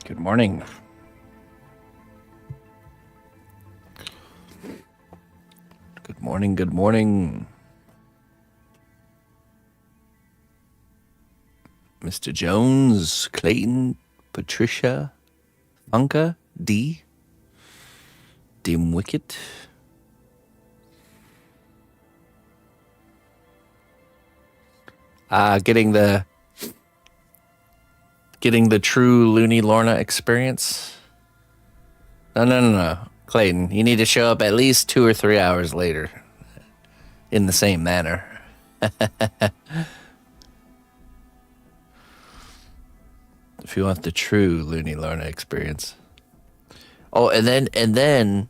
Good morning. Good morning, good morning. Mr. Jones, Clayton, Patricia, Funka, D, Dim Wicket. Getting the true Looney Lorna experience. No. Clayton, you need to show up at least 2 or 3 hours later in the same manner. If you want the true Looney Lorna experience. Oh, and then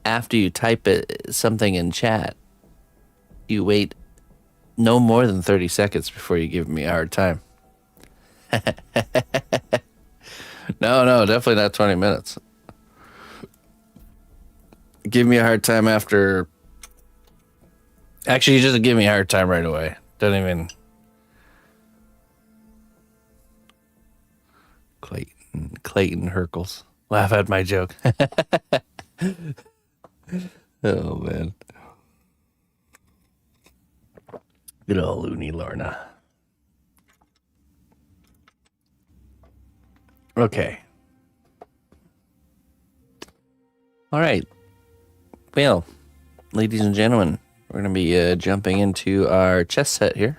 after you type something in chat, you wait no more than 30 seconds before you give me a hard time. No, definitely not 20 minutes. Give me a hard time after. Actually, you just give me a hard time right away. Don't even. Clayton Herkles. Laugh at my joke. Oh, man. Good old Looney Lorna. Okay. All right. Well, ladies and gentlemen, we're going to be jumping into our chess set here.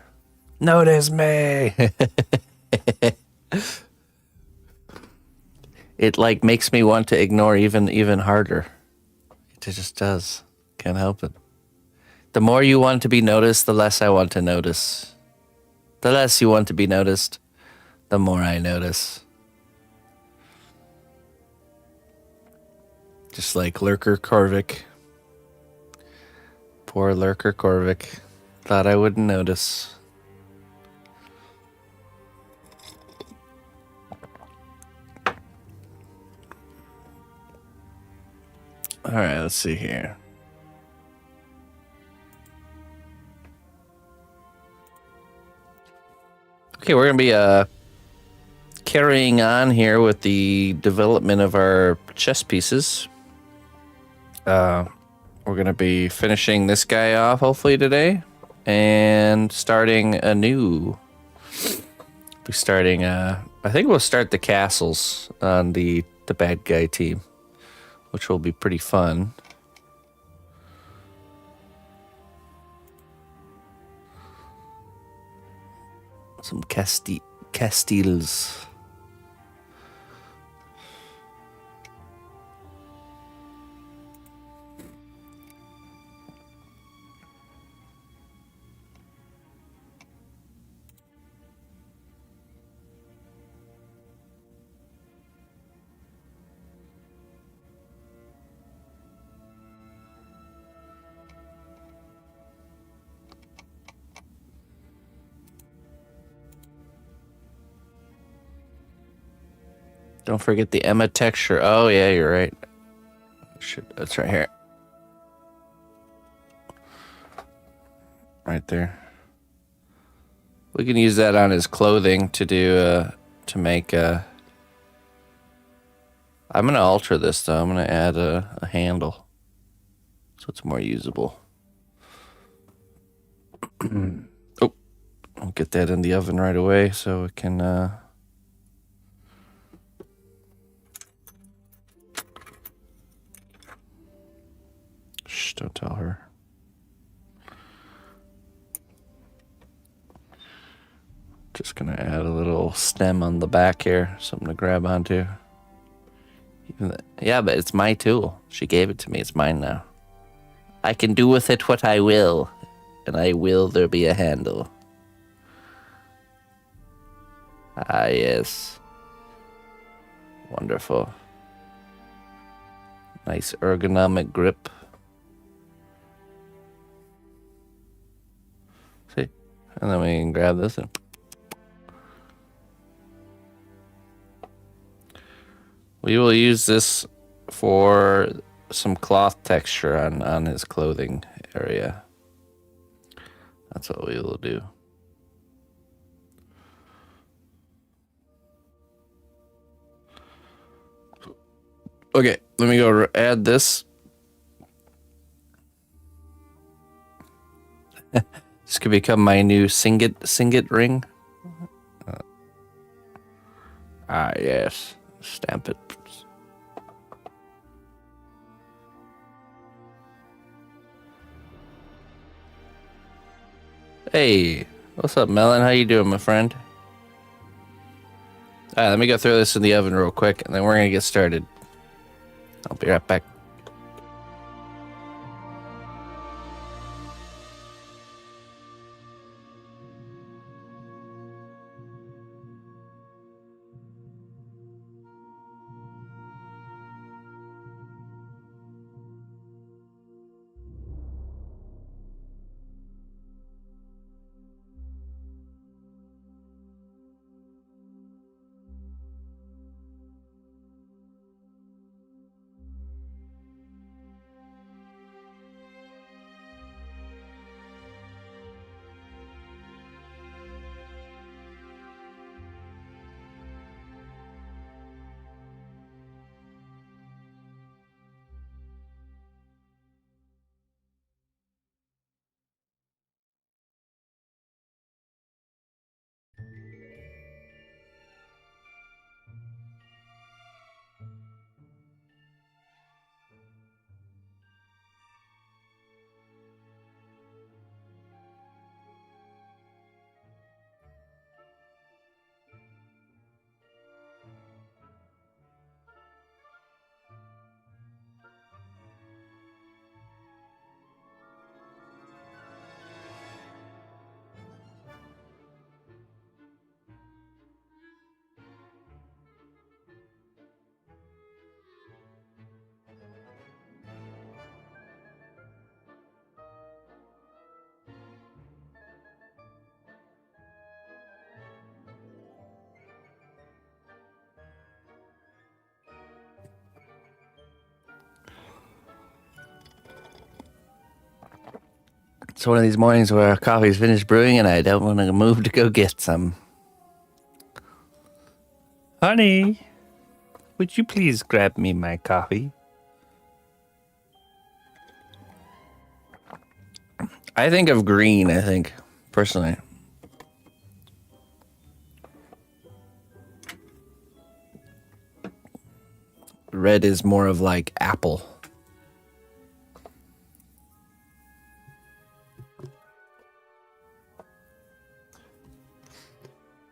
Notice me! It like makes me want to ignore even harder. It just does. Can't help it. The more you want to be noticed, the less I want to notice. The less you want to be noticed, the more I notice. Just like Lurker Korvik. Poor Lurker Korvik. Thought I wouldn't notice. All right, let's see here. Okay, we're going to be carrying on here with the development of our chess pieces. We're going to be finishing this guy off hopefully today and starting anew. I think we'll start the castles on the bad guy team, which will be pretty fun. Some Castiles. Don't forget the Emma texture. Oh, yeah, you're right. Shit, that's right here. Right there. We can use that on his clothing to do, to make, I'm going to alter this, though. I'm going to add a handle so it's more usable. Oh, I'll get that in the oven right away so it can, Shh, don't tell her. Just gonna add a little stem on the back here, something to grab onto. Yeah, but it's my tool. She gave it to me. It's mine now. I can do with it what I will, and I will there be a handle. Ah, yes. Wonderful. Nice ergonomic grip. See? And then we can grab this and... We will use this for some cloth texture on his clothing area. That's what we will do. Okay, let me go add this. This could become my new Singit ring. Yes. Stamp it. Hey, what's up, Melon? How you doing, my friend? All right, let me go throw this in the oven real quick, and then we're gonna get started. I'll be right back. It's one of these mornings where our coffee's finished brewing and I don't want to move to go get some. Honey, would you please grab me my coffee? I think of green, personally. Red is more of like apple.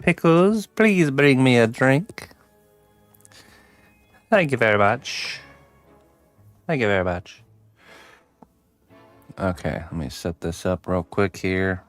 Pickles, please bring me a drink. Thank you very much. Thank you very much. Okay, let me set this up real quick here.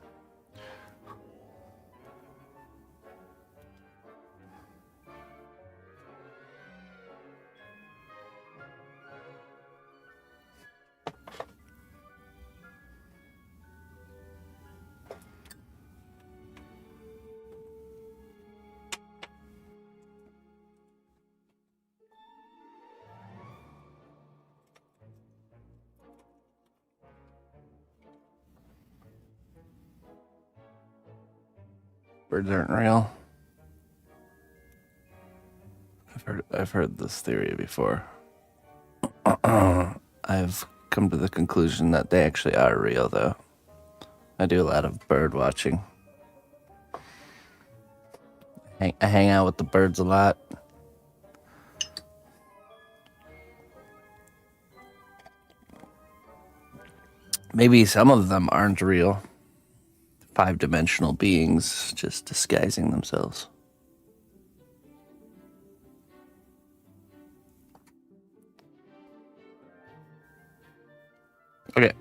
Birds aren't real. I've heard this theory before. I've come to the conclusion that they actually are real, though. I do a lot of bird watching. I hang out with the birds a lot. Maybe some of them aren't real. 5-dimensional beings just disguising themselves. Okay.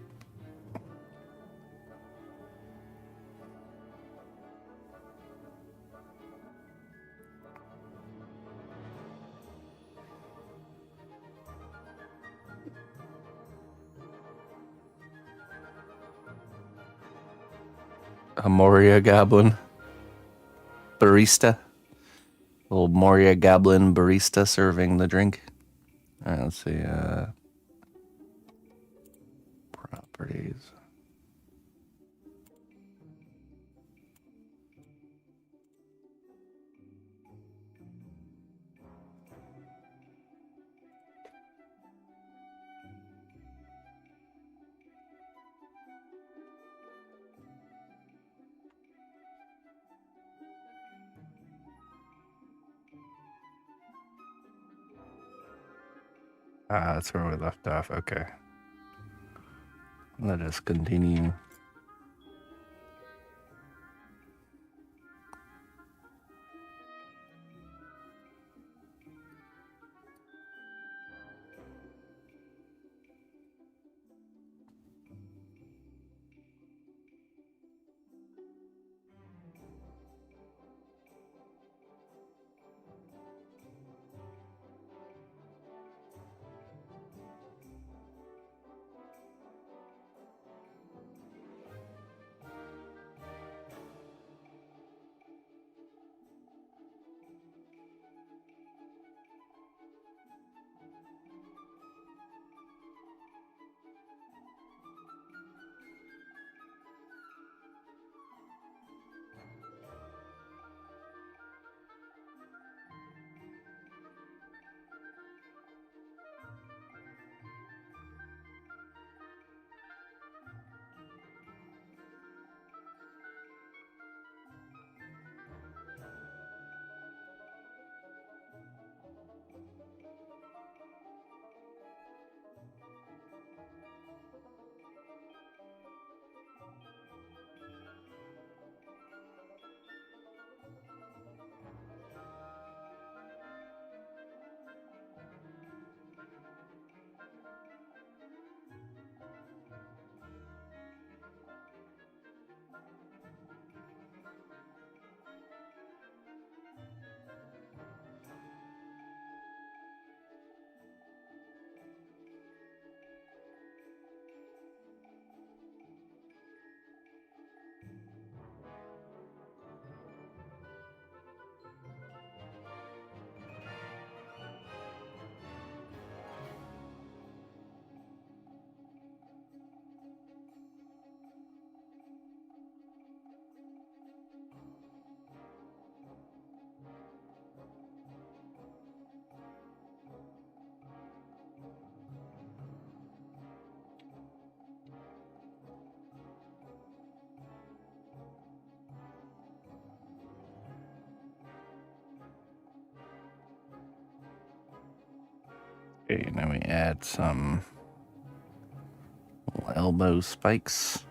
A Moria goblin. Barista. Little Moria goblin barista serving the drink. Alright, let's see. Properties. That's where we left off. Okay. Let us continue. Okay, now we add some elbow spikes.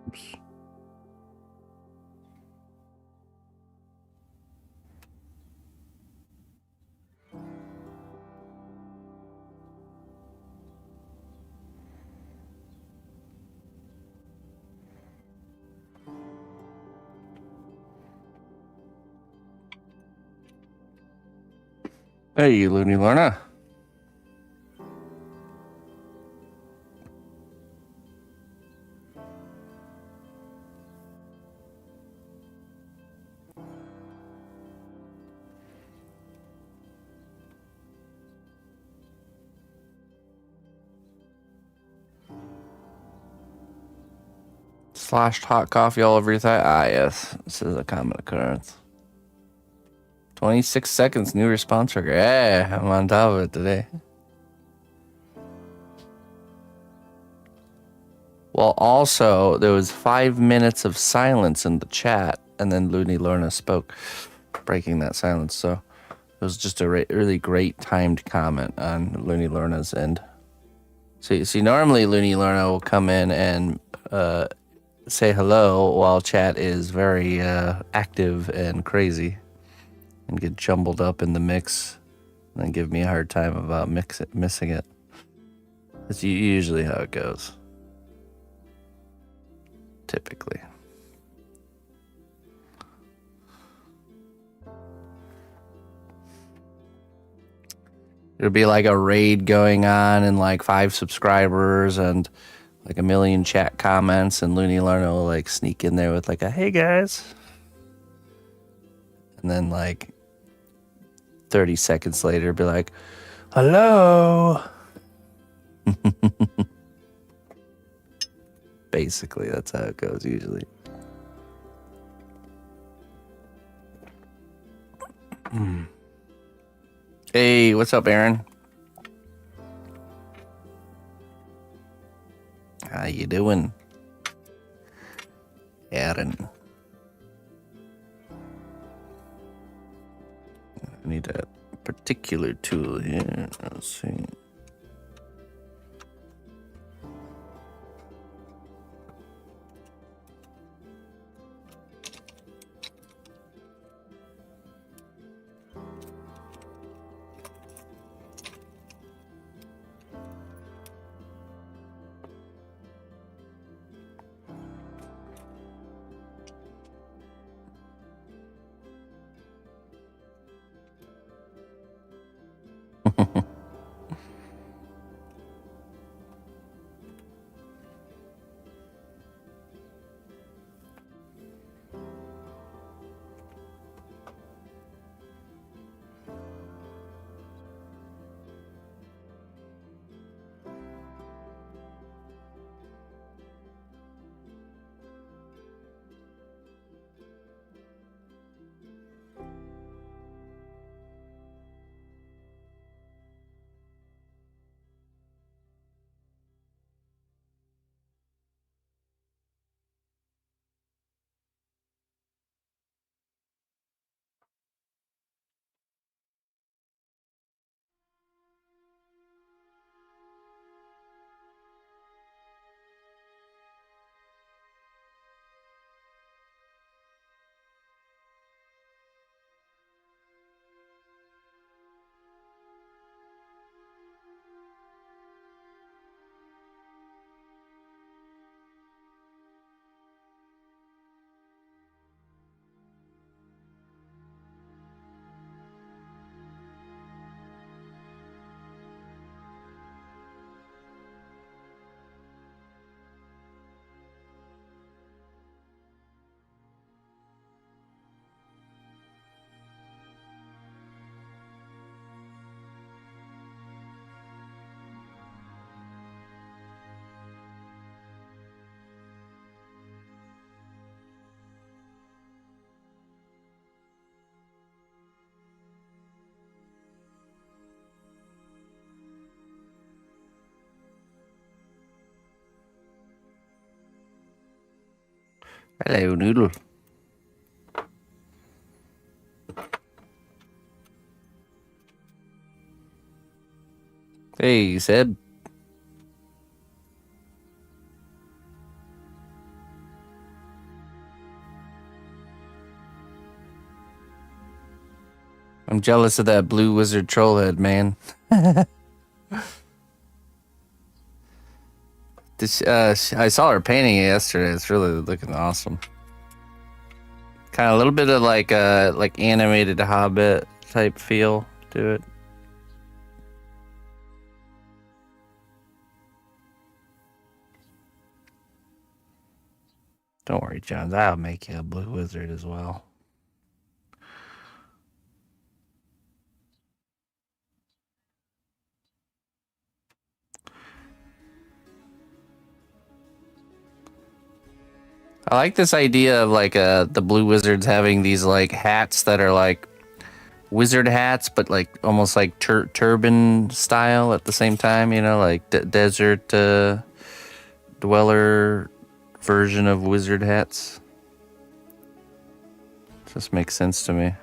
Oops. Hey, Looney Lorna. Sloshed hot coffee all over your thigh. Ah, yes. This is a common occurrence. 26 seconds, new response trigger. Yeah, I'm on top of it today. Well, also, there was 5 minutes of silence in the chat, and then Looney Lorna spoke, breaking that silence. So it was just a really great timed comment on Looney Lorna's end. See, normally Looney Lorna will come in and say hello while chat is very active and crazy and get jumbled up in the mix and then give me a hard time about missing it. That's usually how it goes. Typically. It'll be like a raid going on and like 5 subscribers and like a million chat comments, and Looney Lorna will like sneak in there with like a hey guys. And then like 30 seconds later be like, hello. Basically, that's how it goes usually. Hey, what's up, Aaron? How you doing, Aaron? I need a particular tool here. Let's see. Hello, Noodle. Hey, Seb. I'm jealous of that blue wizard troll head, man. I saw her painting it yesterday. It's really looking awesome. Kind of a little bit of like animated Hobbit type feel to it. Don't worry, John. I'll make you a blue wizard as well. I like this idea of like the blue wizards having these like hats that are like wizard hats, but like almost like turban style at the same time. You know, like desert dweller version of wizard hats. Just makes sense to me.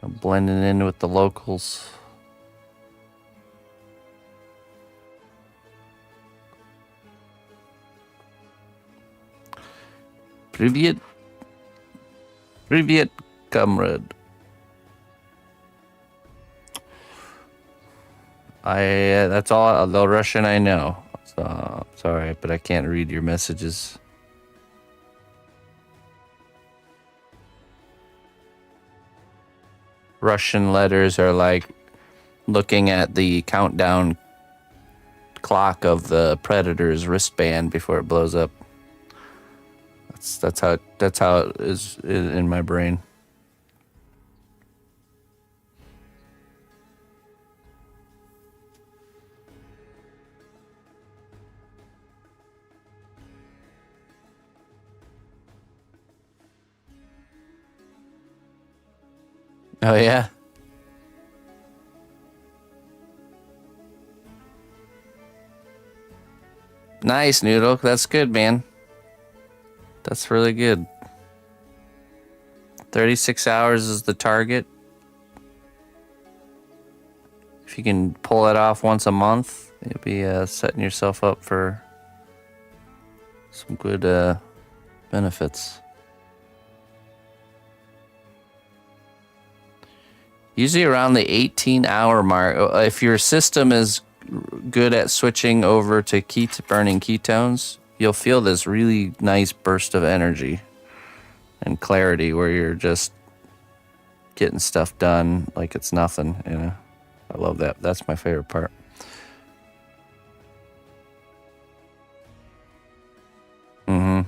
Blending in with the locals. Привет. Привет, comrade. That's all the Russian I know. So, sorry, but I can't read your messages. Russian letters are like looking at the countdown clock of the Predator's wristband before it blows up. That's how it is in my brain. Oh yeah. Nice, Noodle. That's good, man. That's really good. 36 hours is the target. If you can pull it off once a month, you'll be setting yourself up for some good benefits. Usually around the 18-hour mark. If your system is good at switching over to burning ketones, you'll feel this really nice burst of energy and clarity where you're just getting stuff done like it's nothing, you know. I love that. That's my favorite part. Mm-hmm.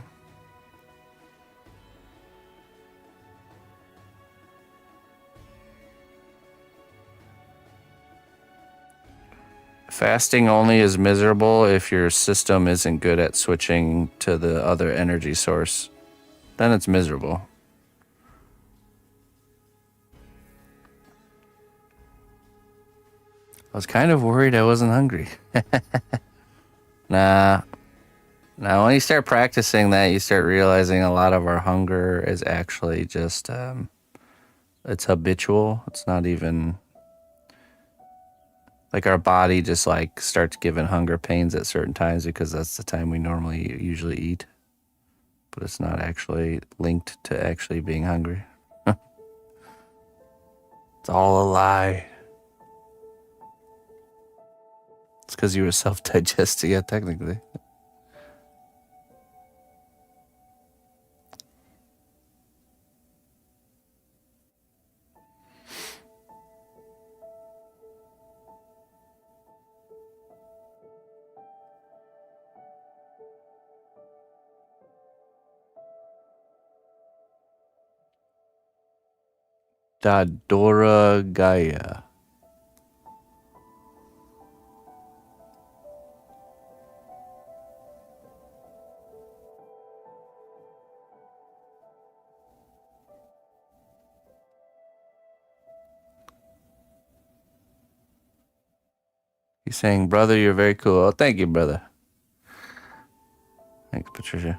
Fasting only is miserable if your system isn't good at switching to the other energy source. Then it's miserable. I was kind of worried I wasn't hungry. Nah. Now, when you start practicing that, you start realizing a lot of our hunger is actually just, it's habitual. It's not even like our body just like starts giving hunger pains at certain times because that's the time we normally usually eat. But it's not actually linked to actually being hungry. It's all a lie. It's because you were self-digesting it, technically. Dadora Gaia. He's saying, brother, you're very cool. Oh, thank you, brother. Thanks, Patricia.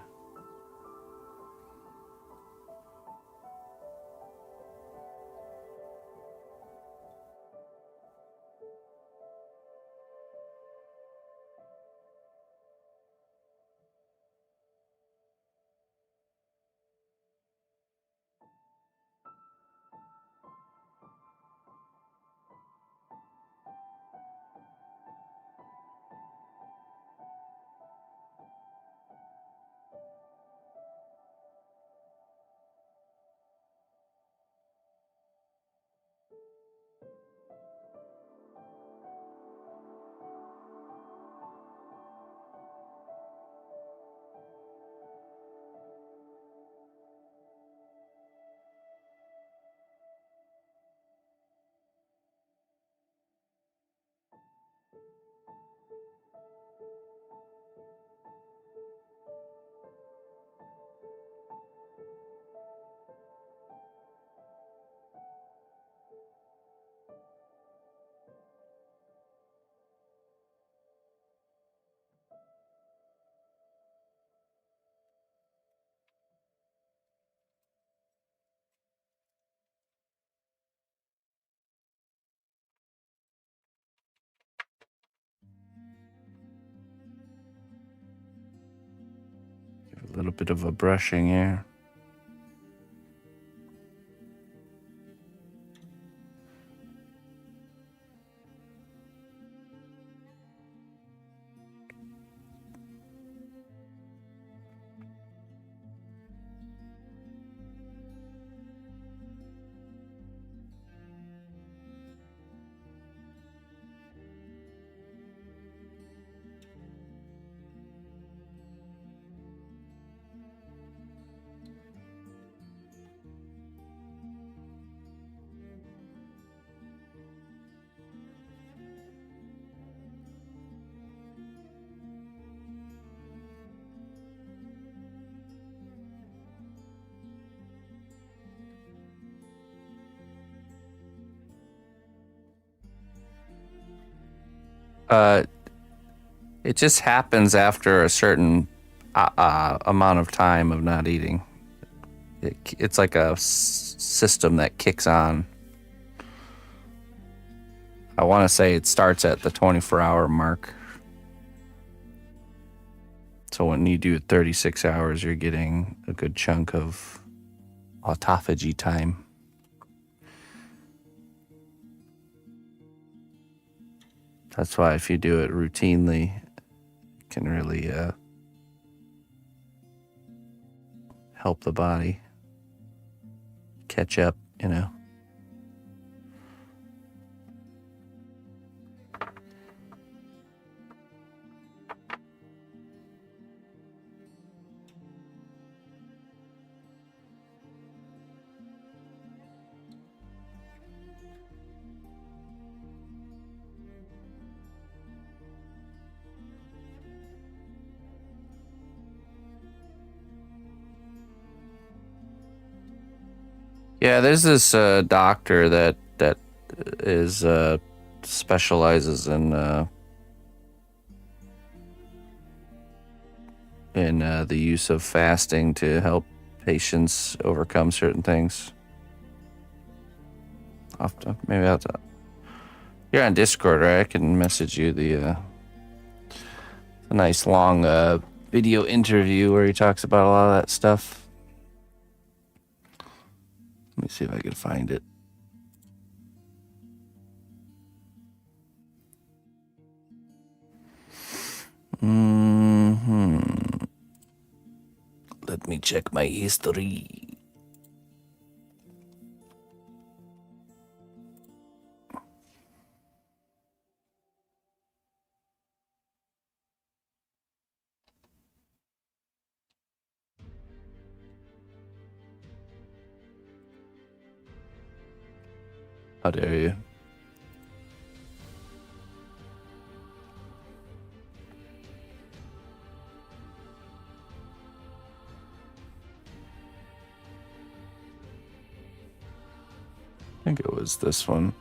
little bit of a brushing here. It just happens after a certain amount of time of not eating. It's like a system that kicks on. I want to say it starts at the 24-hour mark. So when you do 36 hours, you're getting a good chunk of autophagy time. That's why if you do it routinely, it can really help the body catch up, you know. Yeah, there's this doctor that is specializes in the use of fasting to help patients overcome certain things. Maybe I'll have to. You're on Discord, right? I can message you the a nice long video interview where he talks about a lot of that stuff. Let me see if I can find it. Let me check my history. How dare you? I think it was this one.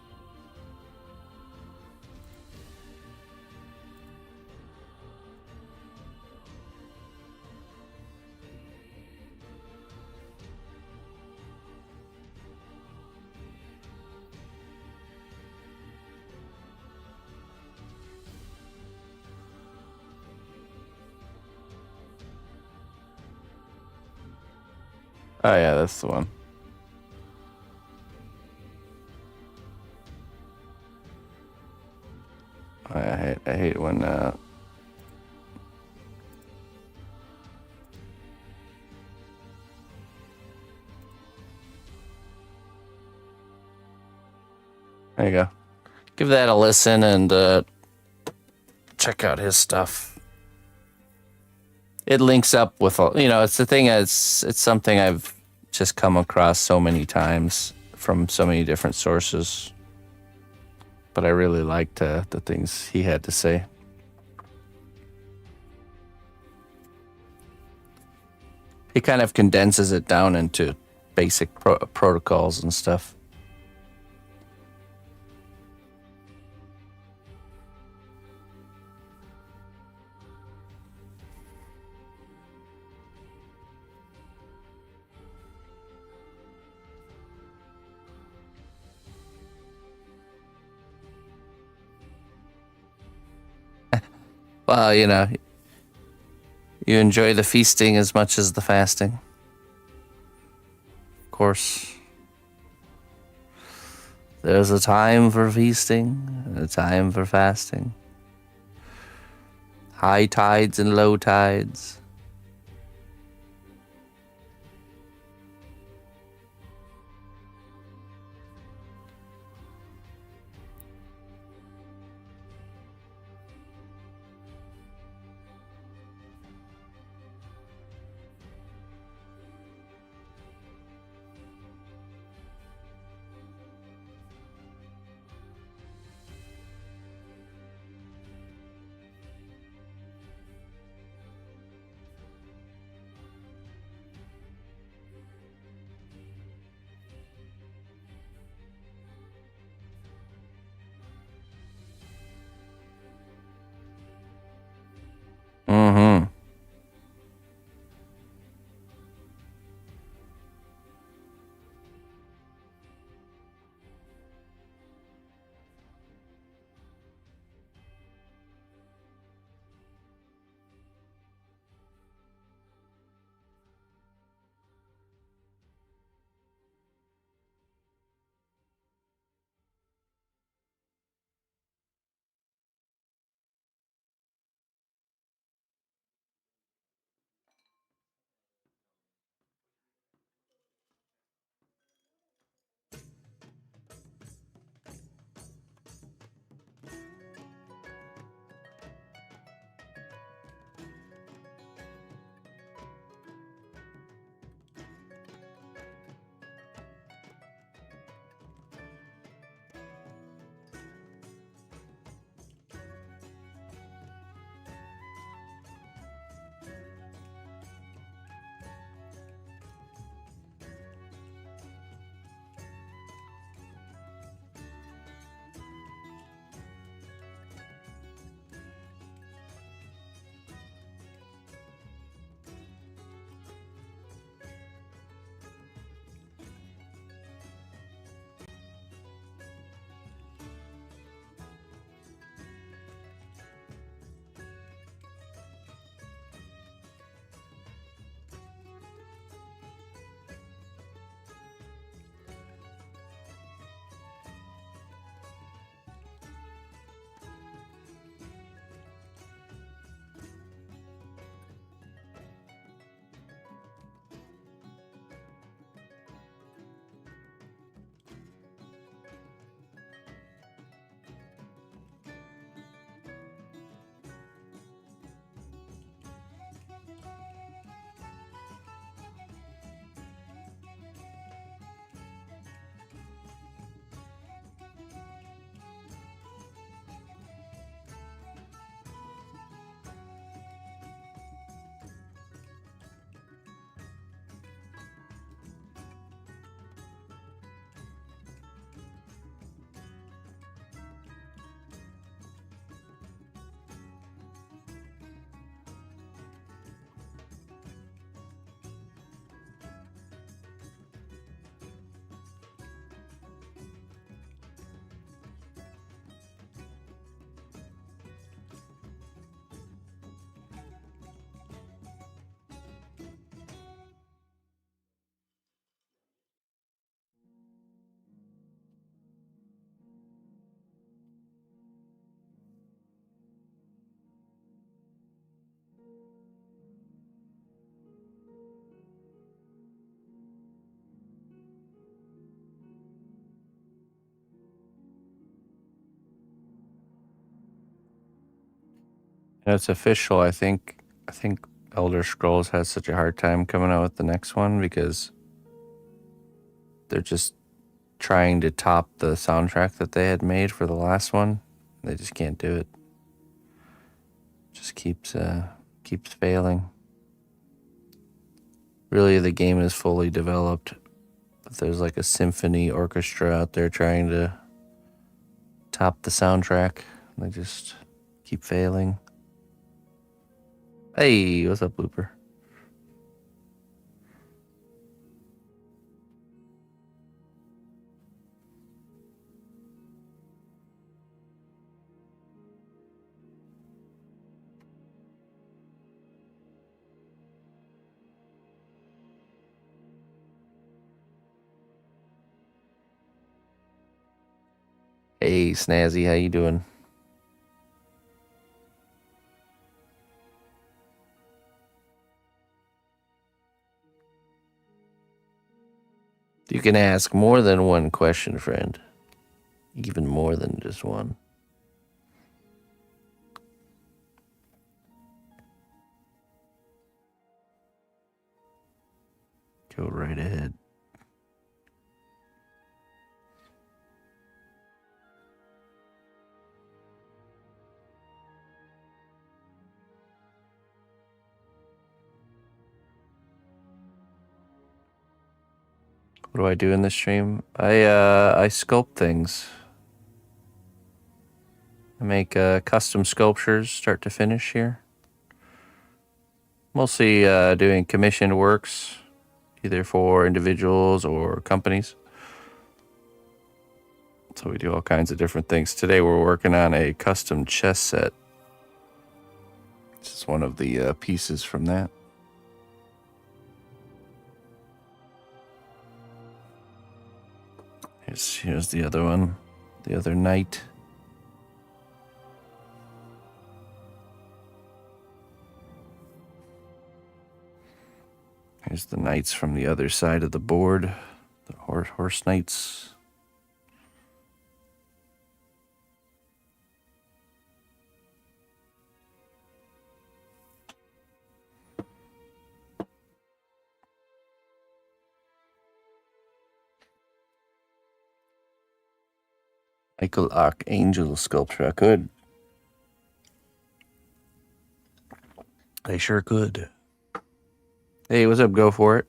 Oh yeah, that's the one. I hate when there you go. Give that a listen and check out his stuff. It links up with, it's the thing. It's something I've just come across so many times from so many different sources. But I really liked the things he had to say. He kind of condenses it down into basic protocols and stuff. Well, You enjoy the feasting as much as the fasting. Of course. There's a time for feasting and a time for fasting. High tides and low tides. Mm-hmm. It's official. I think Elder Scrolls has such a hard time coming out with the next one because they're just trying to top the soundtrack that they had made for the last one. They just can't do it. Just keeps failing. Really, the game is fully developed, but there's like a symphony orchestra out there trying to top the soundtrack. They just keep failing. Hey, what's up, Blooper? Hey, Snazzy, how you doing? You can ask more than one question, friend. Even more than just one. Go right ahead. What do I do in this stream? I sculpt things. I make custom sculptures, start to finish here. Mostly doing commissioned works, either for individuals or companies. So we do all kinds of different things. Today we're working on a custom chess set. This is one of the pieces from that. Here's the other one, the other knight. Here's the knights from the other side of the board, the horse knights. Michael Archangel sculpture. I could. I sure could. Hey, what's up? Go for it.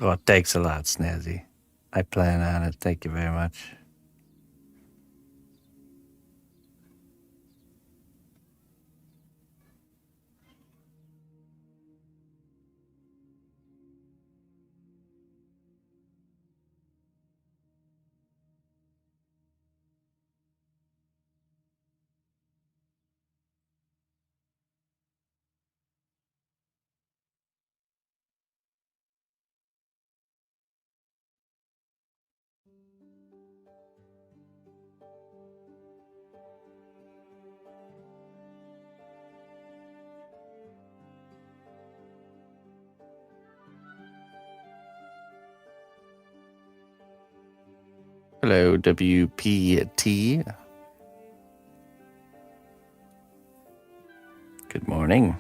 Well, thanks a lot, Snazzy. I plan on it. Thank you very much. Hello, WPT. Good morning.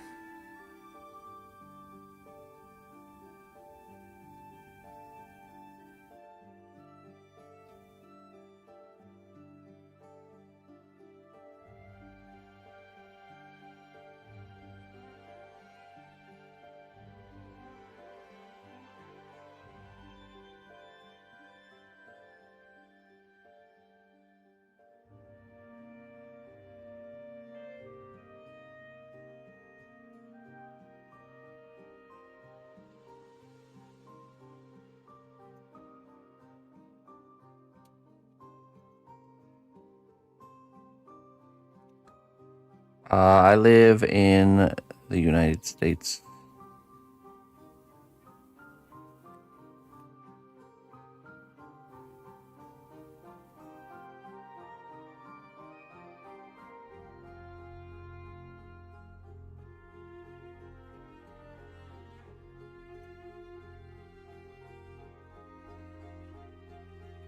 I live in the United States.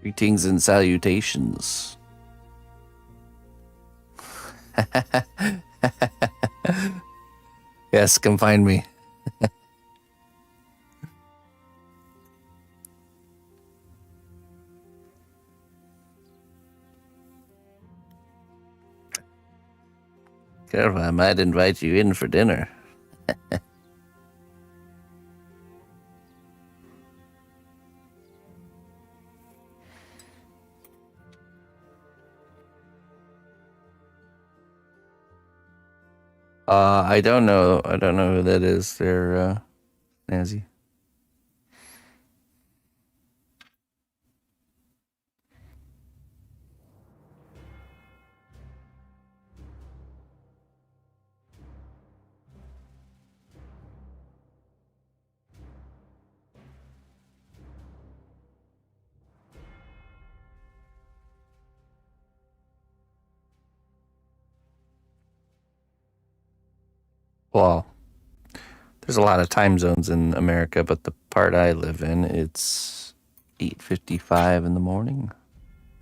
Greetings and salutations. Yes, come find me. Careful, I might invite you in for dinner. I don't know. I don't know who that is. They're Nazi. Well, there's a lot of time zones in America, but the part I live in, it's 8:55 in the morning.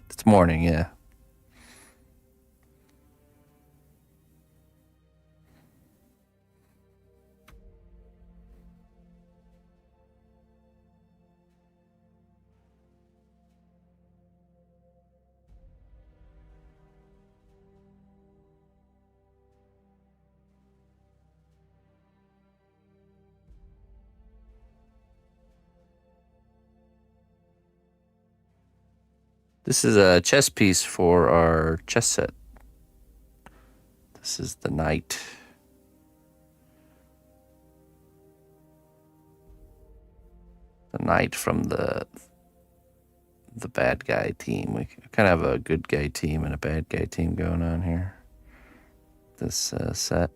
It's morning, yeah. This is a chess piece for our chess set. This is the knight. The knight from the bad guy team. We kind of have a good guy team and a bad guy team going on here. This set.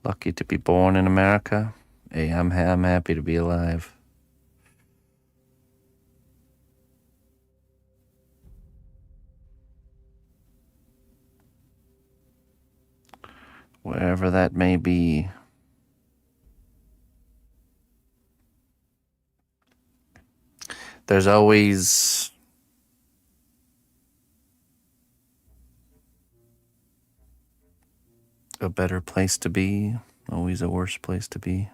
Lucky to be born in America. Hey, I'm happy to be alive. Wherever that may be. There's always a better place to be, always a worse place to be.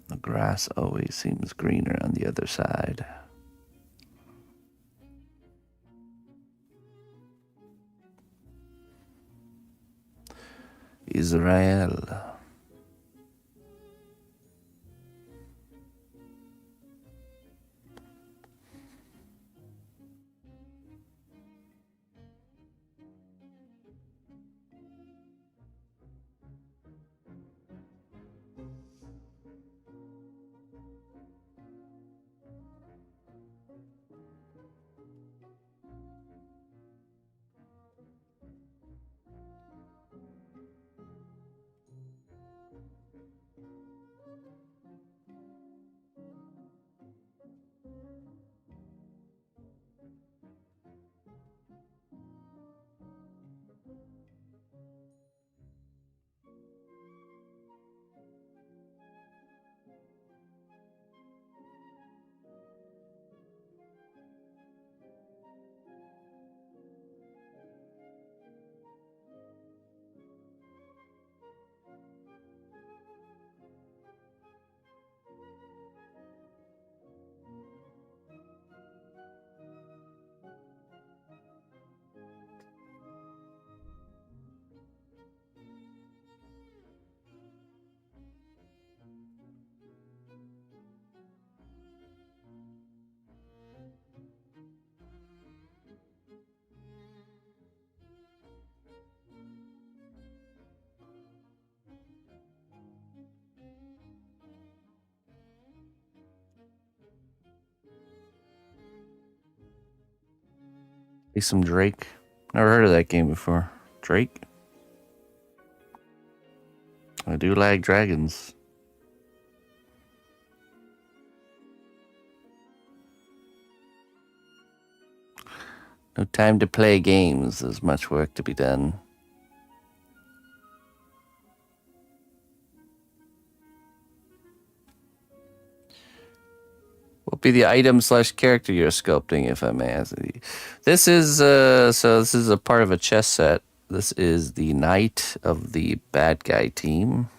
The grass always seems greener on the other side. Israel. Play some Drake. Never heard of that game before. Drake? I do like dragons. No time to play games. There's much work to be done. What will be the item / character you're sculpting, if I may ask? This is so this is a part of a chess set. This is the knight of the bad guy team.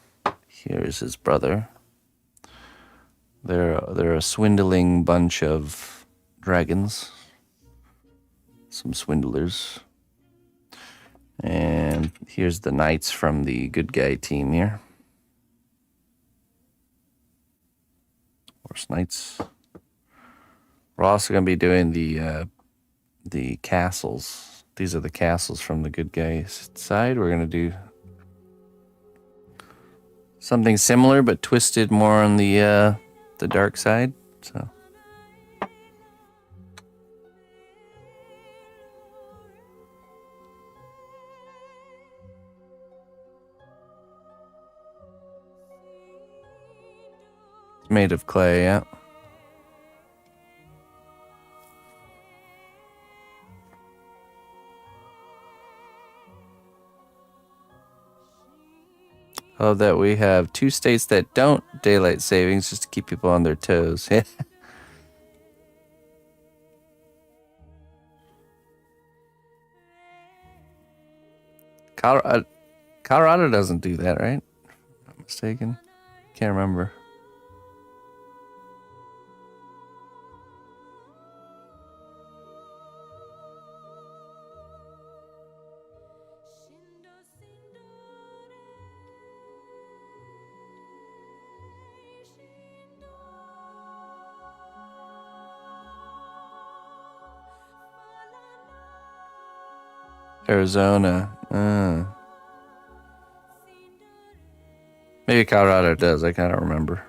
Here's his brother. They're a swindling bunch of dragons. Some swindlers. And here's the knights from the good guy team here. Horse knights. We're also going to be doing the castles. These are the castles from the good guys side. We're going to do something similar, but twisted more on the dark side. So. It's made of clay, yeah. Oh, that we have 2 states that don't daylight savings just to keep people on their toes. Colorado doesn't do that, right? If I'm not mistaken. Can't remember. Arizona. Maybe Colorado does. I kind of remember.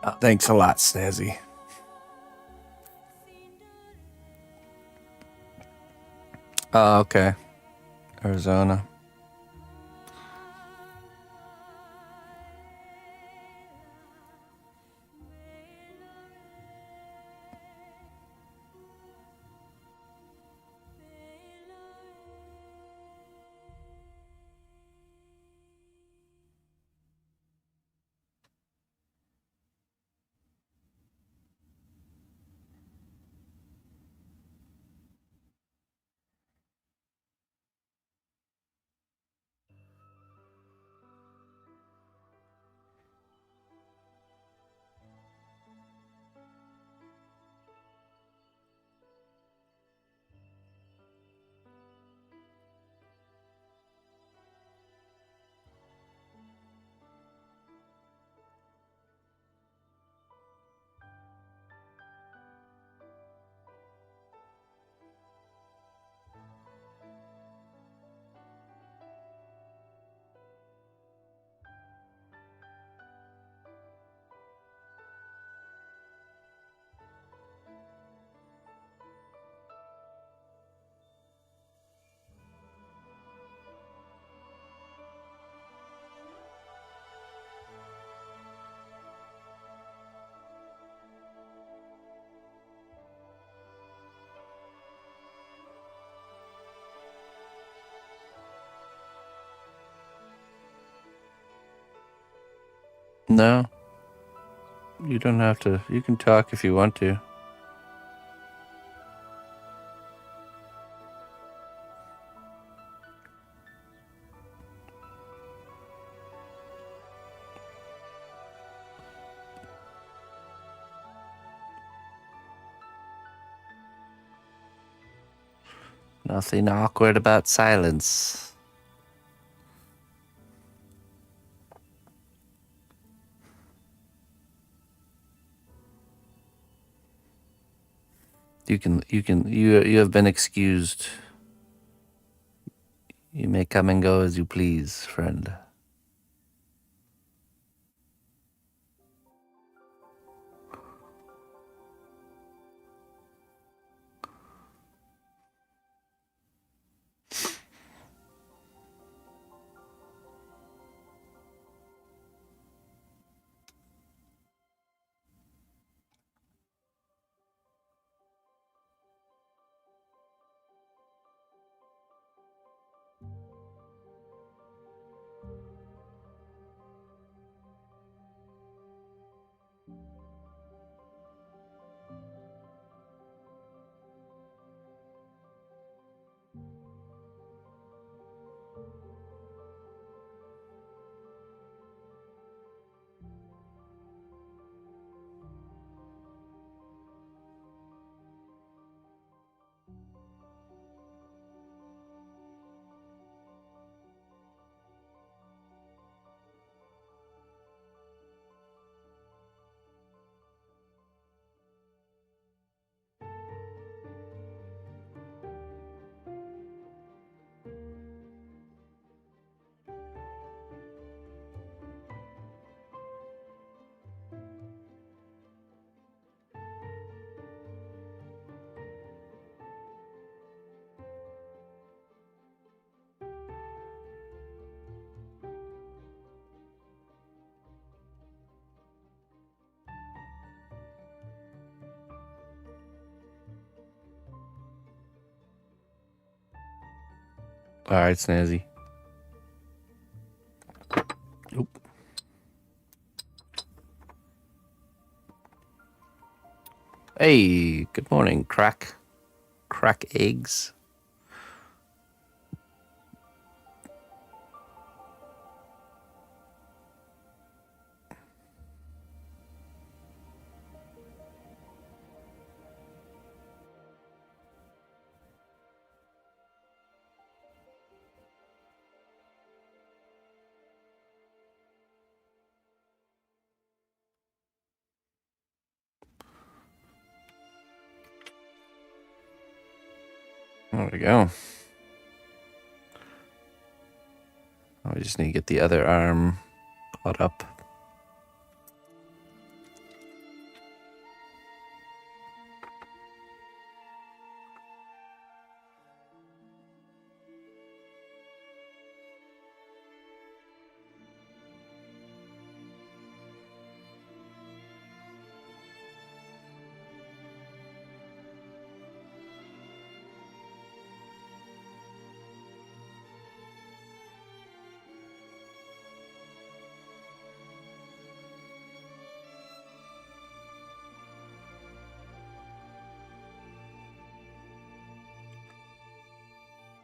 Oh, thanks a lot, Snazzy. Oh, okay. Arizona. No. You don't have to. You can talk if you want to. Nothing awkward about silence. You have been excused. You may come and go as you please, friend. All right, Snazzy. Oop. Hey, good morning, Crack eggs. There we go. We just need to get the other arm caught up.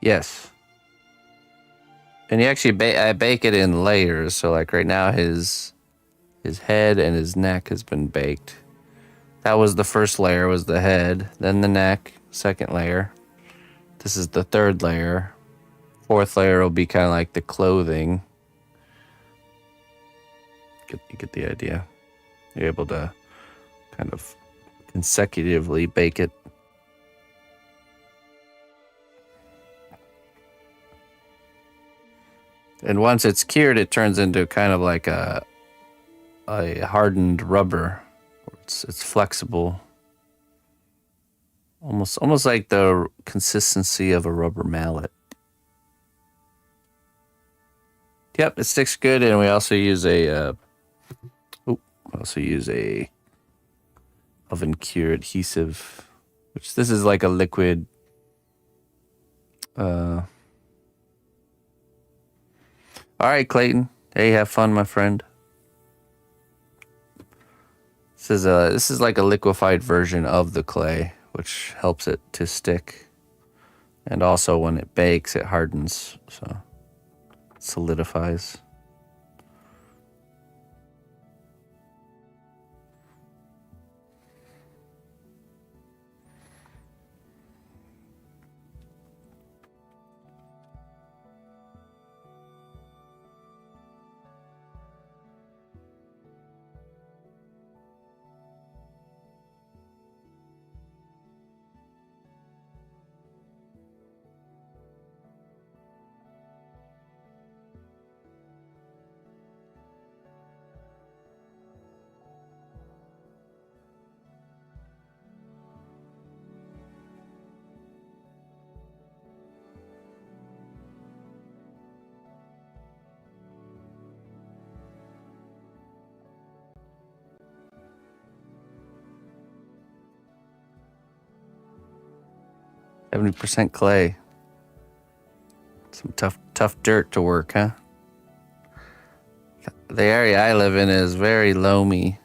Yes. And you actually I bake it in layers. So like right now his head and his neck has been baked. That was the first layer, was the head, then the neck, second layer. This is the third layer. Fourth layer will be kind of like the clothing. You get the idea. You're able to kind of consecutively bake it. And once it's cured, it turns into kind of like a hardened rubber. It's flexible, almost like the consistency of a rubber mallet. Yep, it sticks good, and we also use a oven cure adhesive, which this is like a liquid. All right, Clayton. Hey, have fun, my friend. This is like a liquefied version of the clay, which helps it to stick. And also when it bakes, it hardens, so it solidifies. 70% clay. Some tough dirt to work, huh? The area I live in is very loamy,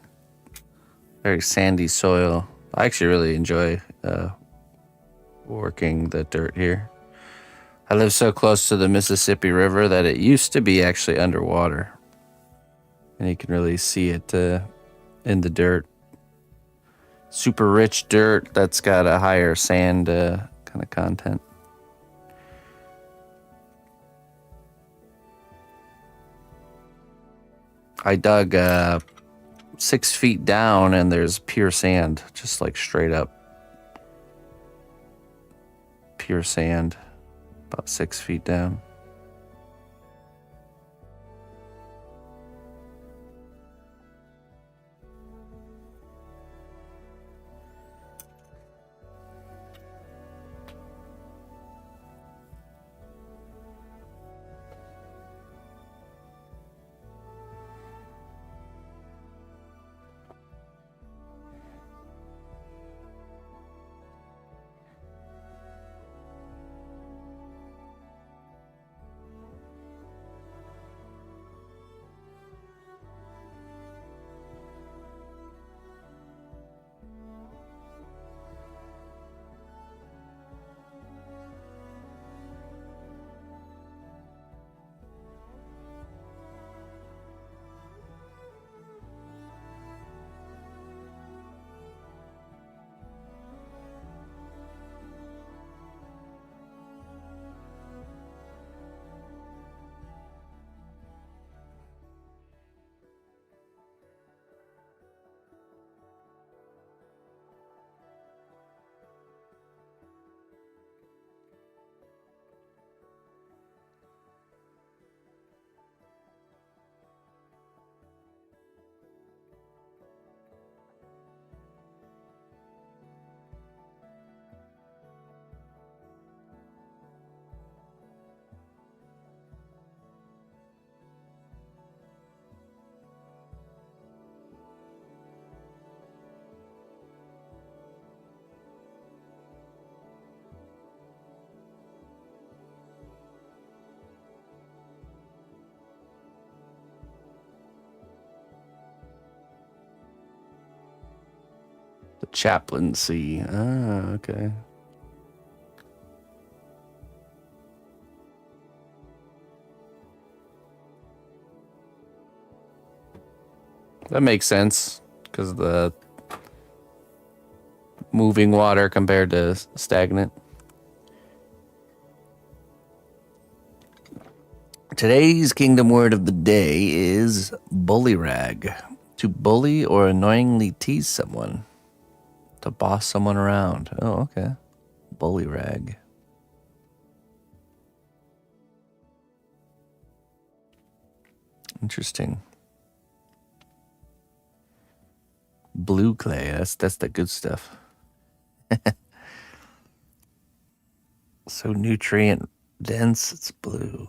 very sandy soil. I actually really enjoy working the dirt here. I live so close to the Mississippi River that it used to be actually underwater. And you can really see it in the dirt. Super rich dirt that's got a higher sand kind of content. I dug 6 feet down and there's pure sand, just like straight up. Pure sand, about 6 feet down. The Chaplaincy. Ah, okay. That makes sense because the moving water compared to stagnant. Today's kingdom word of the day is bullyrag. To bully or annoyingly tease someone. To boss someone around. Oh, okay. Bullyrag. Interesting. Blue clay. That's the good stuff. So nutrient dense, it's blue.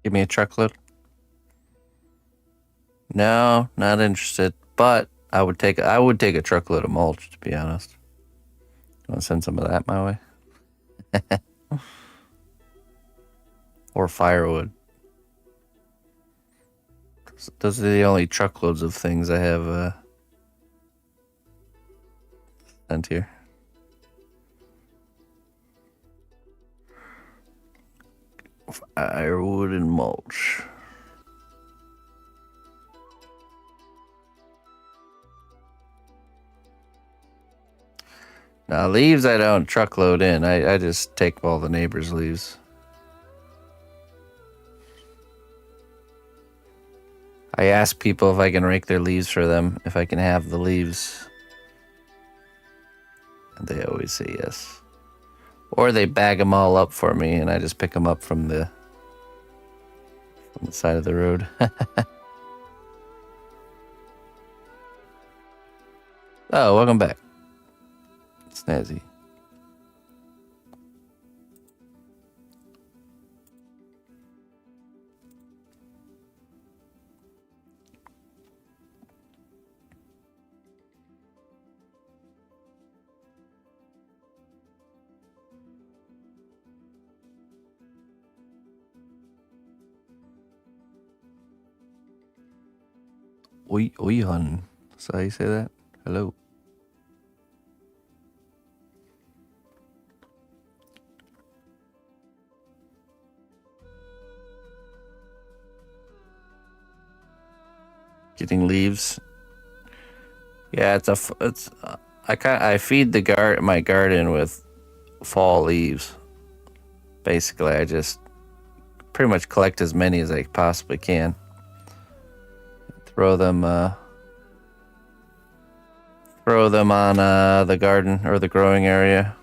Give me a truckload. No, not interested. But I would take a truckload of mulch, to be honest. You want to send some of that my way? Or firewood. Those are the only truckloads of things I have sent here. Firewood and mulch. Now, leaves I don't truckload in. I just take all the neighbors' leaves. I ask people if I can rake their leaves for them, if I can have the leaves. And they always say yes. Or they bag them all up for me, and I just pick them up from the side of the road. Oh, welcome back, Snazzy. Oi, hun. That's how you say that? Hello. Getting leaves. Yeah, I feed my garden with fall leaves. Basically, I just pretty much collect as many as I possibly can. Throw them on the garden or the growing area.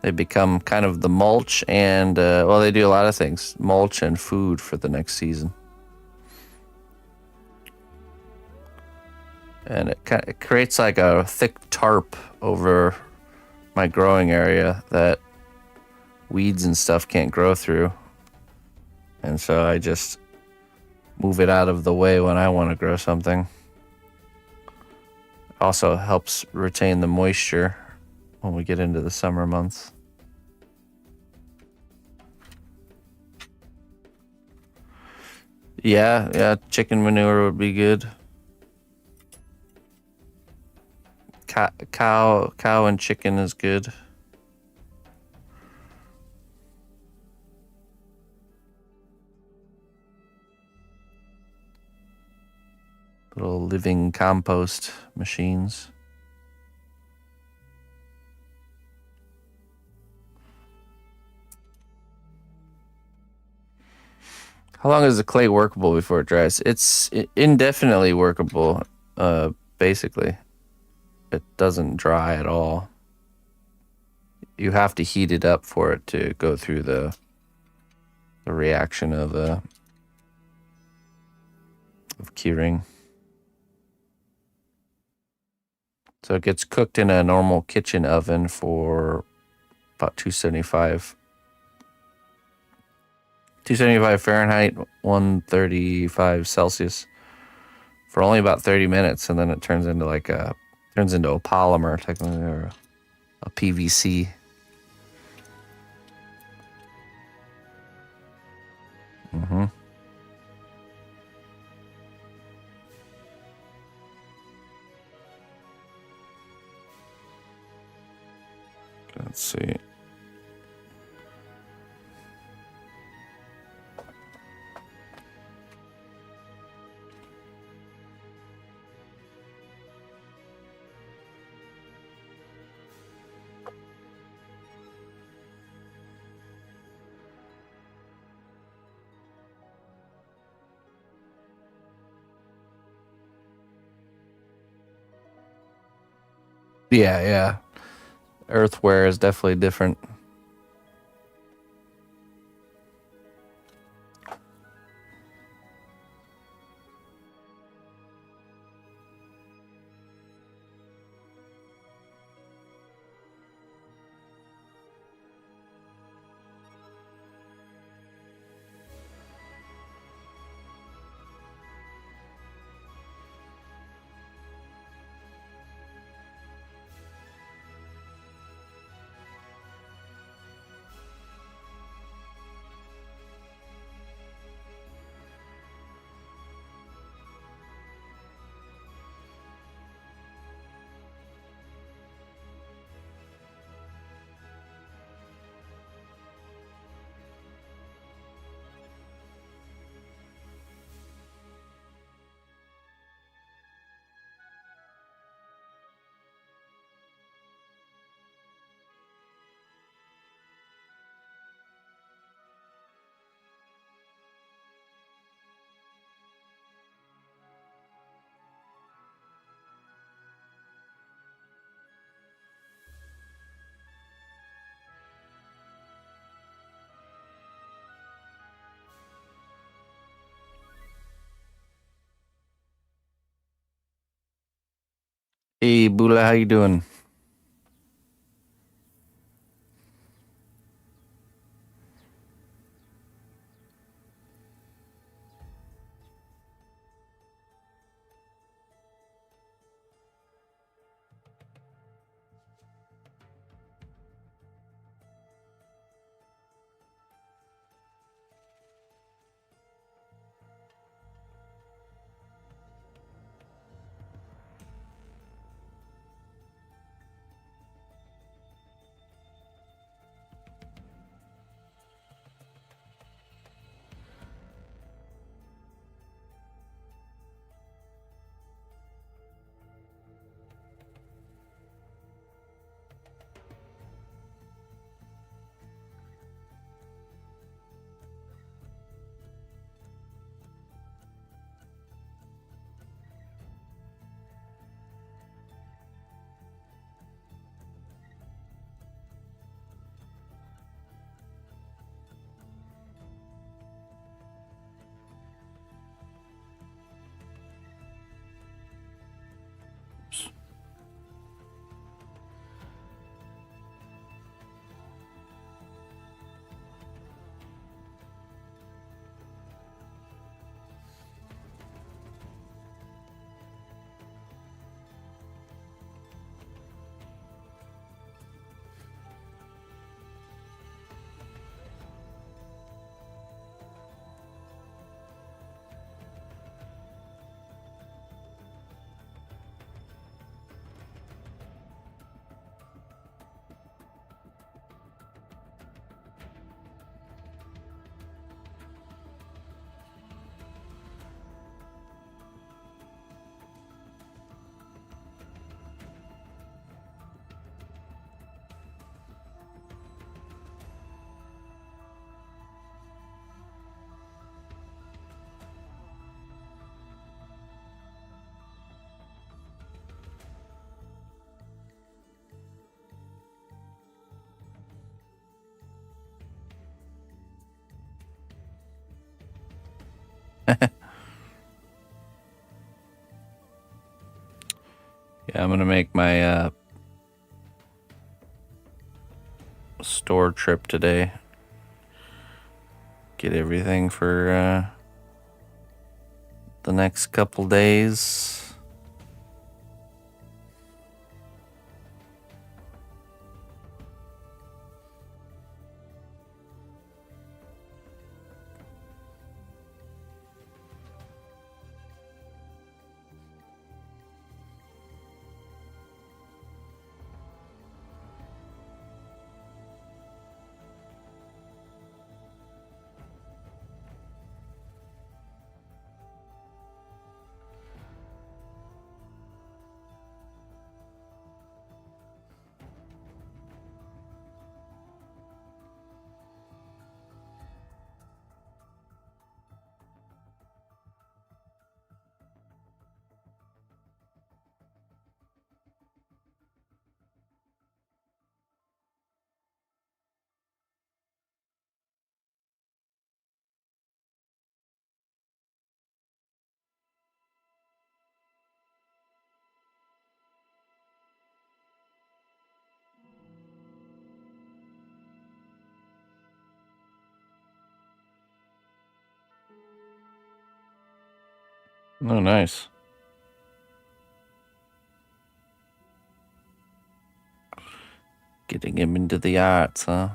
They become kind of the mulch and they do a lot of things. Mulch and food for the next season. And it creates like a thick tarp over my growing area that weeds and stuff can't grow through. And so I just move it out of the way when I want to grow something. Also helps retain the moisture when we get into the summer months. Yeah, chicken manure would be good. Cow and chicken is good. Little living compost machines. How long is the clay workable before it dries? It's indefinitely workable, basically. It doesn't dry at all. You have to heat it up for it to go through the reaction of curing. So it gets cooked in a normal kitchen oven for about 275 Fahrenheit, 135 Celsius for only about 30 minutes, and then it turns into a polymer, technically, or a PVC. Mm-hmm. Let's see. Yeah. Earthware is definitely different. Hey, Bula, how you doing? Yeah, I'm gonna make my store trip today. Get everything for the next couple days. Oh, nice. Getting him into the arts, huh?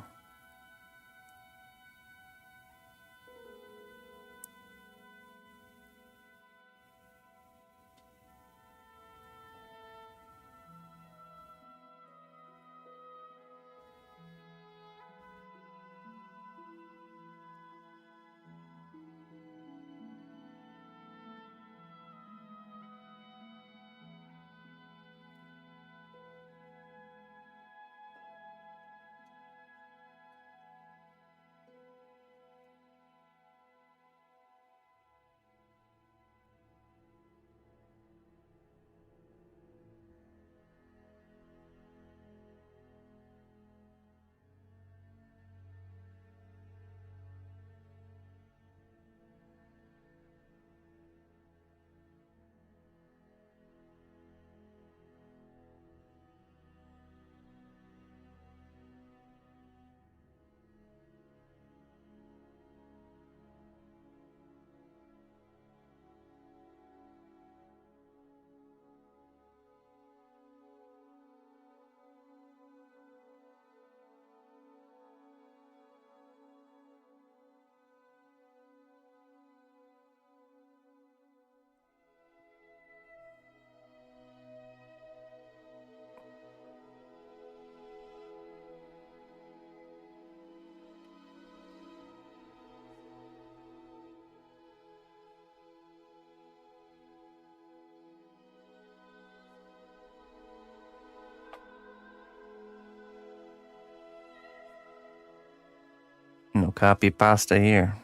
copy pasta here.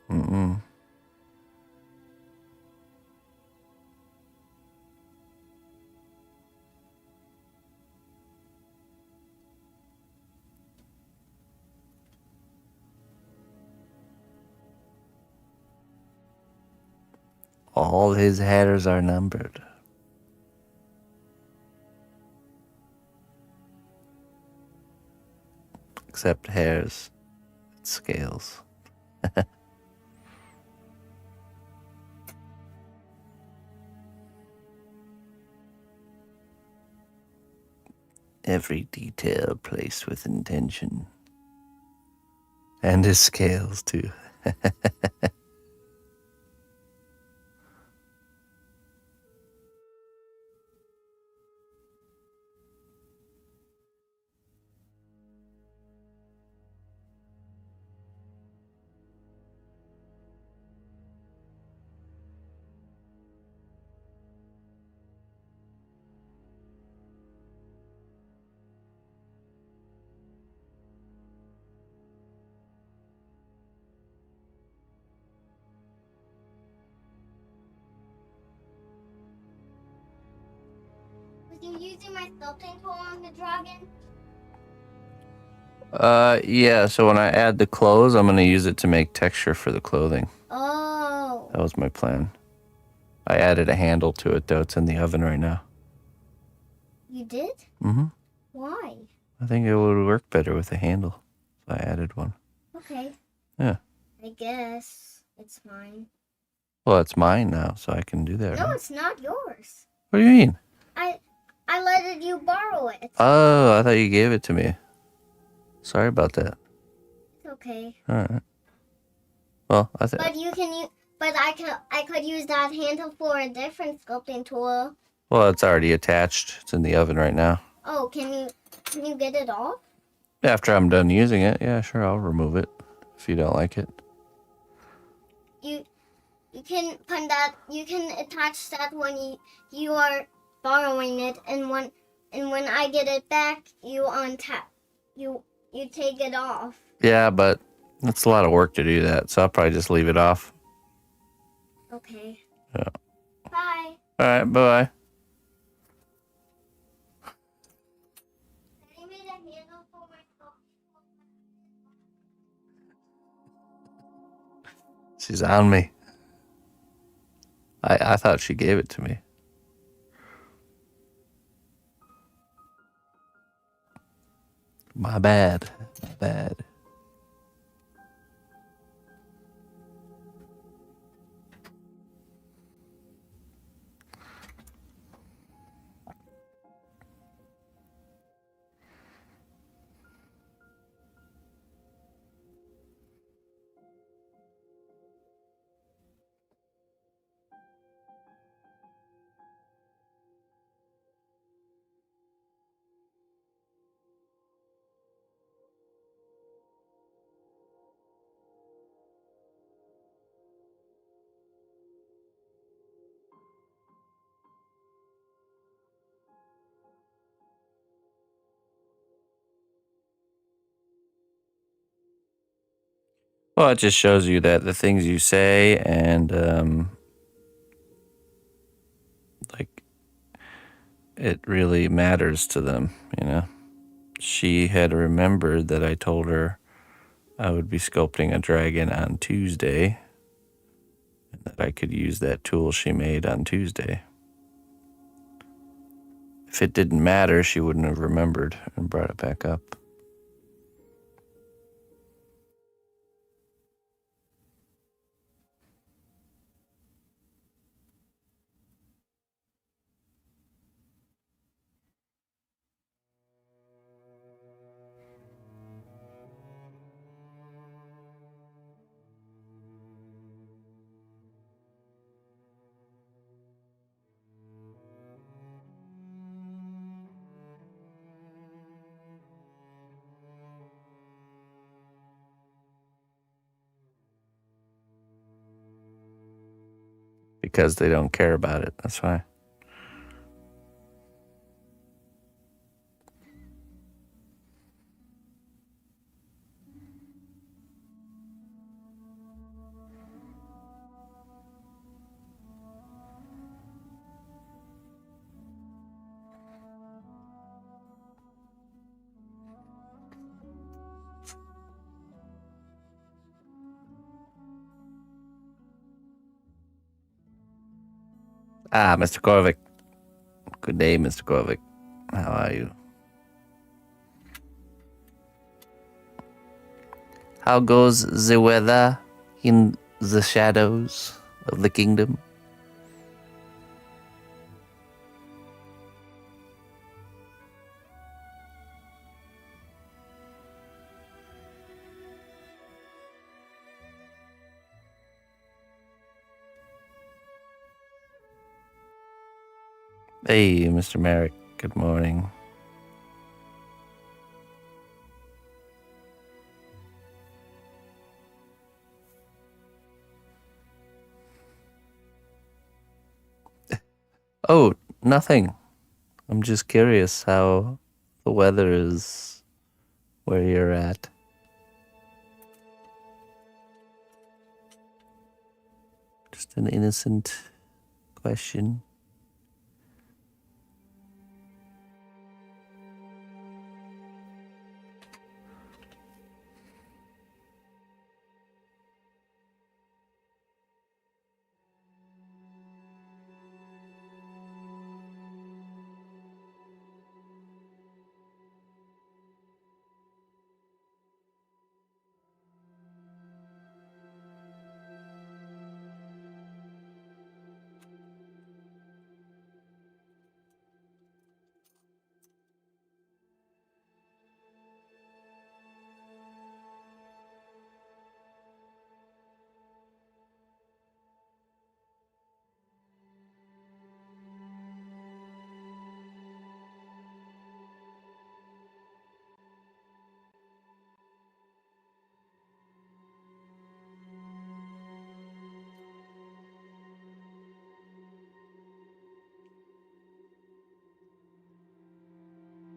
Mm-mm. All his hairs are numbered. Except hairs. Scales. Every detail placed with intention. And his scales, too. Was you using my sculpting tool on the dragon? Yeah, so when I add the clothes, I'm going to use it to make texture for the clothing. Oh. That was my plan. I added a handle to it, though. It's in the oven right now. You did? Mm-hmm. Why? I think it would work better with a handle. So I added one. Okay. Yeah. I guess it's mine. Well, it's mine now, so I can do that. No, right? it's not yours. What do you mean? I let you borrow it. Oh, I thought you gave it to me. Sorry about that. It's okay. All right. Well, I think. But you can but I could use that handle for a different sculpting tool. Well, it's already attached. It's in the oven right now. Oh, can you get it off? After I'm done using it, yeah, sure, I'll remove it if you don't like it. You can put that. You can attach that when you are borrowing it, and when I get it back, you untap. You take it off. Yeah, but it's a lot of work to do that, so I'll probably just leave it off. Okay. Yeah. Bye. All right, bye. I made a handle for myself. She's on me. I thought she gave it to me. My bad. My bad. Well, it just shows you that the things you say and like it really matters to them, you know. She had remembered that I told her I would be sculpting a dragon on Tuesday and that I could use that tool she made on Tuesday. If it didn't matter, she wouldn't have remembered and brought it back up. Because they don't care about it. That's why. Ah, Mr. Korvik. Good day, Mr. Korvik. How are you? How goes the weather in the shadows of the kingdom? Hey, Mr. Merrick. Good morning. Oh, nothing. I'm just curious how the weather is where you're at. Just an innocent question.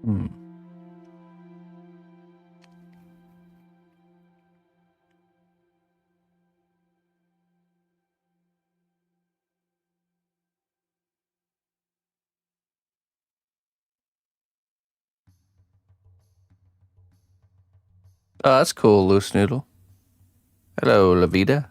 Hmm. Oh, that's cool, Loose Noodle. Hello, Lavita.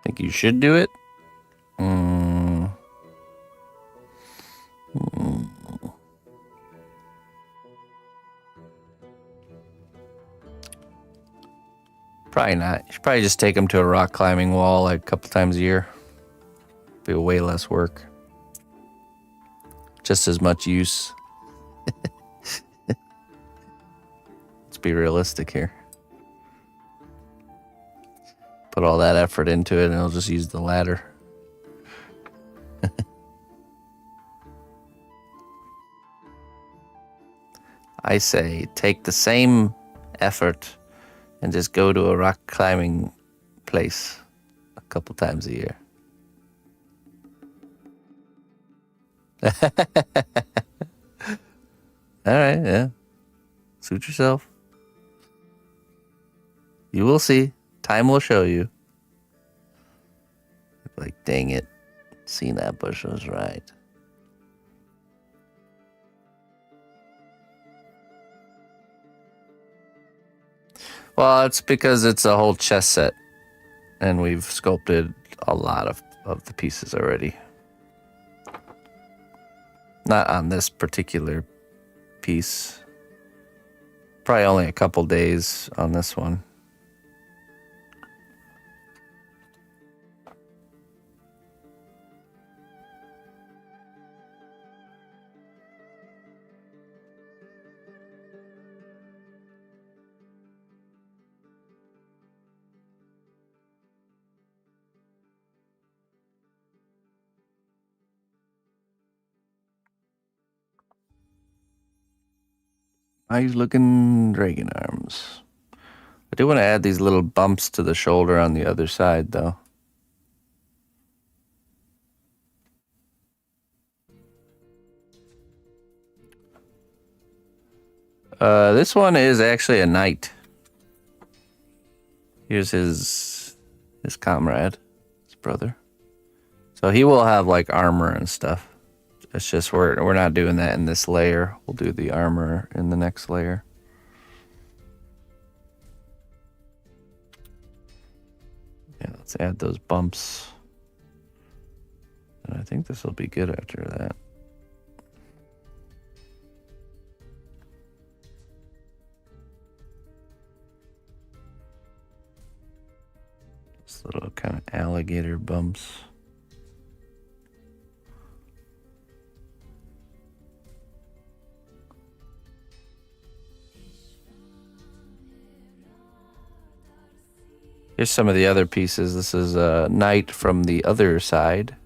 Think you should do it? Probably not. You should probably just take him to a rock climbing wall like a couple times a year. Be way less work. Just as much use. Let's be realistic here. Put all that effort into it and he'll just use the ladder. I say take the same effort and just go to a rock climbing place a couple times a year. All right, yeah. Suit yourself. You will see. Time will show you. Like, dang it. Cnotbusch was right. Well, it's because it's a whole chess set. And we've sculpted a lot of the pieces already. Not on this particular piece. Probably only a couple days on this one. Nice looking dragon arms. I do want to add these little bumps to the shoulder on the other side, though. This one is actually a knight. Here's his comrade, his brother. So he will have like armor and stuff. It's just we're not doing that in this layer. We'll do the armor in the next layer. Yeah, let's add those bumps. And I think this will be good after that. This little kind of alligator bumps. Here's some of the other pieces. This is a knight from the other side.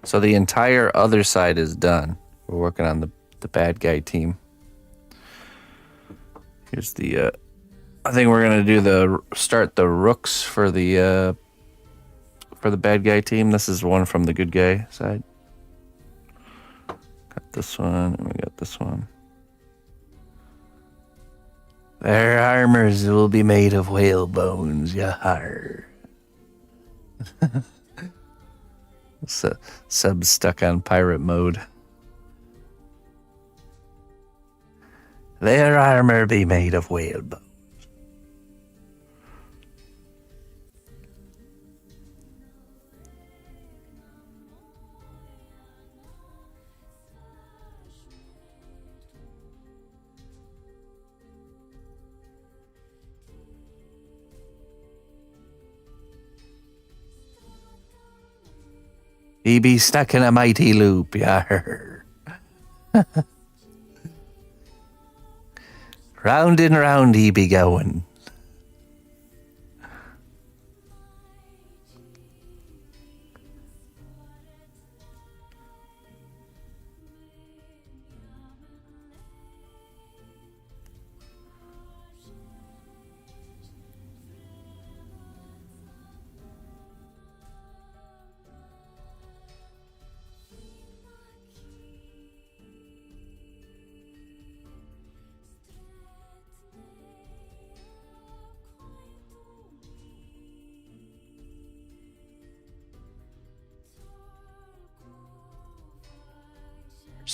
So the entire other side is done. We're working on the bad guy team. Here's the I think we're gonna do start the rooks for the bad guy team. This is one from the good guy side. Got this one, and we got this one. Their armors will be made of whale bones, yar. Sub stuck on pirate mode. Their armor be made of whale bones. He be stuck in a mighty loop, yar. Round and round he be going.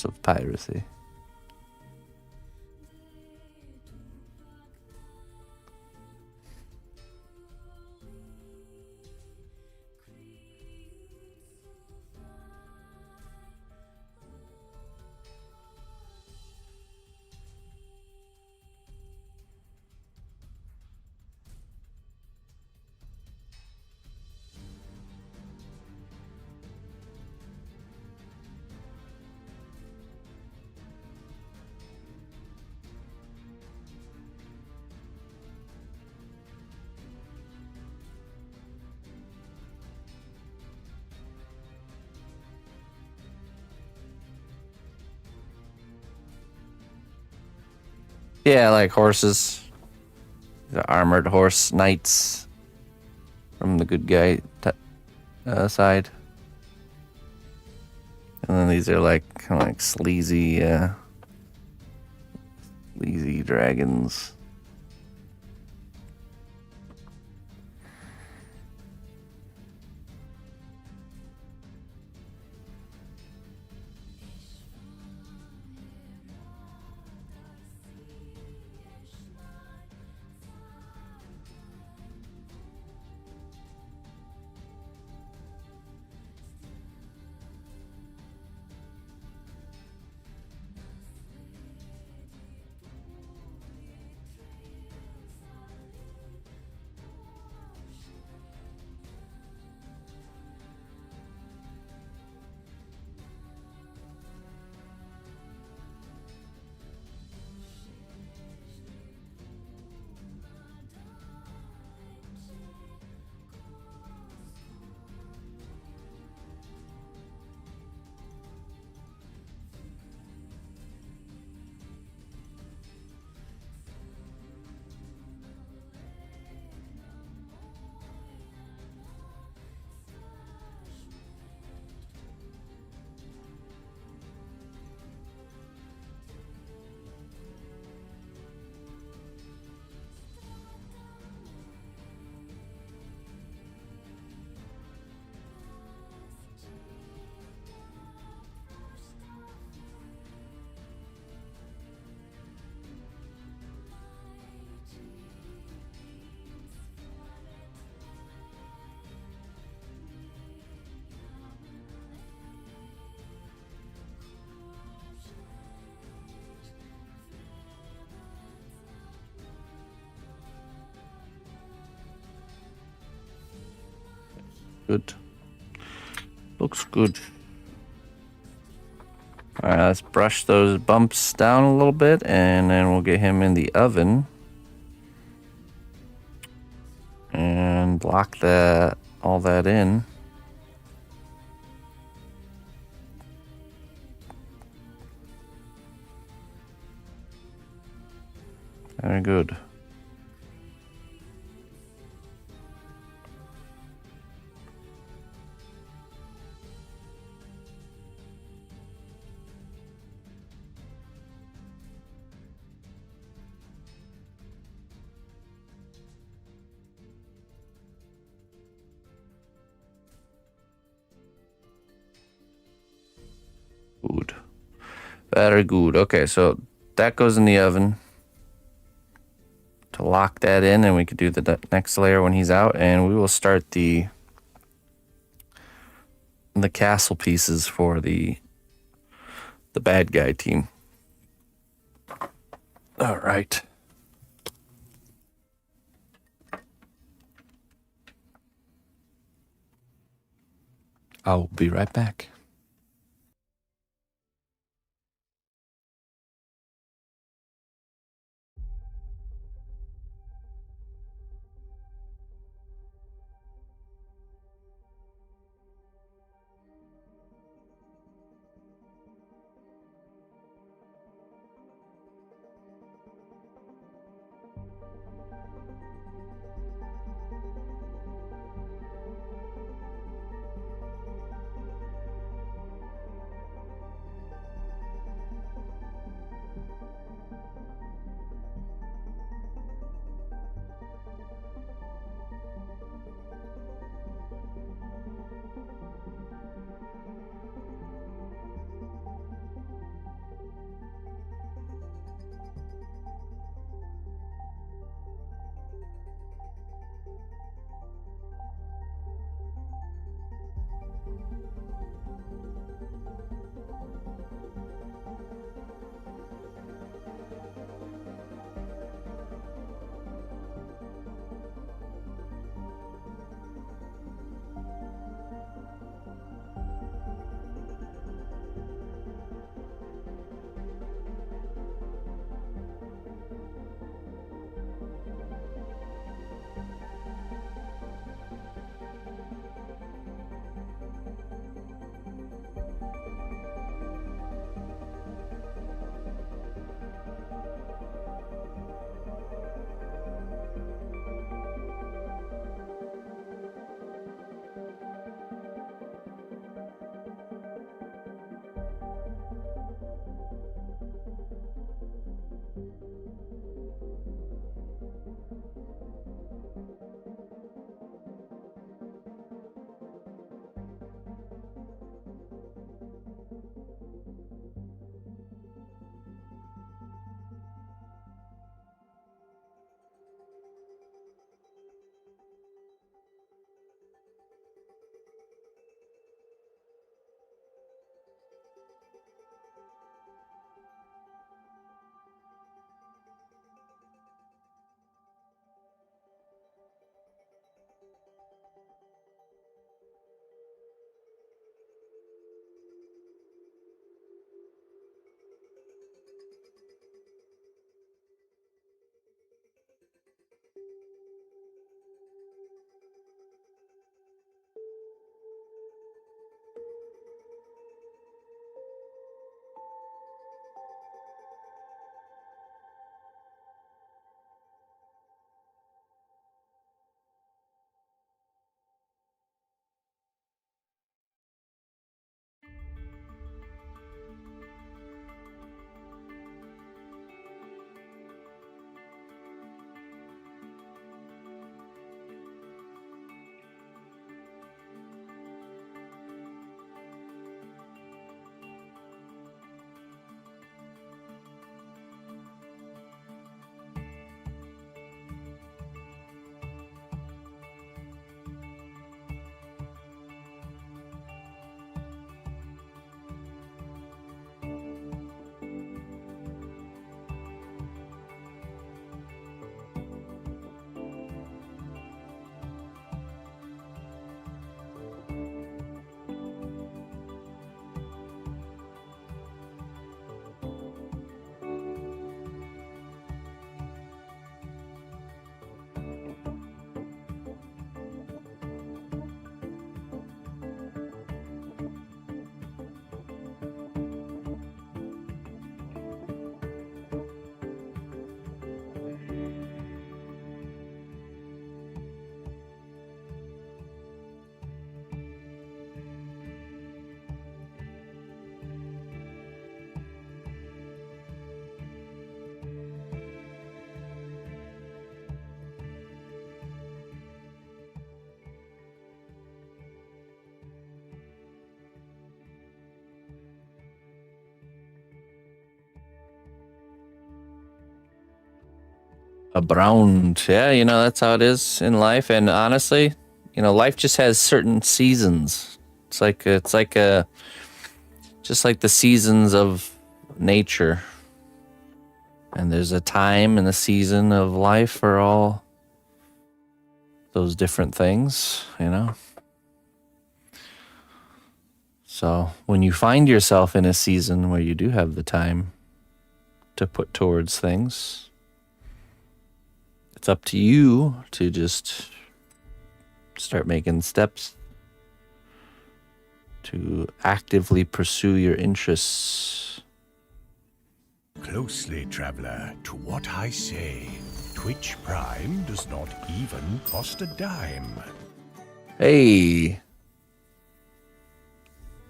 Of piracy. Yeah, like horses. The armored horse knights from the good guy side. And then these are like kind of like sleazy dragons. good. Looks good. All right, let's brush those bumps down a little bit, and then we'll get him in the oven and lock all that in. Very good. Good. Very good. Okay, so that goes in the oven to lock that in, and we could do the next layer when he's out, and we will start the castle pieces for the bad guy team. All right. I'll be right back. Around. Yeah, that's how it is in life. And honestly, life just has certain seasons. It's like just like the seasons of nature. And there's a time and a season of life for all those different things. So when you find yourself in a season where you do have the time to put towards things, it's up to you to just start making steps to actively pursue your interests. Closely, traveler, to what I say. Twitch Prime does not even cost a dime. Hey,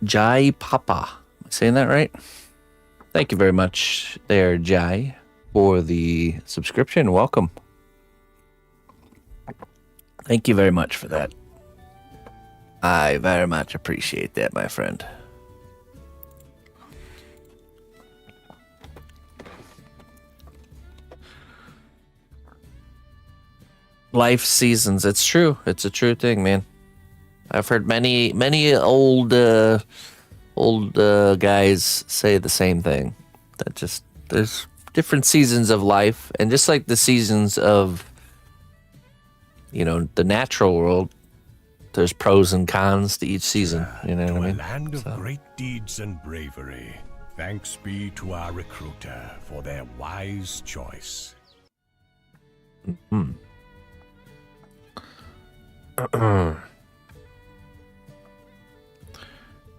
Jai Papa. Am I saying that right? Thank you very much there, Jai, for the subscription. Welcome. Thank you very much for that. I very much appreciate that, my friend. Life seasons. It's true. It's a true thing, man. I've heard many old guys say the same thing. That just there's different seasons of life, and just like the seasons of the natural world, there's pros and cons to each season. You know to what I mean? A land of great deeds and bravery. Thanks be to our recruiter for their wise choice.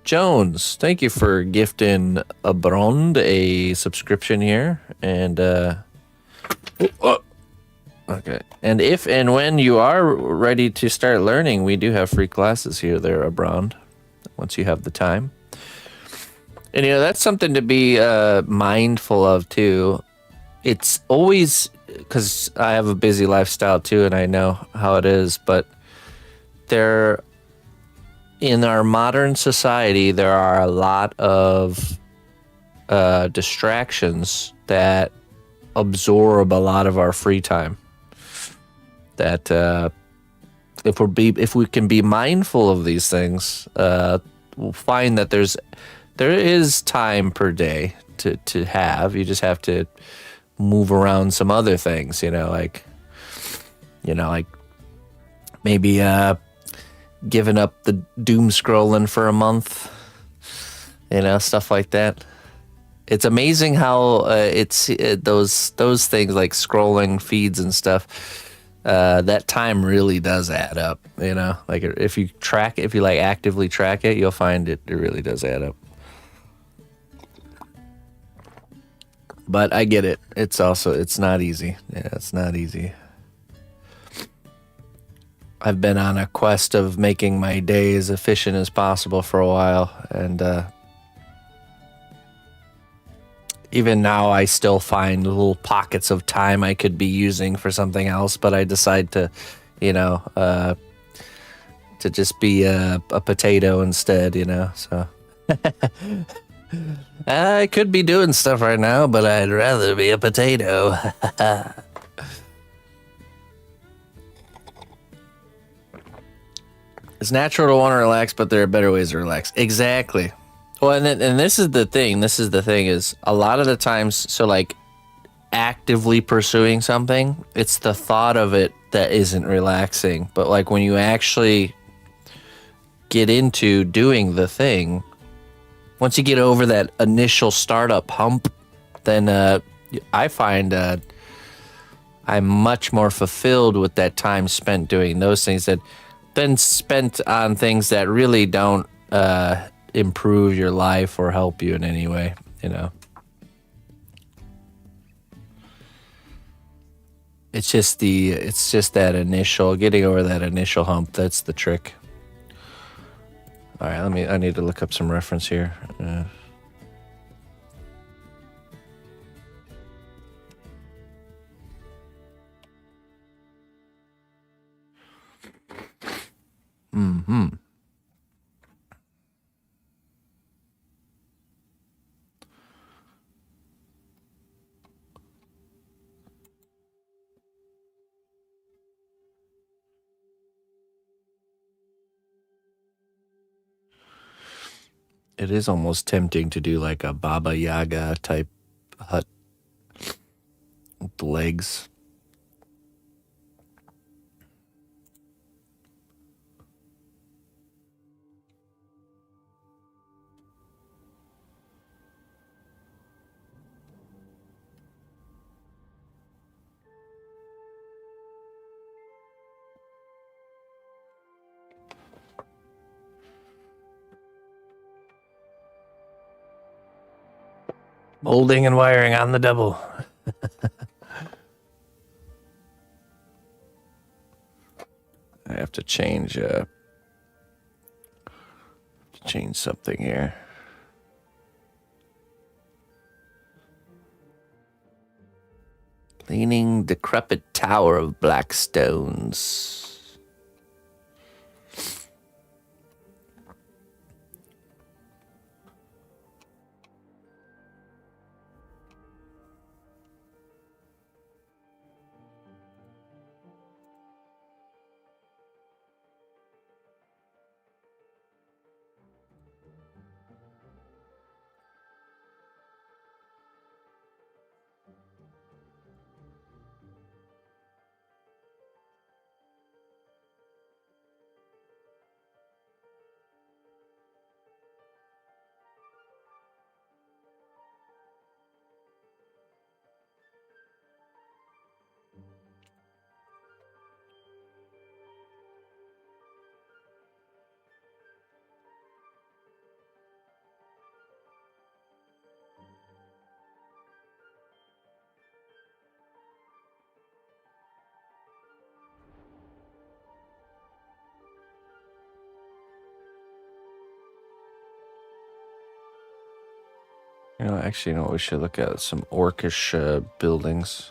Jones, thank you for gifting Abrond a subscription here, and okay. And if and when you are ready to start learning, we do have free classes here, there, Abrond, once you have the time. And that's something to be mindful of too. It's always, because I have a busy lifestyle too, and I know how it is, but in our modern society, there are a lot of distractions that absorb a lot of our free time. That if we can be mindful of these things, we'll find that there is time per day to have. You just have to move around some other things, like maybe giving up the doom scrolling for a month, stuff like that. It's amazing how those things like scrolling feeds and stuff, that time really does add up. Like if you actively track it, you'll find it really does add up. But I get it. It's not easy. Yeah, it's not easy. I've been on a quest of making my day as efficient as possible for a while, and even now I still find little pockets of time I could be using for something else, but I decide to, to just be a potato instead, so. I could be doing stuff right now, but I'd rather be a potato. It's natural to want to relax, but there are better ways to relax. Exactly. Well, and this is the thing. Is a lot of the times, so like actively pursuing something, it's the thought of it that isn't relaxing. But like when you actually get into doing the thing, once you get over that initial startup hump, then I find I'm much more fulfilled with that time spent doing those things that then spent on things that really don't improve your life or help you in any way, It's just that getting over that initial hump. That's the trick. All right, I need to look up some reference here. It is almost tempting to do like a Baba Yaga type hut with the legs. Molding and wiring on the double. I have to change something here. Leaning decrepit tower of black stones. Actually, we should look at some orcish buildings.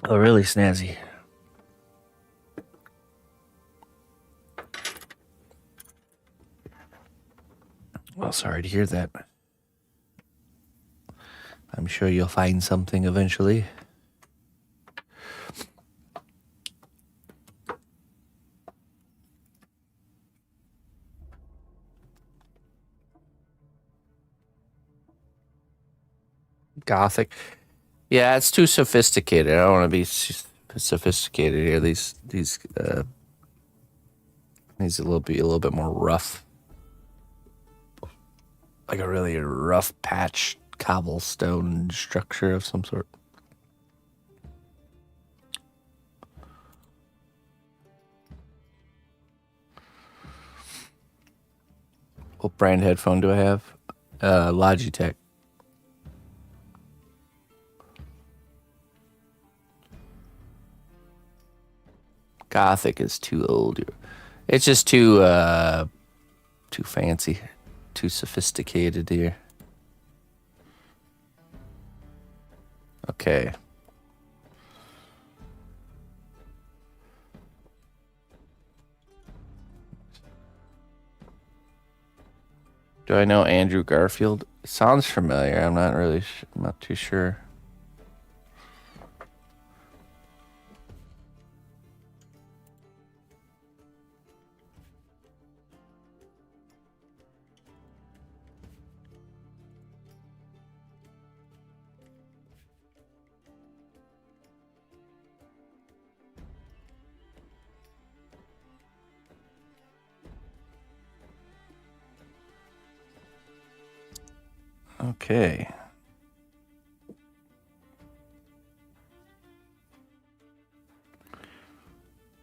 Oh, really snazzy. Well, sorry to hear that. I'm sure you'll find something eventually. Gothic. Yeah, it's too sophisticated. I don't want to be sophisticated here. These needs a little bit more rough, like a really rough patch cobblestone structure of some sort. What brand headphone do I have? Logitech. Gothic is too old. It's just too fancy, too sophisticated here. Okay. Do I know Andrew Garfield? Sounds familiar. I'm not really. I'm not too sure. Okay.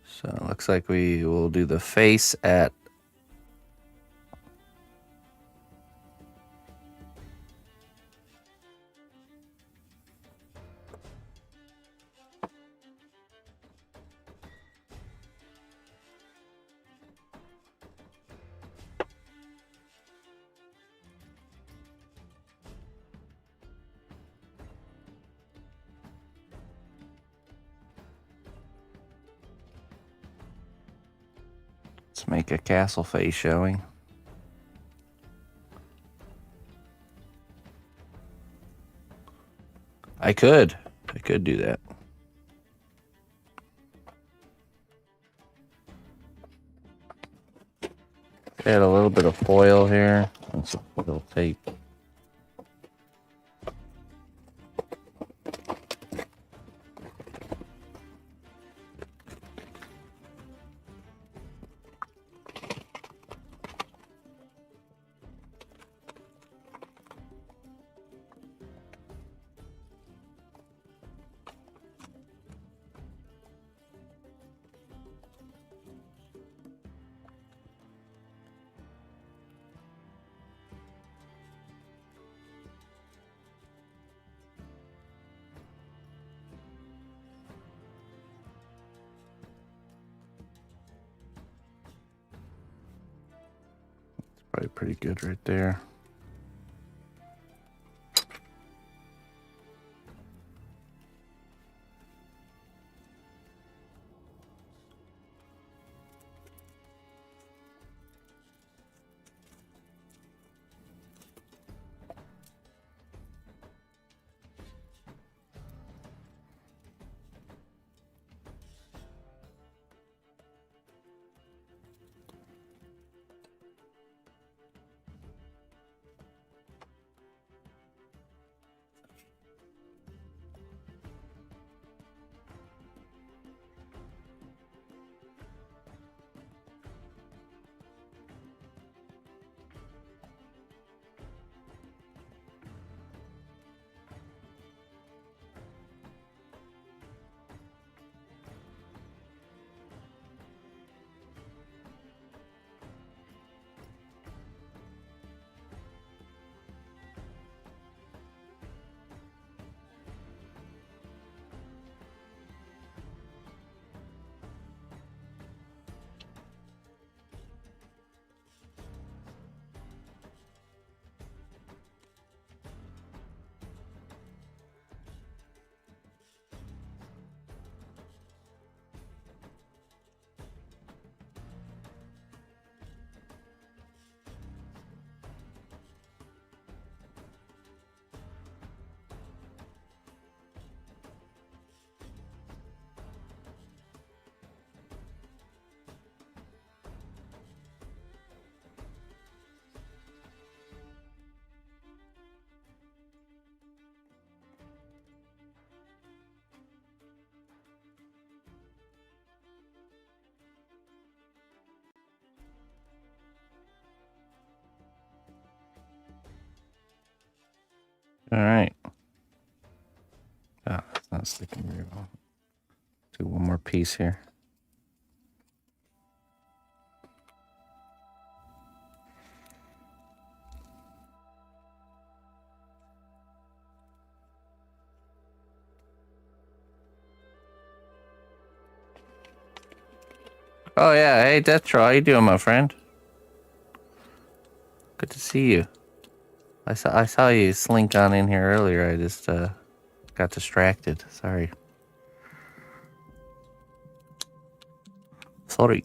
So it looks like we will do the face at let's make a castle face showing. I could do that. Add a little bit of foil here and some foil tape. Probably pretty good right there. All right. Oh, it's not sticking very well. Do one more piece here. Oh yeah, hey Detro, how you doing, my friend? Good to see you. I saw you slink on in here earlier. I just got distracted. Sorry. Sorry.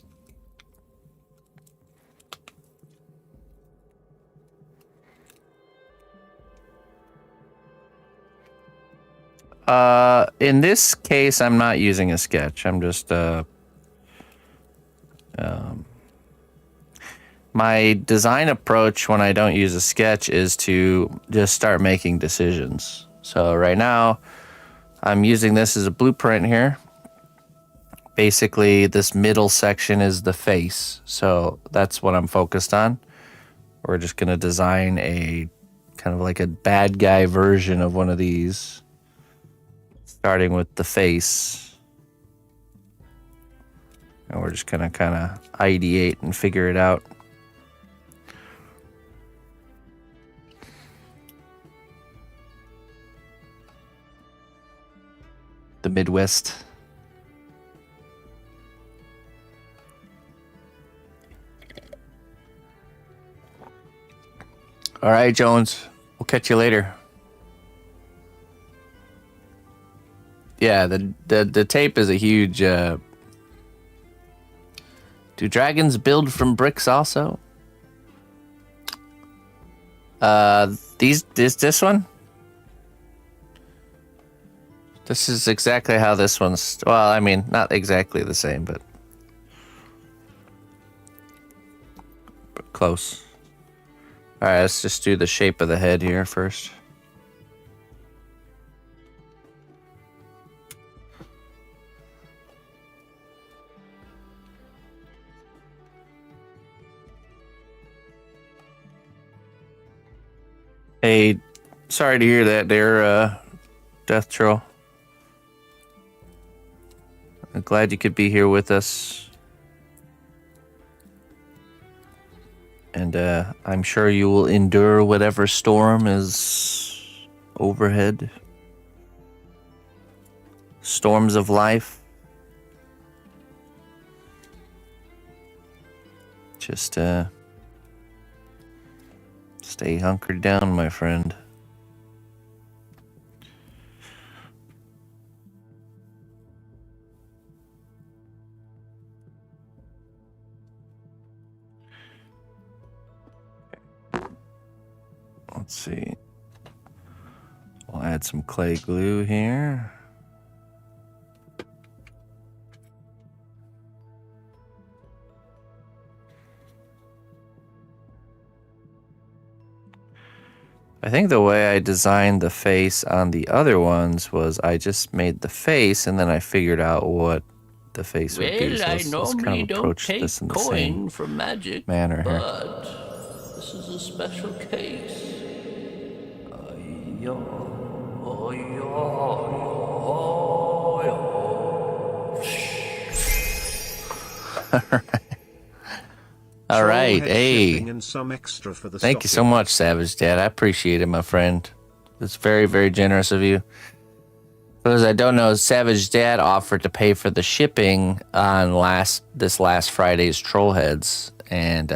In this case, I'm not using a sketch. I'm just my design approach when I don't use a sketch is to just start making decisions. So right now, I'm using this as a blueprint here. Basically, this middle section is the face. So that's what I'm focused on. We're just going to design a kind of like a bad guy version of one of these, starting with the face. And we're just gonna kind of ideate and figure it out. The Midwest. All right, Jones. We'll catch you later. Yeah, the tape is a huge. Do dragons build from bricks also? This one. This is exactly how this one's. Well, I mean, not exactly the same, but close. All right, let's just do the shape of the head here first. Hey, sorry to hear that there, Death Troll. I'm glad you could be here with us. And I'm sure you will endure whatever storm is overhead. Storms of life. Just stay hunkered down, my friend. Let's see. We'll add some clay glue here. I think the way I designed the face on the other ones was I just made the face and then I figured out what the face would be. So let's kind of approach this in the same from magic, manner here. but this is a special case. All right. Hey. And some extra for the Thank you so much, Savage Dad. I appreciate it, my friend. It's very, very generous of you. For those I don't know, Savage Dad offered to pay for the shipping on this last Friday's Trollheads. And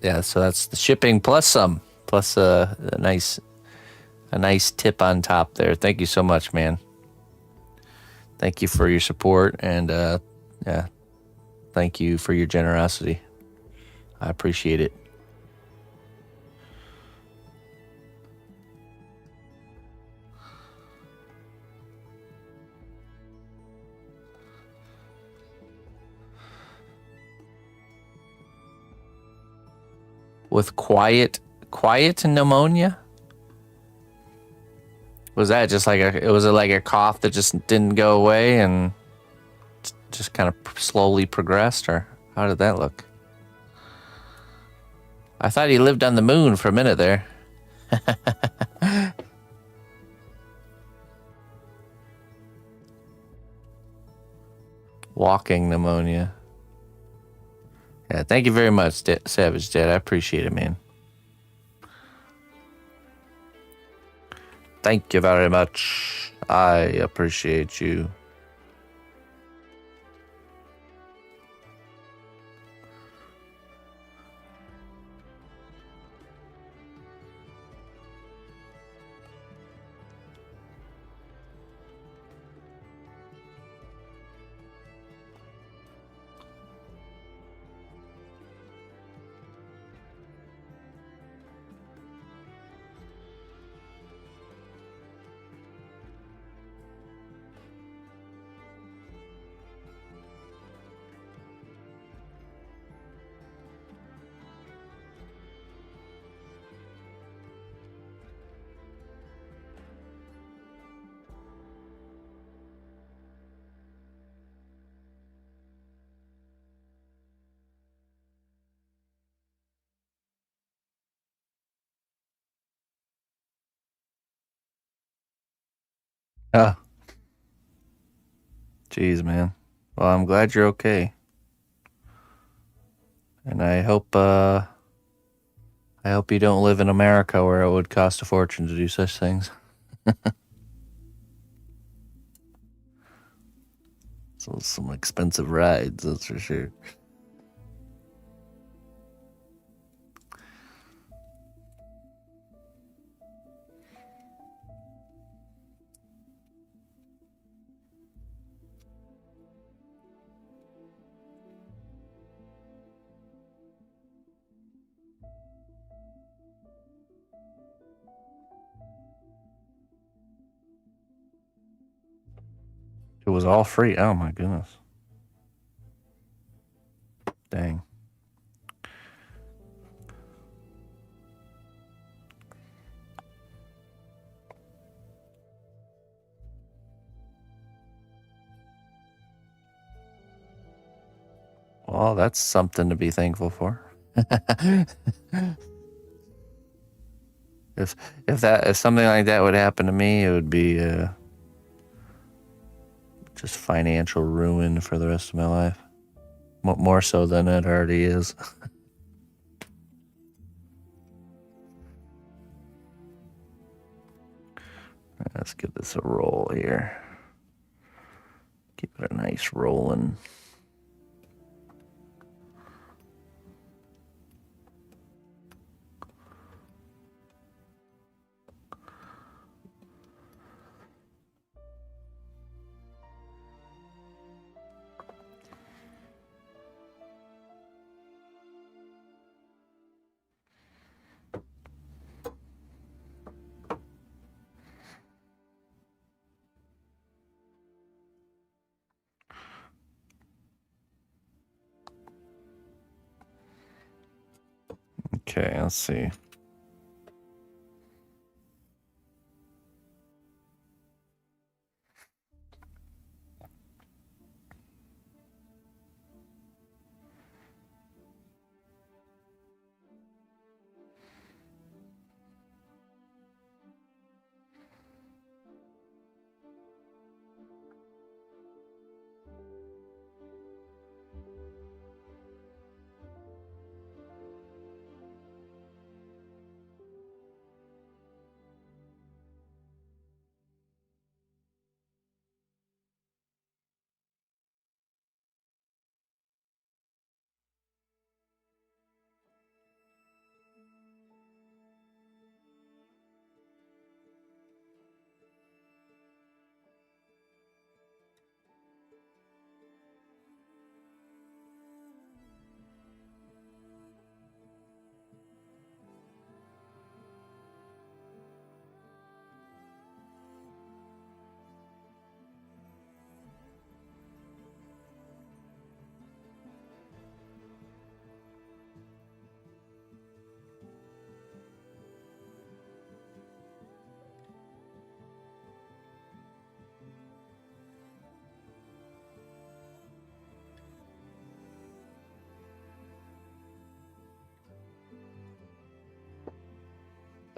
yeah, so that's the shipping plus some. Plus a nice tip on top there. Thank you so much, man. Thank you for your support, and yeah, thank you for your generosity. I appreciate it. With quiet pneumonia? Was that just like a cough that just didn't go away and just kind of slowly progressed, or how did that look? I thought he lived on the moon for a minute there. Walking pneumonia. Yeah, thank you very much, Savage Dad. I appreciate it, man. Thank you very much. I appreciate you. Oh, jeez, man. Well, I'm glad you're okay. And I hope you don't live in America where it would cost a fortune to do such things. So some expensive rides, that's for sure. It was all free. Oh my goodness. Dang. Well, that's something to be thankful for. if if something like that would happen to me, it would be just financial ruin for the rest of my life. More so than it already is. Let's give this a roll here. Keep it a nice rolling. Okay, let's see.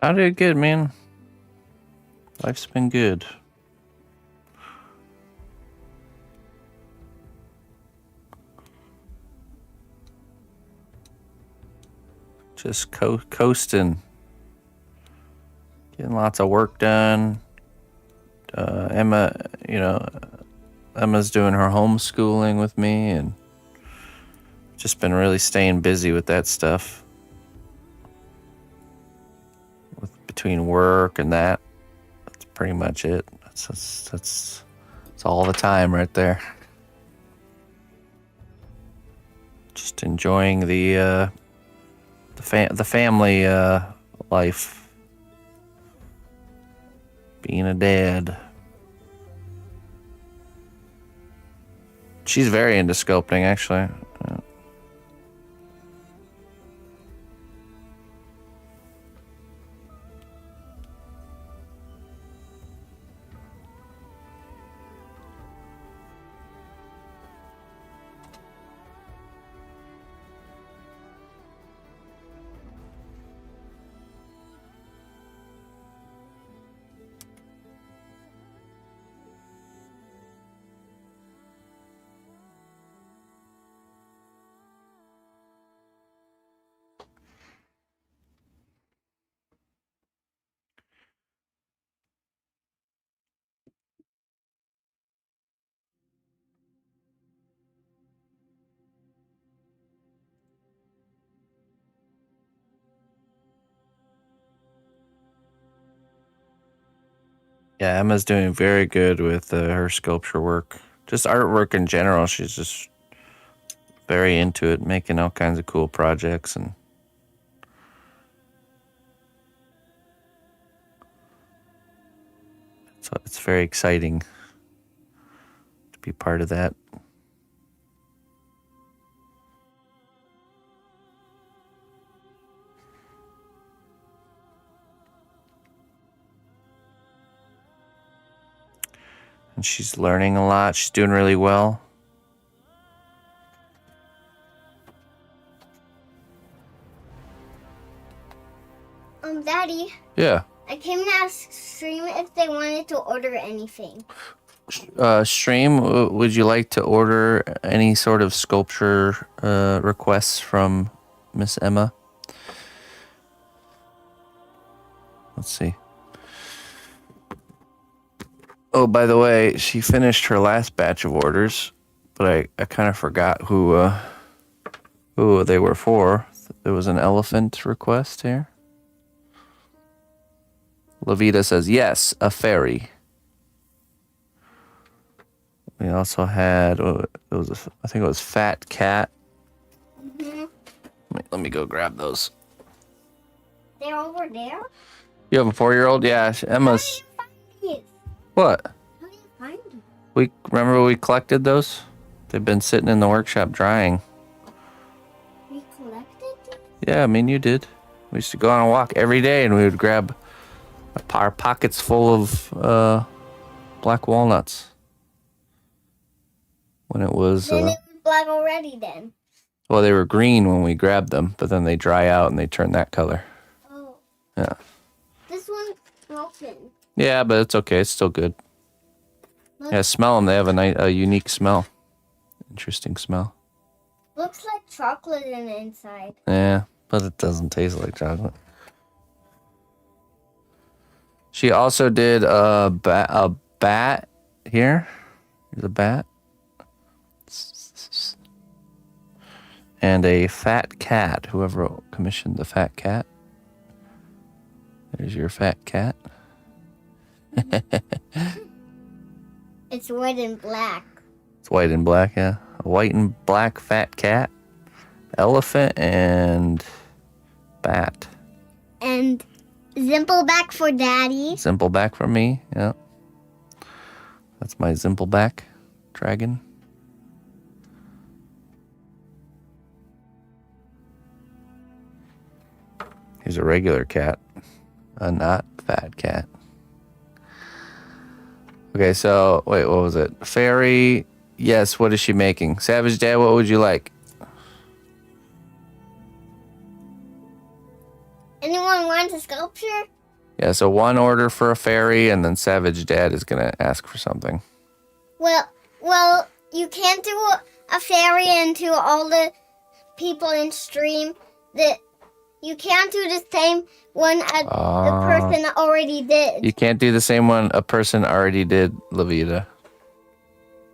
I did good, man. Life's been good. Just coasting. Getting lots of work done. Emma's doing her homeschooling with me, and just been really staying busy with that stuff. Between work and that's pretty much it. That's all the time right there. Just enjoying the family life. Being a dad. She's very into sculpting, actually. Yeah, Emma's doing very good with her sculpture work. Just artwork in general. She's just very into it, making all kinds of cool projects, and so it's very exciting to be part of that. And she's learning a lot. She's doing really well. Daddy, Yeah. I came to ask Stream if they wanted to order anything. Stream, would you like to order any sort of sculpture requests from Miss Emma? Let's see. Oh, by the way, she finished her last batch of orders, but I kind of forgot who they were for. There was an elephant request here. Lavita says, yes, a fairy. We also had, I think it was Fat Cat. Mm-hmm. Let me go grab those. They're over there? You have a 4-year-old? Yeah, Emma's. How do you find these? What? How do you find them? We remember we collected those? They've been sitting in the workshop drying. We collected them? Yeah, I mean, you did. We used to go on a walk every day and we would grab our pockets full of black walnuts. When it was. Then it was black already then. Well, they were green when we grabbed them, but then they dry out and they turn that color. Oh. Yeah. This one's broken. Yeah, but it's okay. It's still good. Look, Yeah, smell them. They have a unique smell. Interesting smell. looks like chocolate in the inside. Yeah, but it doesn't taste like chocolate. She also did a bat here. Here's a bat. And a fat cat. Whoever commissioned the fat cat. There's your fat cat. It's white and black. It's white and black, yeah. A white and black fat cat. Elephant and bat. And Zimpleback for Daddy. Zimpleback for me, yeah. That's my Zimpleback dragon. He's a regular cat, a not fat cat. Okay, so, wait, what was it? Fairy, yes, what is she making? Savage Dad, what would you like? Anyone want a sculpture? Yeah, so one order for a fairy, and then Savage Dad is going to ask for something. Well, you can't do a fairy into all the people in stream. That you can't do the same one as the person already did. You can't do the same one a person already did, Lavita.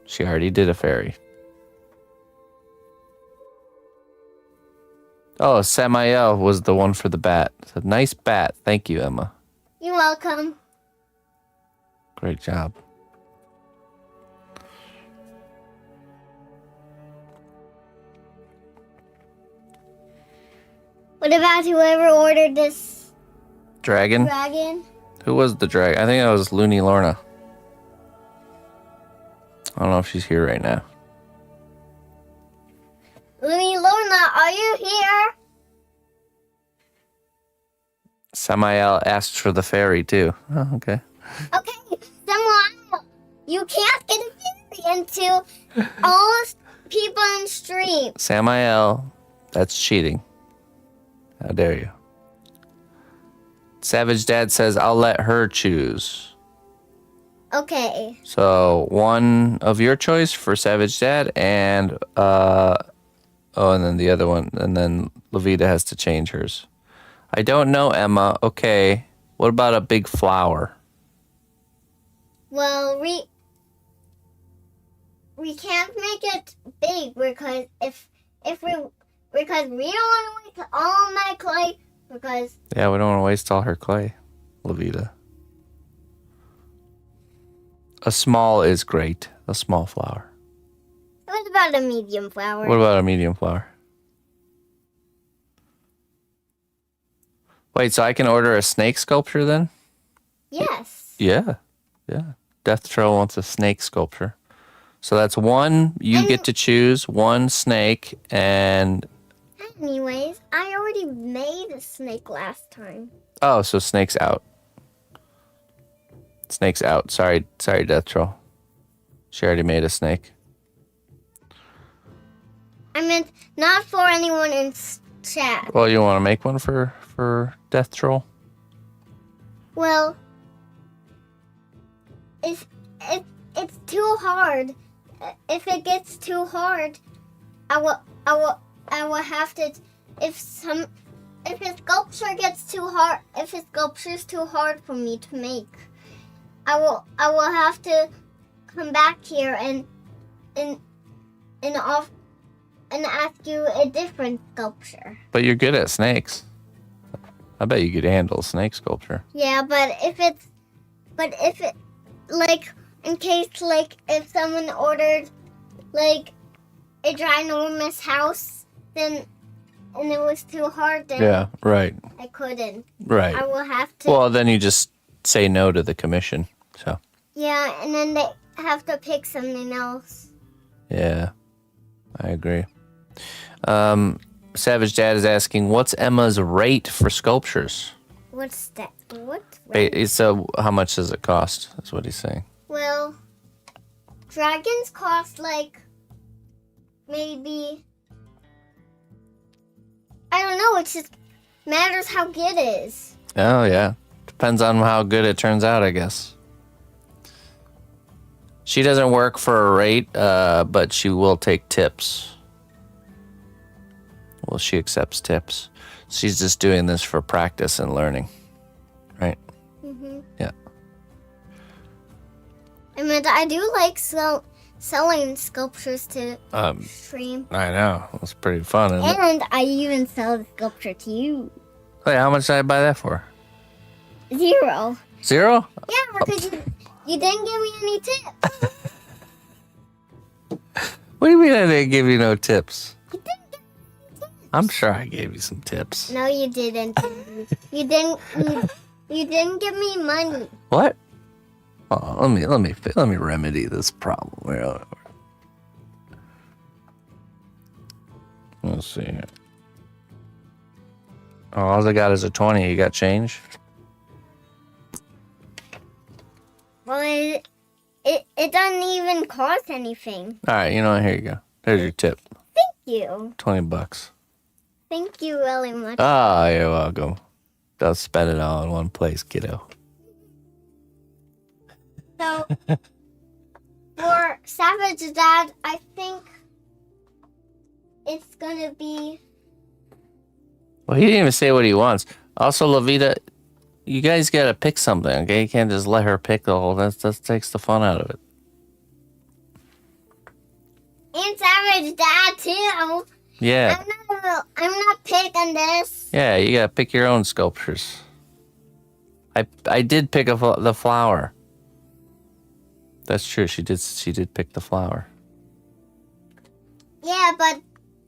She already did a fairy. Oh, Samael was the one for the bat. It's a nice bat. Thank you, Emma. You're welcome. Great job. What about whoever ordered this Dragon? dragon? Who was the dragon? I think that was Looney Lorna. I don't know if she's here right now. Looney Lorna, are you here? Samael asked for the fairy, too. Oh, okay. Okay, Samuel, you can't get a fairy into all people in stream. Samael, that's cheating. How dare you? Savage Dad says, I'll let her choose. Okay. So, one of your choice for Savage Dad, and, and then the other one, and then Lavita has to change hers. I don't know, Emma. Okay. What about a big flower? Well, we can't make it big because because we don't want to waste all my clay because Yeah, we don't want to waste all her clay, Lavita. A small is great. A small flower. What about a medium flower? What about a medium flower? Wait, so I can order a snake sculpture then? Yes. Yeah. Yeah. Death Trail wants a snake sculpture. So that's one you get to choose, one snake, and... Anyways, I already made a snake last time. Oh, so snake's out. Snake's out. Sorry, Death Troll. She already made a snake. I meant not for anyone in chat. Well, you want to make one for Death Troll? Well, if it's too hard, if it gets too hard, I will have to. If a sculpture gets too hard, if a sculpture's too hard for me to make, I will have to come back here and ask you a different sculpture. But you're good at snakes. I bet you could handle a snake sculpture. Yeah, but if it, like, in case, like, if someone ordered, like, a ginormous house, then, and it was too hard, then Yeah, right. I couldn't. Right. I will have to. Well, then you just say no to the commission. So. Yeah, and then they have to pick something else. Yeah, I agree. Savage Dad is asking, what's Emma's rate for sculptures? What's that? What? Right? So how much does it cost? That's what he's saying. Well, dragons cost, like, maybe, I don't know, it just matters how good it is. Oh, yeah. Depends on how good it turns out, I guess. She doesn't work for a rate, but she will take tips. Well, she accepts tips. She's just doing this for practice and learning. Right? Mm-hmm. Yeah. I mean, I do like selling sculptures to stream. I know. It's pretty fun, isn't it? And I even sell the sculpture to you. Hey, how much did I buy that for? 0. 0? Yeah, because you didn't give me any tips. What do you mean I didn't give you no tips? You didn't give me any tips. I'm sure I gave you some tips. No, you didn't. You didn't give me money. What? Oh, let me remedy this problem. Here. Let's see here. Oh, all I got is a 20. You got change? Well, it doesn't even cost anything. All right, you know what? Here you go. There's your tip. Thank you. $20. Thank you really much. Ah, you're welcome. Don't spend it all in one place, kiddo. So, for Savage Dad, I think it's gonna be... Well, he didn't even say what he wants. Also, Lavita, you guys gotta pick something, okay? You can't just let her pick the whole... That takes the fun out of it. And Savage Dad, too. Yeah. I'm not picking this. Yeah, you gotta pick your own sculptures. I did pick the flower. That's true. She did pick the flower. Yeah, but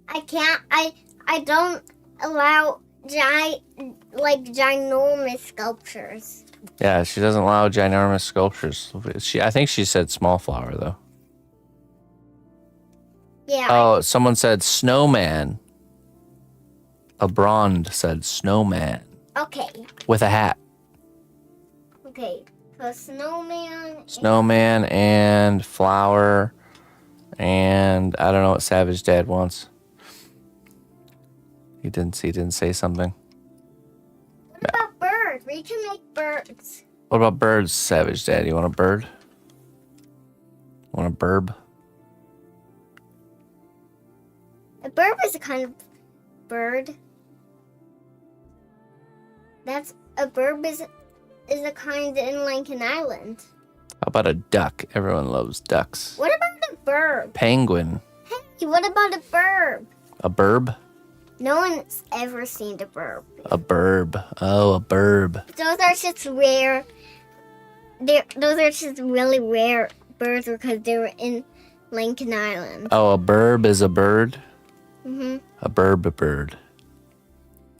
I can't. I don't allow ginormous sculptures. Yeah, she doesn't allow ginormous sculptures. I think she said small flower though. Yeah. Oh, someone said snowman. A Brond said snowman Okay. with a hat. Okay. So snowman. Snowman and flower, and I don't know what Savage Dad wants. He didn't say something. What about birds? We can make birds. What about birds, Savage Dad? You want a bird? Want a burb? A burb is a kind of bird. A burb is a kind in Lincoln Island. How about a duck? Everyone loves ducks. What about a burb? Penguin. Hey, what about a burb? A burb? No one's ever seen a burb. A burb. Oh, a burb. Those are just rare those are just really rare birds because they were in Lincoln Island. Oh, a burb is a bird? Mhm. A burb, a bird.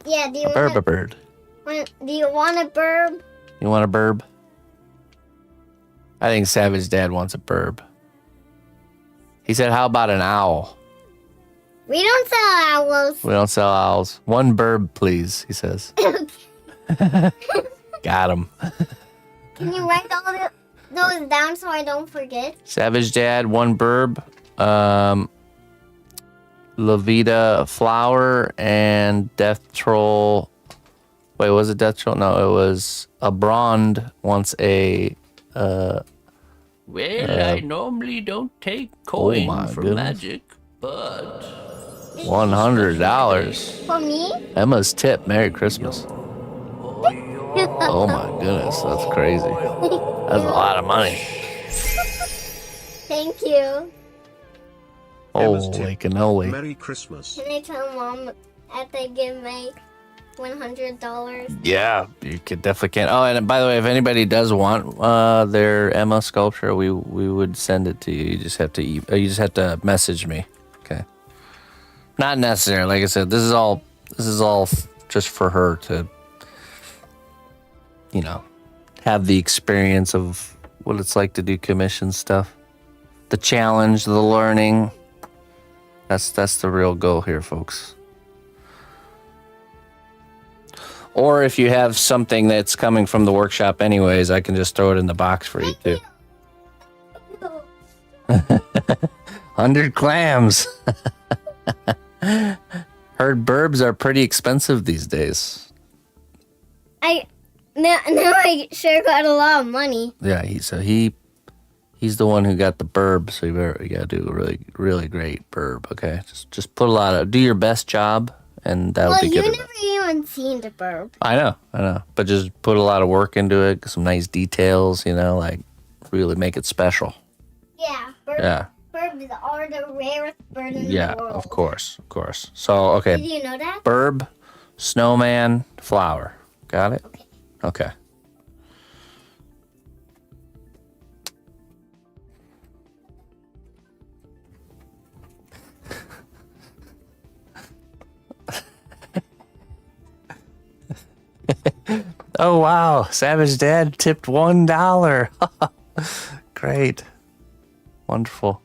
Yeah. Do you A burb, a want? bird. Do you want a burb? You want a burb? I think Savage Dad wants a burb. He said, how about an owl? We don't sell owls. We don't sell owls. One burb, please, he says. Got him. Can you write those down so I don't forget? Savage Dad, one burb. Levita Flower and Death Troll. Wait, was it Death Troll? No, it was a Brond wants a. Well, I normally don't take coin my for goodness. magic, but $100. For me? Emma's tip. Merry Christmas. Oh my goodness, that's crazy. That's a lot of money. Thank you. Emma's Holy tip. cannoli. Merry Christmas. Can I tell Mom that they give me $100? Yeah, you could definitely can. Oh, and by the way, if anybody does want their Emma sculpture, we would send it to you. You just have to message me. Okay. Not necessary. Like I said, this is all just for her to, have the experience of what it's like to do commission stuff, the challenge, the learning. That's the real goal here, folks. Or if you have something that's coming from the workshop anyways, I can just throw it in the box for you too. 100 clams. Heard burbs are pretty expensive these days. Now I sure got a lot of money. Yeah, he's the one who got the burb, so you gotta do a really, really great burb, okay? Just do your best job, and that'll Well, be you good. never even seen the burb. I know. But just put a lot of work into it, some nice details, like really make it special. Yeah, Yeah. burbs are the rarest bird in Yeah, the world. of course. So, okay. Did you know that? Burb, snowman, flower. Got it? Okay. Okay. Oh, wow. Savage Dad tipped $1. Great. Wonderful.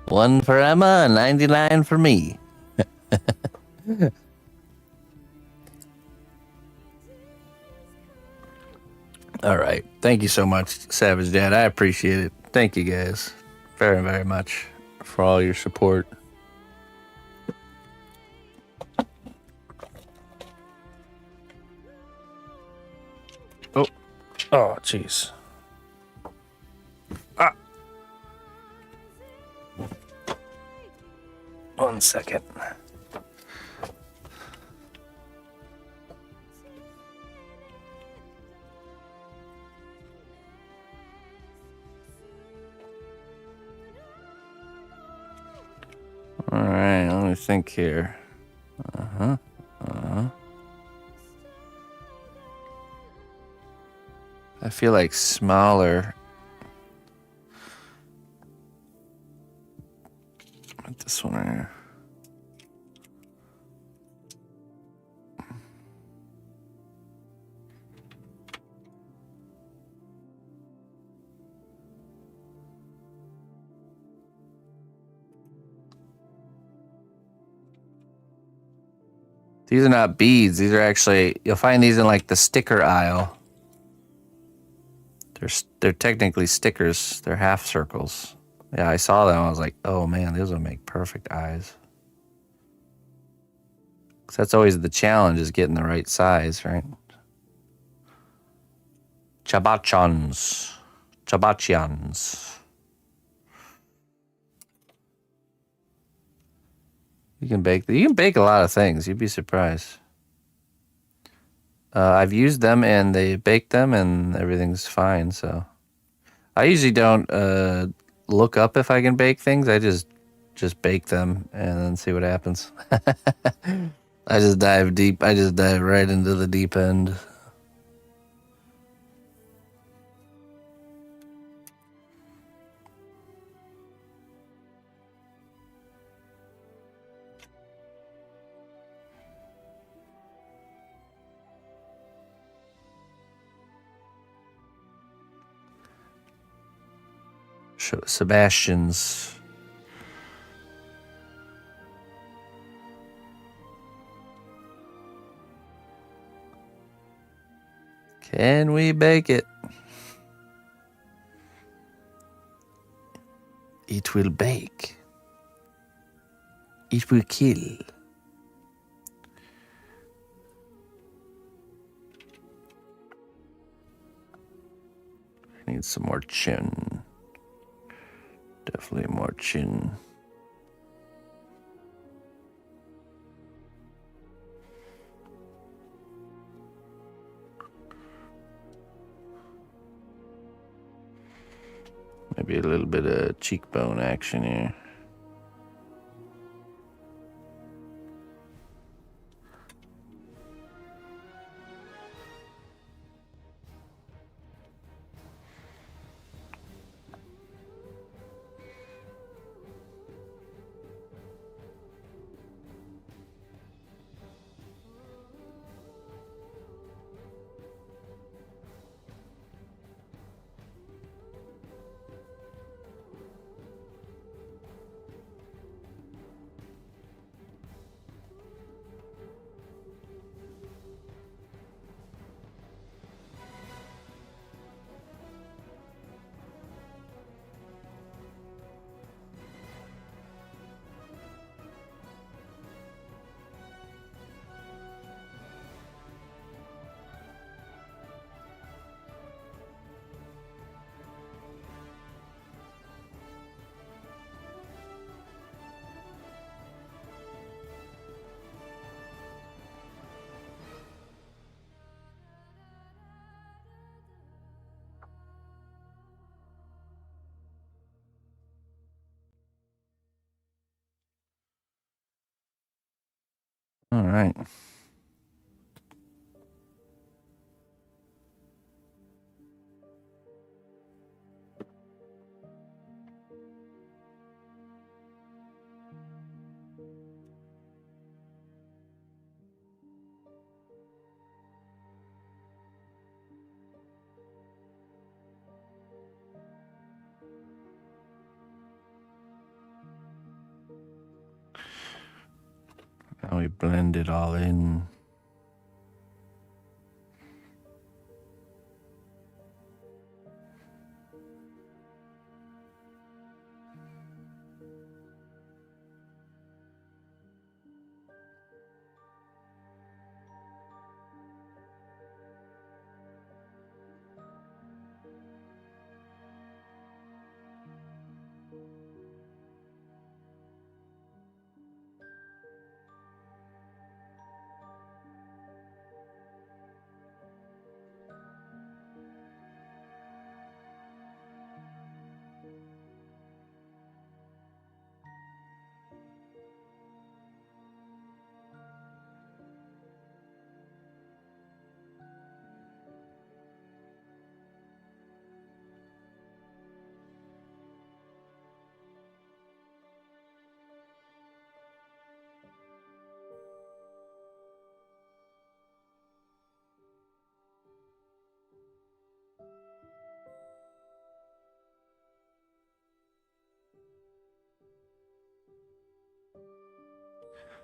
One for Emma and 99 for me. All right. Thank you so much, Savage Dad. I appreciate it. Thank you guys very, very much for all your support. Oh, jeez. Ah. 1 second. All right, let me think here. I feel like smaller. Put this one here. These are not beads. These are actually, you'll find these in like the sticker aisle. They're technically stickers. They're half circles. Yeah, I saw them. I was like, oh man, those would make perfect eyes. 'Cause that's always the challenge, is getting the right size, right? Chabachans. You can bake a lot of things. You'd be surprised. I've used them and they baked them and everything's fine. So I usually don't look up if I can bake things. I just bake them and then see what happens. I just dive deep. I just dive right into the deep end. Sebastian's. Can we bake it? It will bake. It will kill. Need some more chin. Definitely more chin. Maybe a little bit of cheekbone action here. All right. Now we blend it all in.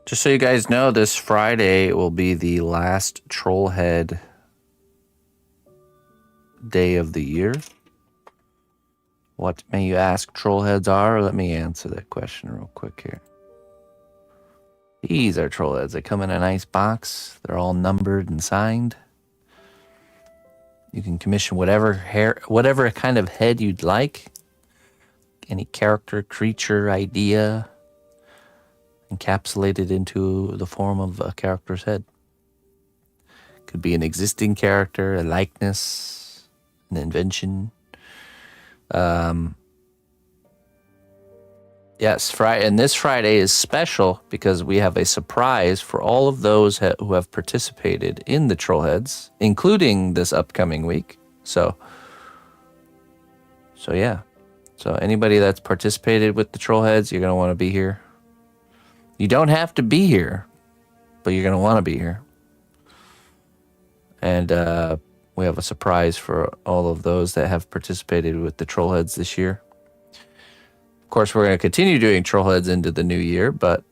Just so you guys know, this Friday will be the last Trollhead day of the year. What may you ask Trollheads are? Let me answer that question real quick here. These are Trollheads. They come in a nice box. They're all numbered and signed. You can commission whatever kind of head you'd like. Any character, creature, idea, encapsulated into the form of a character's head. Could be an existing character, a likeness, an invention. Yes, Friday, and this Friday is special because we have a surprise for all of those who have participated in the Trollheads, including this upcoming week. So yeah. So anybody that's participated with the Trollheads, you're gonna want to be here. You don't have to be here, but you're gonna want to be here. And we have a surprise for all of those that have participated with the Trollheads this year. Of course, we're going to continue doing Trollheads into the new year, but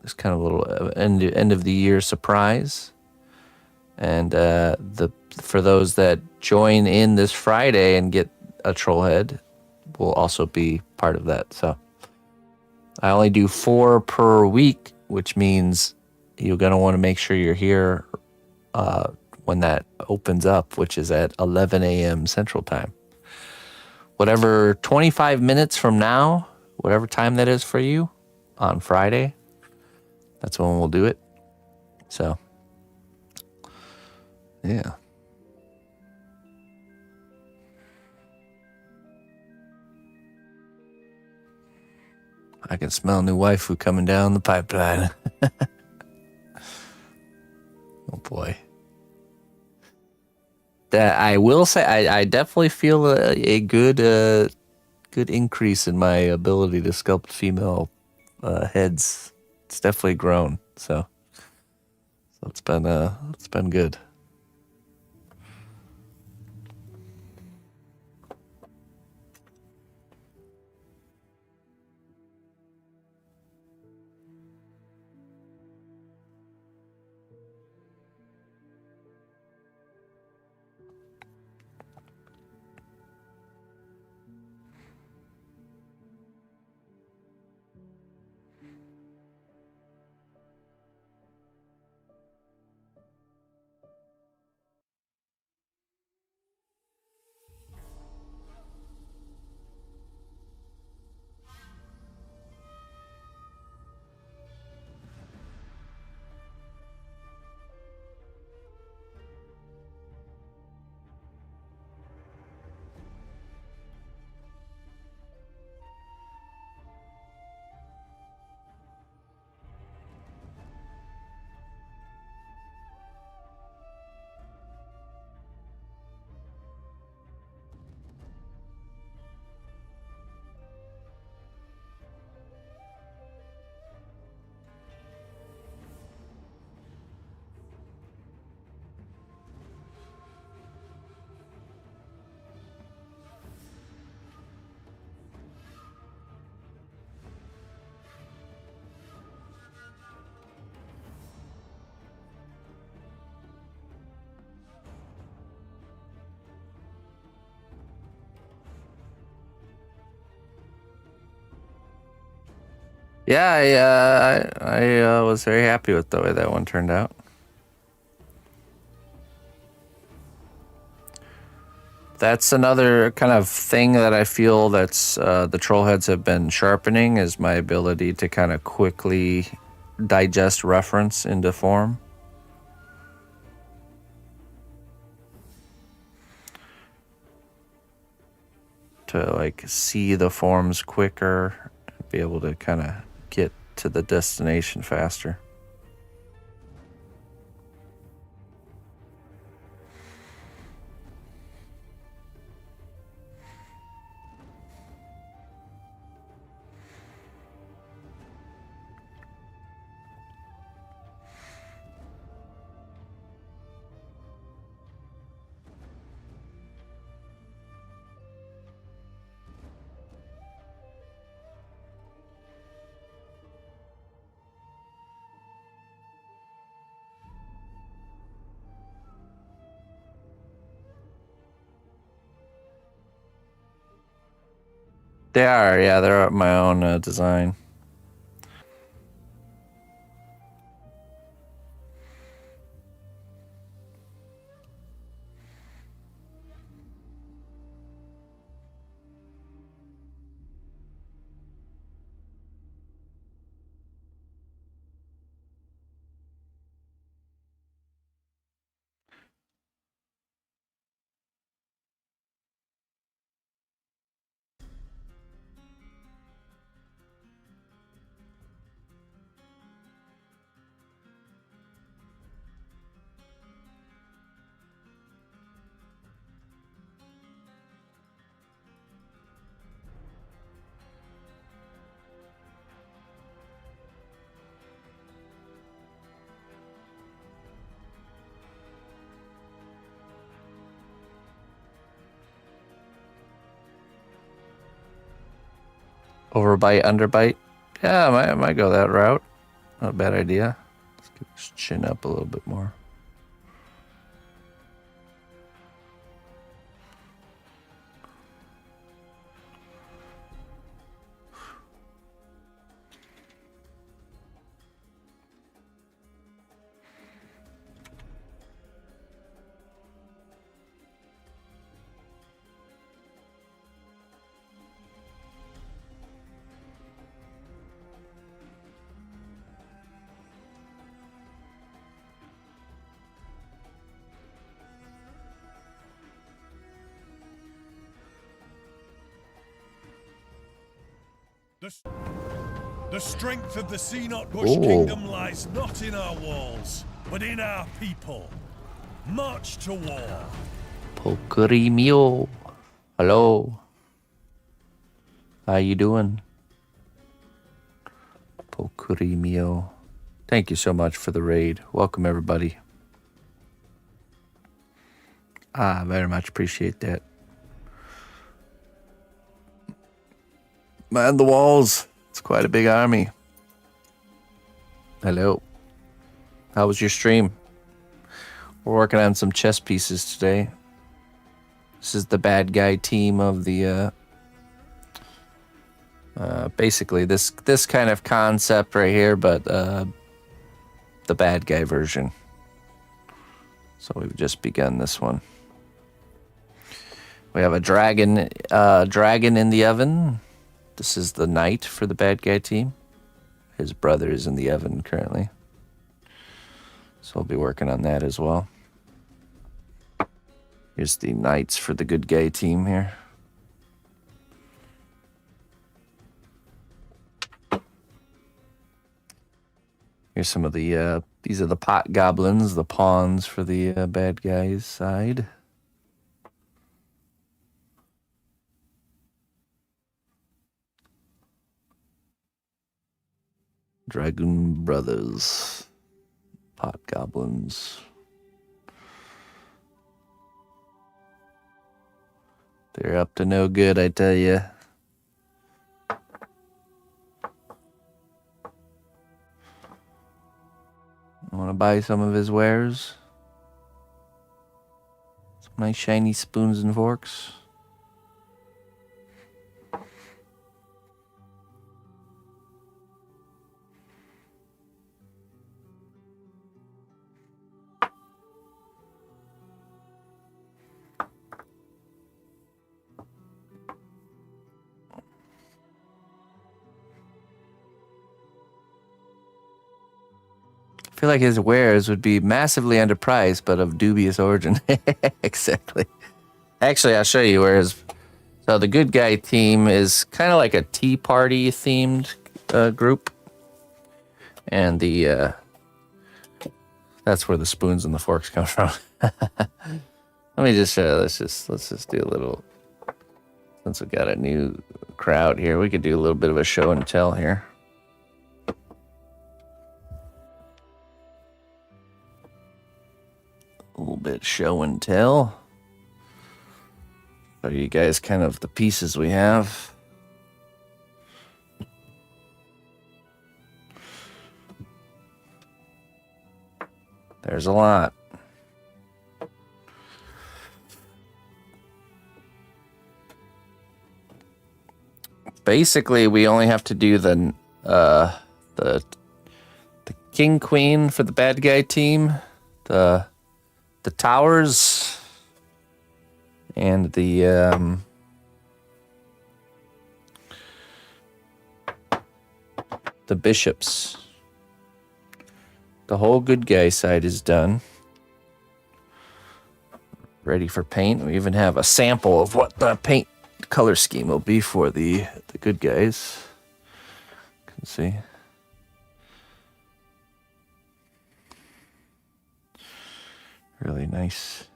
it's kind of a little end of the year surprise. And for those that join in this Friday and get a Trollhead, will also be part of that. So I only do 4 per week, which means you're going to want to make sure you're here when that opens up, which is at 11 a.m. Central Time. Whatever 25 minutes from now, whatever time that is for you on Friday, that's when we'll do it. So, yeah. I can smell new waifu coming down the pipeline. Oh boy. That I will say, I definitely feel a good increase in my ability to sculpt female heads. It's definitely grown. So it's been good. Yeah, I was very happy with the way that one turned out. That's another kind of thing that I feel that's the Trollheads have been sharpening is my ability to kind of quickly digest reference into form. To like see the forms quicker, be able to kind of get to the destination faster. They are, yeah, they're my own design. Overbite, underbite. Yeah, I might go that route. Not a bad idea. Let's get his chin up a little bit more. The strength of the cnotbusch Oh. kingdom lies not in our walls, but in our people. March to war. Pokeri mio. Hello. How you doing? Pokeri mio. Thank you so much for the raid. Welcome, everybody. Very much appreciate that. Man the walls. It's quite a big army. Hello. How was your stream? We're working on some chess pieces today. This is the bad guy team of the basically this kind of concept right here, but the bad guy version. So we've just begun this one. We have a dragon in the oven. This is the knight for the bad guy team. His brother is in the oven currently. So we'll be working on that as well. Here's the knights for the good guy team here. Here's some of the, these are the pot goblins, the pawns for the bad guys side. Dragon Brothers, pot goblins. They're up to no good, I tell you. Want to buy some of his wares? Some nice shiny spoons and forks. I feel like his wares would be massively underpriced, but of dubious origin. Exactly. Actually, I'll show you where his... So the good guy team is kind of like a tea party themed group. And the... that's where the spoons and the forks come from. Let me just show you. Let's just do a little... Since we got a new crowd here, we could do a little bit of a show and tell here. A little bit show and tell. Show you guys kind of the pieces we have. There's a lot. Basically, we only have to do the king queen for the bad guy team, the towers, and the bishops. The whole good guy side is done. Ready for paint. We even have a sample of what the paint color scheme will be for the good guys. You can see. Really nice.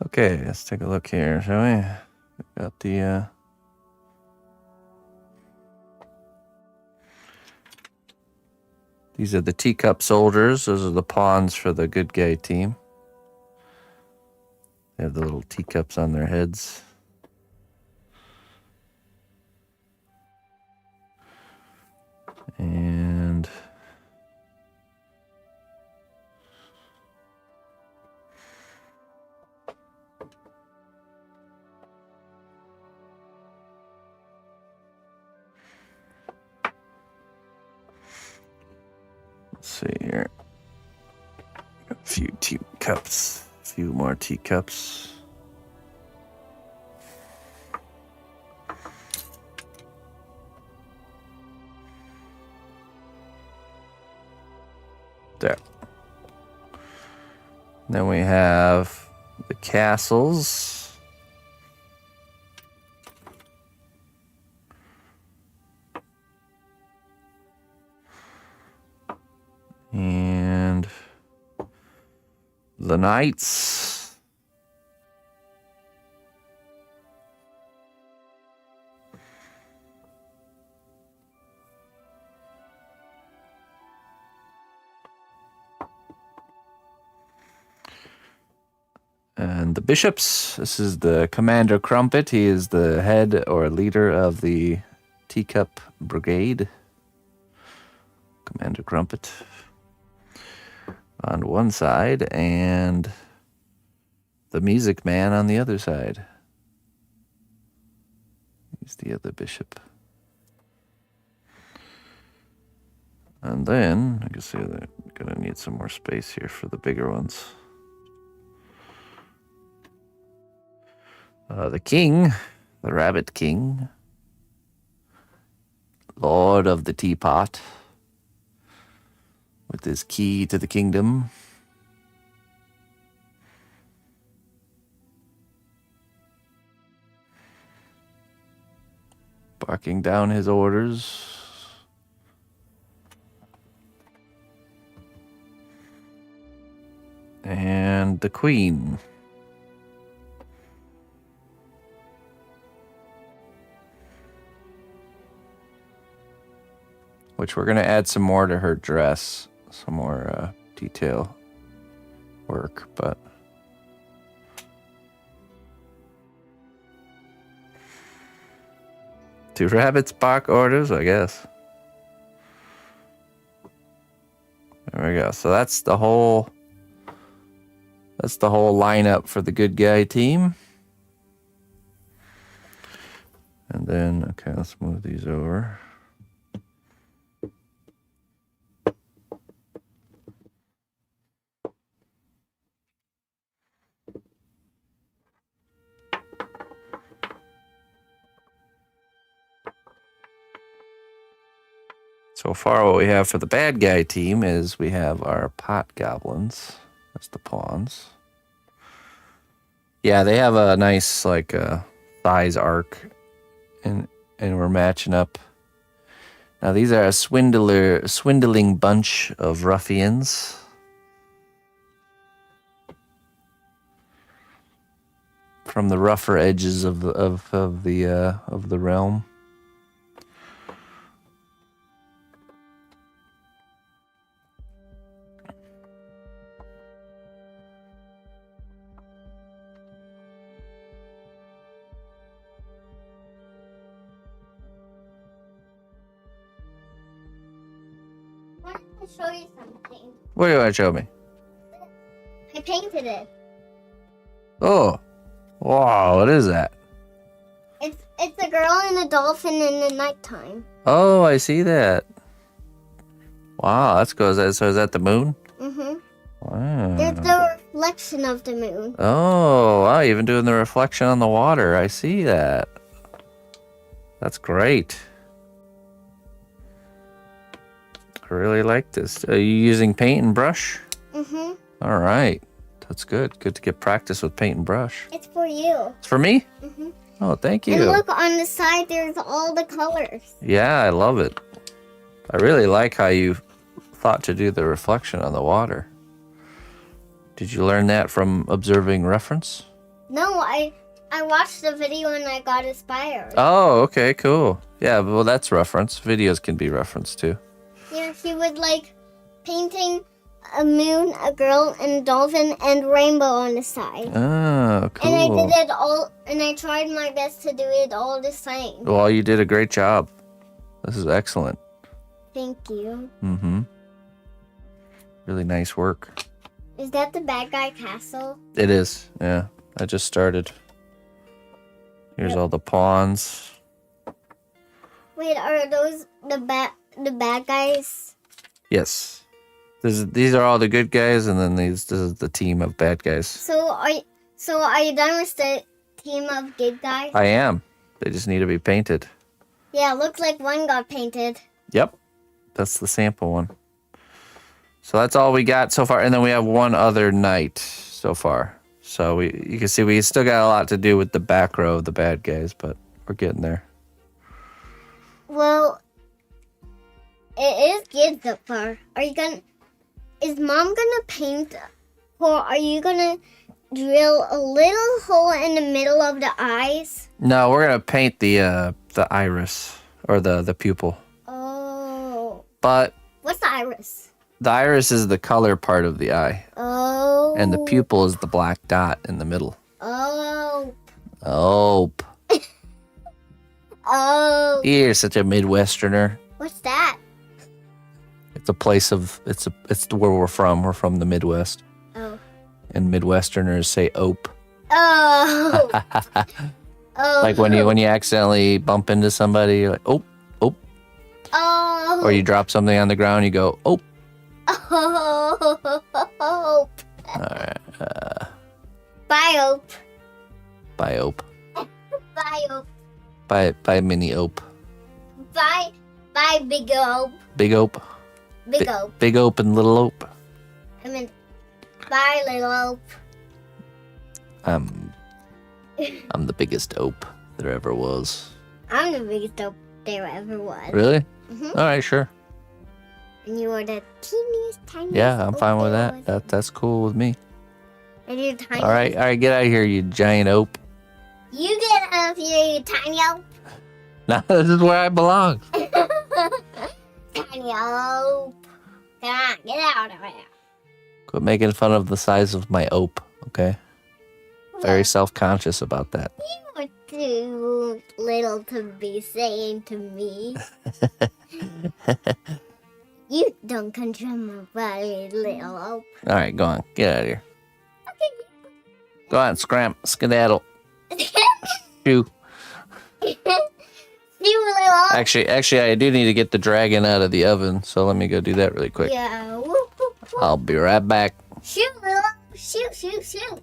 Okay, let's take a look here, shall we? We got the these are the teacup soldiers. Those are the pawns for the good guy team. They have the little teacups on their heads. And let's see here. A few teacups, a few more teacups. There. Then we have the castles. And the knights. And the bishops. This is the Commander Crumpet. He is the head or leader of the Teacup Brigade. Commander Crumpet on one side, and the Music Man on the other side. He's the other bishop. And then, I guess they're going to need some more space here for the bigger ones. The king, the Rabbit King, Lord of the Teapot, with his key to the kingdom. Barking down his orders. And the queen. Which we're going to add some more to her dress. Some more detail work, but... Do rabbits bark orders? I guess. There we go. So that's the whole lineup for the good guy team. And then, okay, let's move these over. So far, what we have for the bad guy team is we have our pot goblins. That's the pawns. Yeah, they have a nice size arc, and we're matching up. Now these are a swindling bunch of ruffians. From the rougher edges of the realm. Show you something. What do you want to show me? I painted it. Oh, wow! What is that? It's a girl and a dolphin in the nighttime. Oh, I see that. Wow, that's cool. So is that the moon? Mhm. Wow. There's the reflection of the moon. Oh, wow! Even doing the reflection on the water. I see that. That's great. I really like this. Are you using paint and brush? Mhm. All right. That's good. Good to get practice with paint and brush. It's for you. It's for me? Mhm. Oh, thank you. And look on the side. There's all the colors. Yeah, I love it. I really like how you thought to do the reflection on the water. Did you learn that from observing reference? No, I watched the video and I got inspired. Oh, okay, cool. Yeah, well, that's reference. Videos can be referenced too. Yeah, he would painting a moon, a girl, and a dolphin, and rainbow on the side. Oh, cool. And I did it all, and I tried my best to do it all the same. Well, you did a great job. This is excellent. Thank you. Mm-hmm. Really nice work. Is that the bad guy castle? It is. Yeah. I just started. Here's all the pawns. Wait, are those the bad guys? Yes. These are all the good guys, and then this is the team of bad guys. So are you done with the team of good guys? I am. They just need to be painted. Yeah, looks like one got painted. Yep. That's the sample one. So that's all we got so far. And then we have one other night so far. So you can see we still got a lot to do with the back row of the bad guys, but we're getting there. Well, it is good so far. Is Mom gonna paint, or are you gonna drill a little hole in the middle of the eyes? No, we're gonna paint the iris or the pupil. Oh. But What's the iris? the iris is the color part of the eye, Oh. and the pupil is the black dot in the middle. Oh. Oh, Oh. you're such a Midwesterner. What's that? It's a place of it's where we're from. We're from the Midwest, Oh. and Midwesterners say "ope." Oh. Oh. Like when you accidentally bump into somebody, you're like "ope, ope," Oh. or you drop something on the ground, you go "ope." Oh. All right, Biope. by ope, Biope. by mini ope, Bye. Bye, big ope. big ope, Big ope. big ope and little ope. I mean, bye, little ope. I'm the biggest ope there ever was. I'm the biggest ope there ever was. Really? Mhm. All right, sure. And you are the teeniest, tiniest. Yeah, I'm ope fine with there that. was. That's cool with me. And you're tiny. All right, get out of here, you giant ope. You get out of here, you tiny ope. Now this is where I belong. Tiny ope. Come on, get out of here. Quit making fun of the size of my ope, okay? Very self-conscious about that. You are too little to be saying to me. You don't control my body, little ope. All right, go on. Get out of here. Go on, skedaddle. Shoo. You little ope. Actually, I do need to get the dragon out of the oven, so let me go do that really quick. Yeah. Whoop, whoop, whoop. I'll be right back. Shoot, little ope. Shoot, shoot, shoot.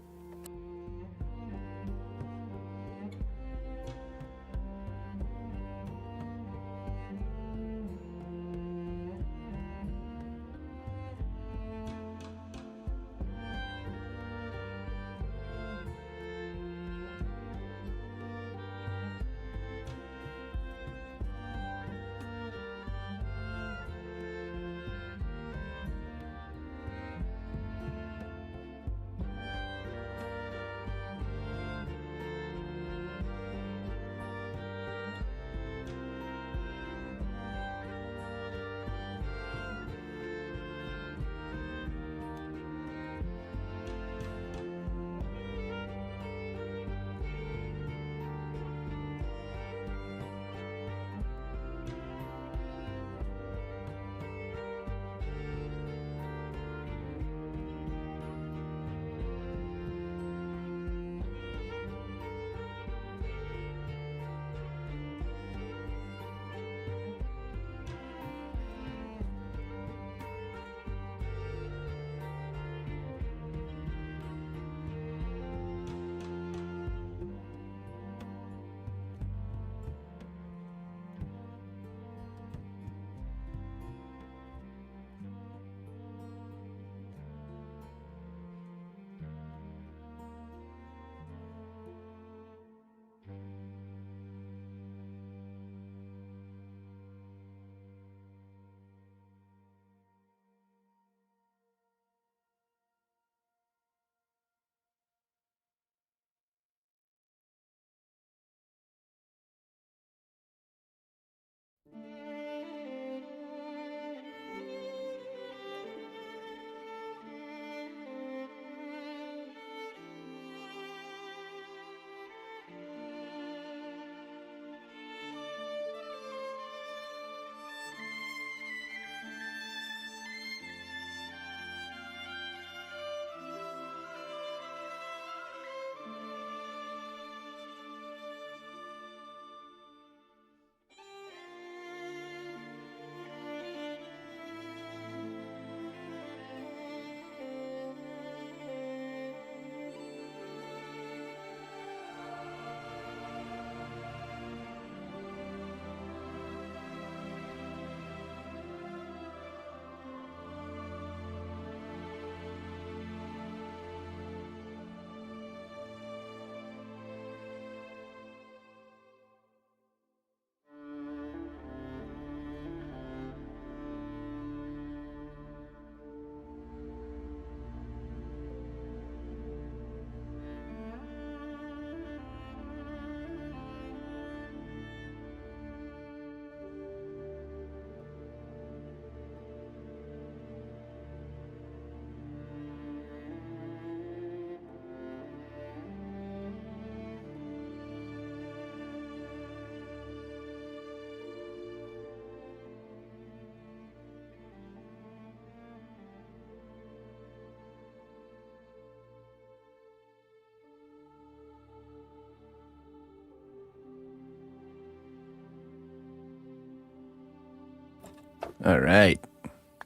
All right.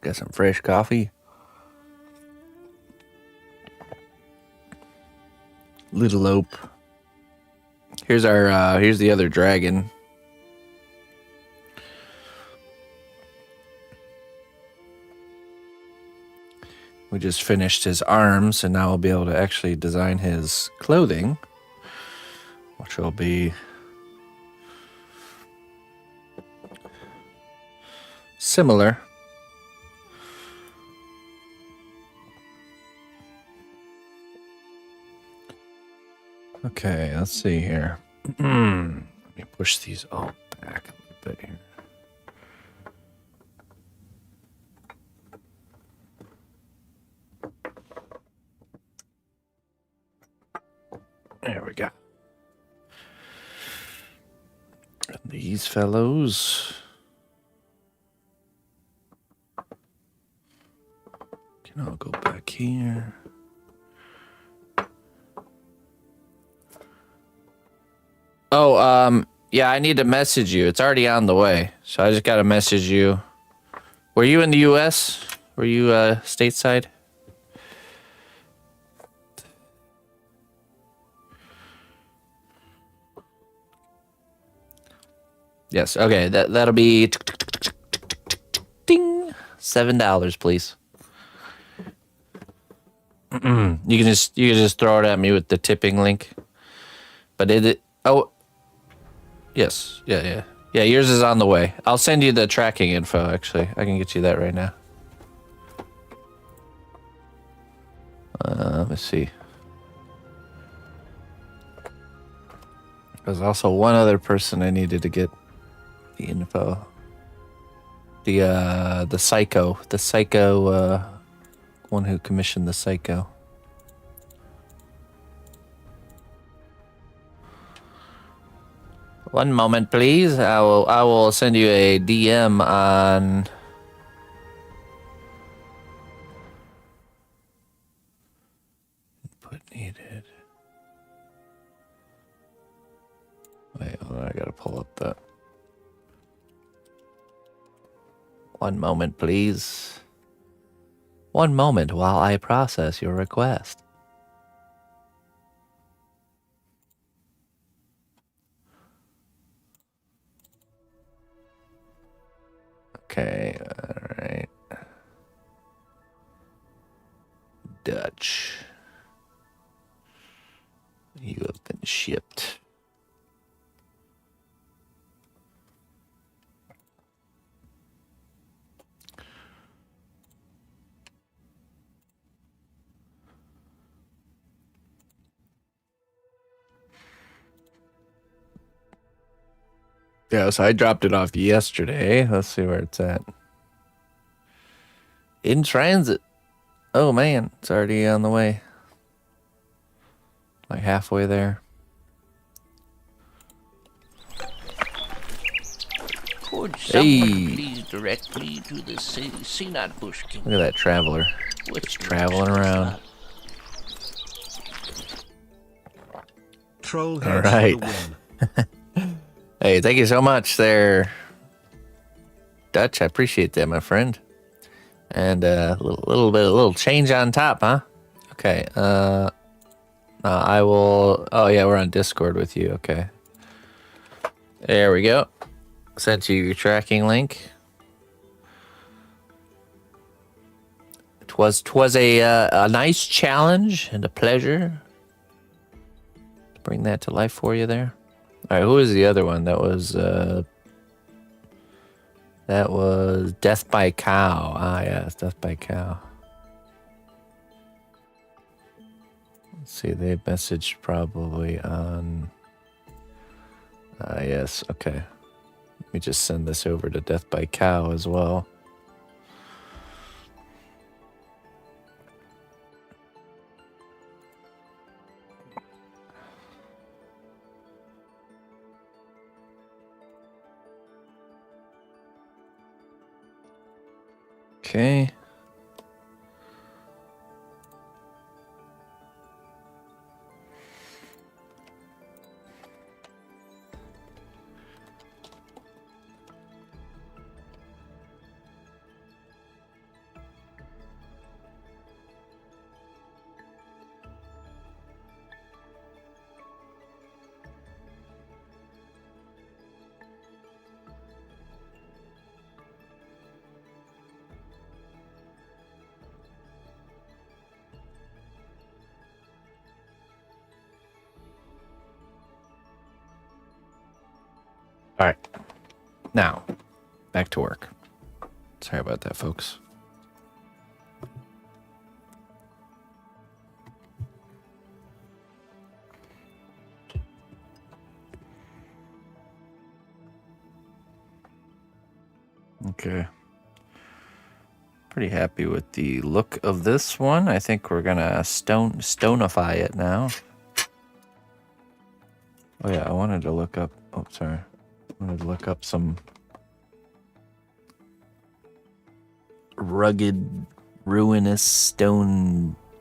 Got some fresh coffee. Little Ope. Here's our here's the other dragon. We just finished his arms, and now we'll be able to actually design his clothing, which will be similar. Okay, let's see here. Let me push these all back a little bit here. There we go. And these fellows. Can all go back here. Oh, yeah, I need to message you. It's already on the way. So I just got to message you. Were you in the U.S.? Were you stateside? Yes. Okay. That'll be ding $7, please. You can just throw it at me with the tipping link. But oh, yes. Yeah. Yours is on the way. I'll send you the tracking info. Actually, I can get you that right now. Let's see. There's also one other person I needed to get the info. The psycho one who commissioned the psycho. One moment, please. I will send you a DM on. Input needed. Wait, hold on, I gotta pull up that. One moment, please. One moment while I process your request. Okay, alright. Dutch. You have been shipped. Yeah, so I dropped it off yesterday. Let's see where it's at. In transit. Oh man, it's already on the way. Like halfway there. Could someone please direct me to the cnotbusch kingdom? Look at that traveler. Which Traveling around. Troll All heads right. for the win. Hey, thank you so much there, Dutch. I appreciate that, my friend. And a little change on top, huh? Okay. I will. Oh yeah, we're on Discord with you. Okay. There we go. Sent you your tracking link. Twas a nice challenge and a pleasure to bring that to life for you there. All right, who was the other one? That was Death by Cow. Ah, yes, Death by Cow. Let's see, they messaged probably on. Yes, okay. Let me just send this over to Death by Cow as well. Okay. All right. Now, back to work. Sorry about that, folks. Okay. Pretty happy with the look of this one. I think we're gonna stoneify it now. Oh yeah, I wanted to look up. Oh, sorry. I wanted to look up some rugged, ruinous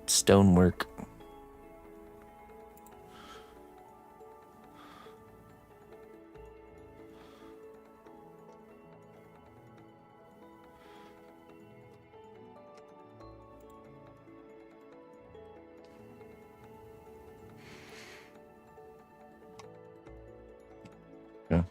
stonework. Yeah.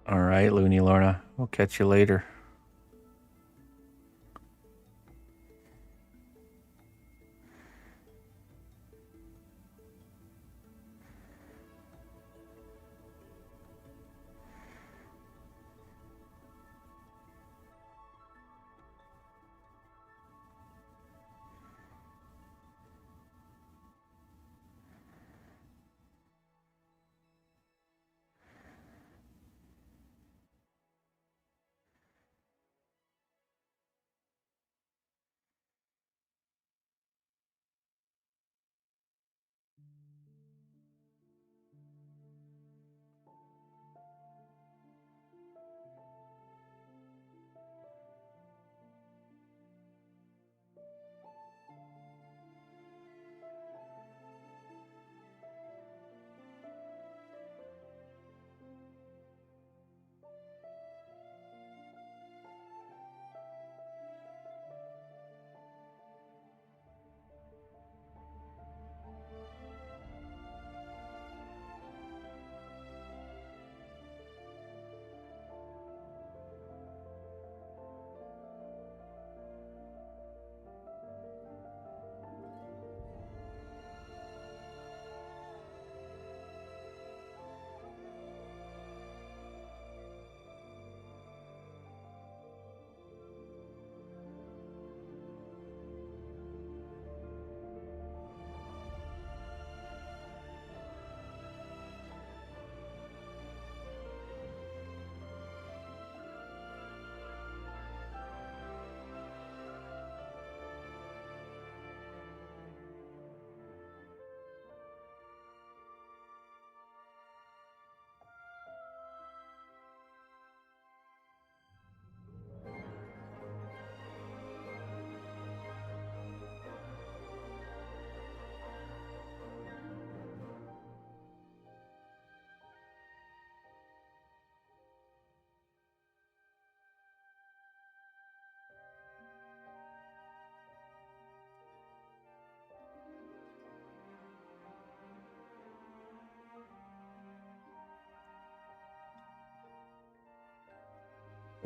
All right, Looney Lorna. We'll catch you later.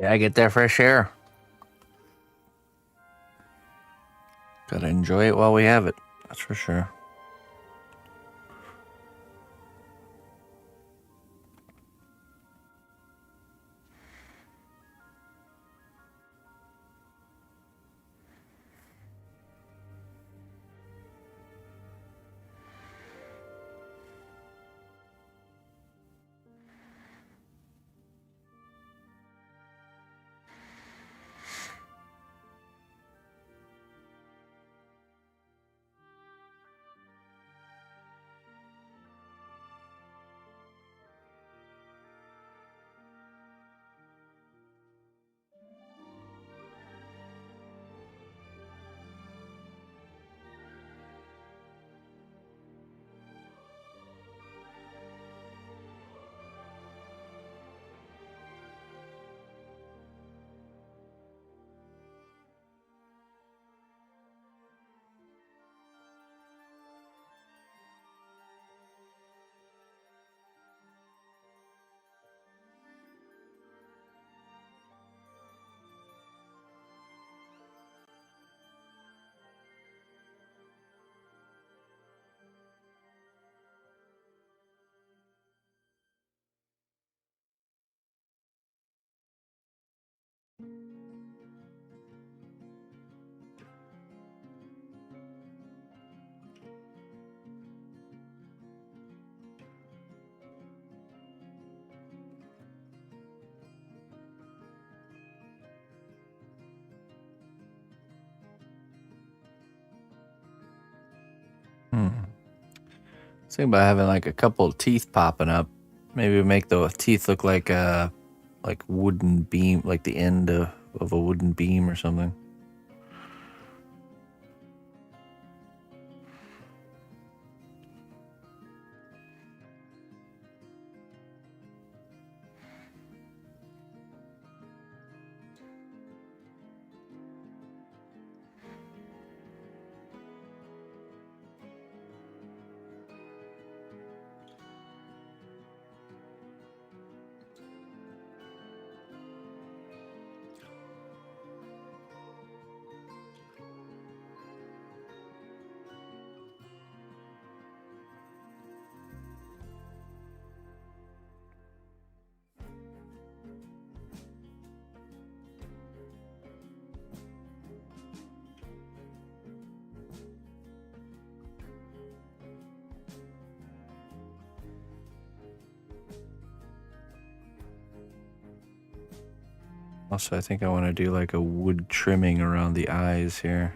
Yeah, I get that fresh air. Gotta enjoy it while we have it. That's for sure. Think about having like a couple of teeth popping up. Maybe make the teeth look like wooden beam, like the end of a wooden beam or something. Also, I think I want to do like a wood trimming around the eyes here.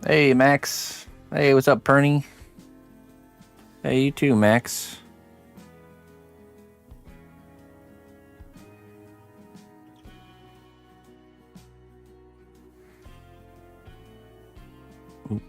Hey, Max. Hey, what's up, Perny? Hey, you too, Max. Oop.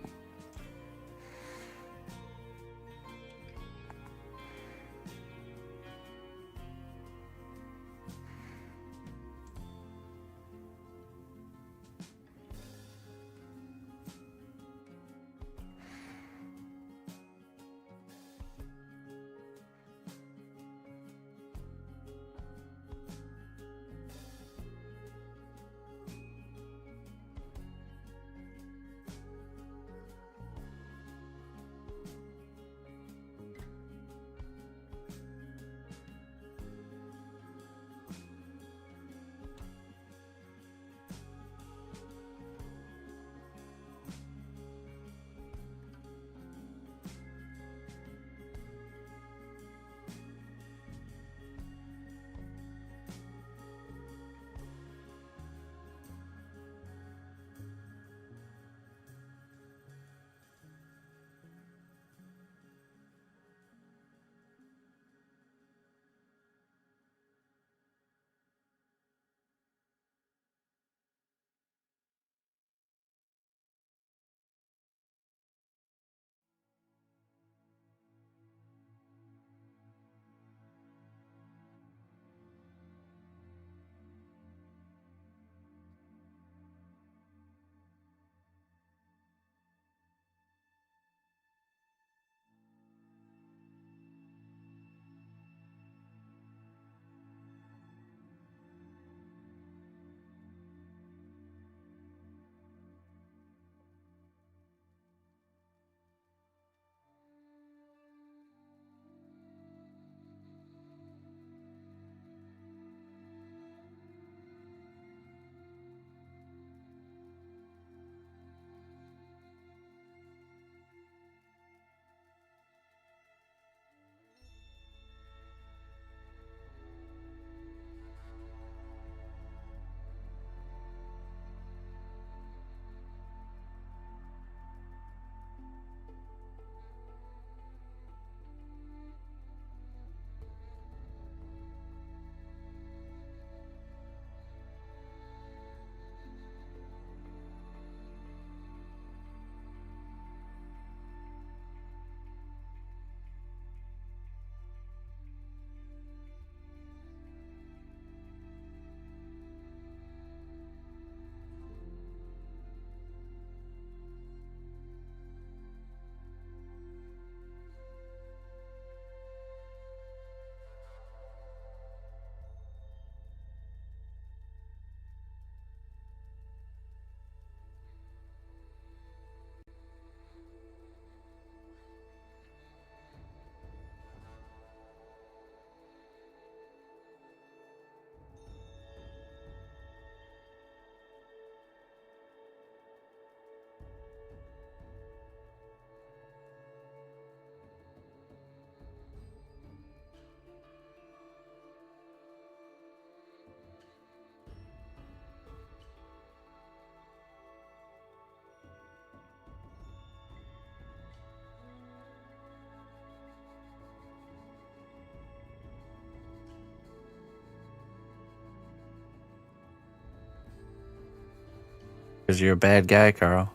Because you're a bad guy, Carl.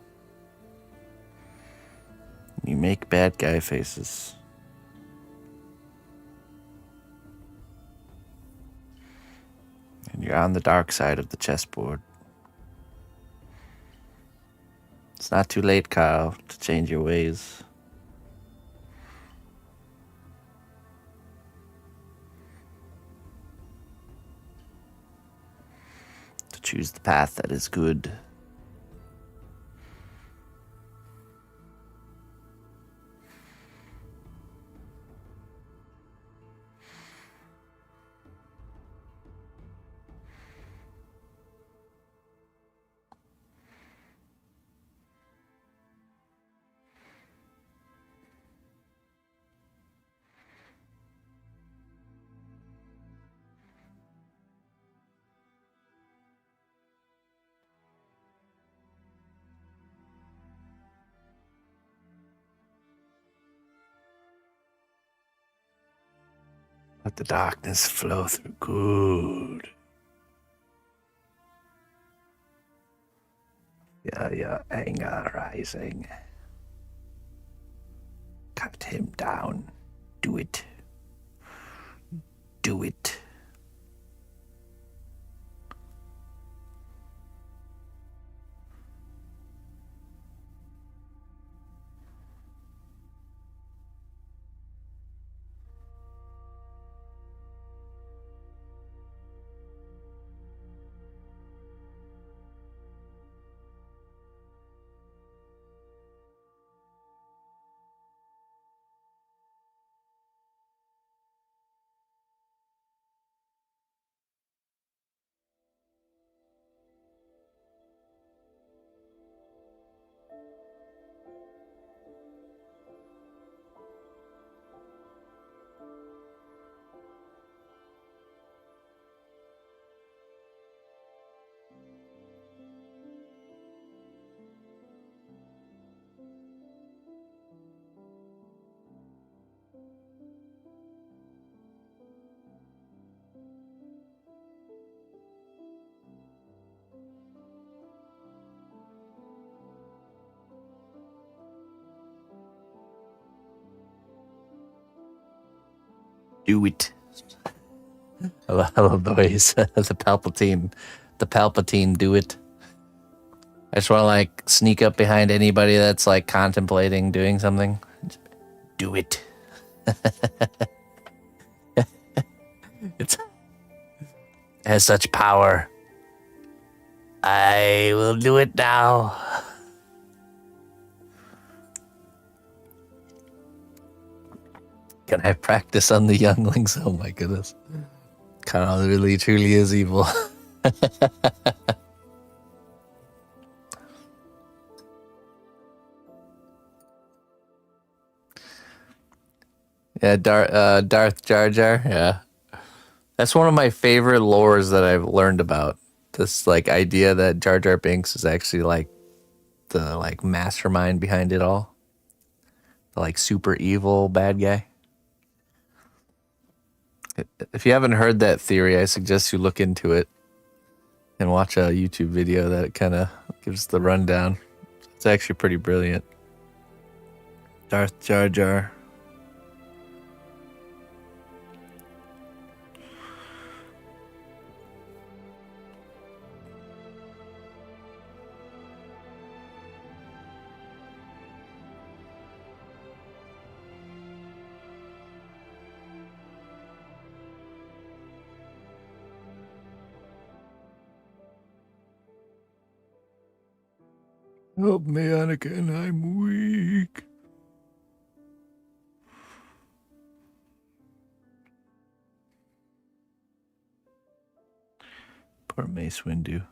You make bad guy faces. And you're on the dark side of the chessboard. It's not too late, Kyle, to change your ways. To choose the path that is good. Let the darkness flow through good. Your anger rising. Cut him down. Do it. Do it. Do it. I love the ways the Palpatine do it. I just want to like sneak up behind anybody that's like contemplating doing something. Do it. It has such power. I will do it now. Can I practice on the younglings? Oh my goodness. Carl really truly is evil. Yeah, Darth Jar Jar. Yeah, that's one of my favorite lores that I've learned about. This like idea that Jar Jar Binks is actually like the like mastermind behind it all. The like super evil bad guy. If you haven't heard that theory, I suggest you look into it and watch a YouTube video that kind of gives the rundown. It's actually pretty brilliant. Darth Jar Jar. Help me, Anakin, I'm weak. Poor Mace Windu.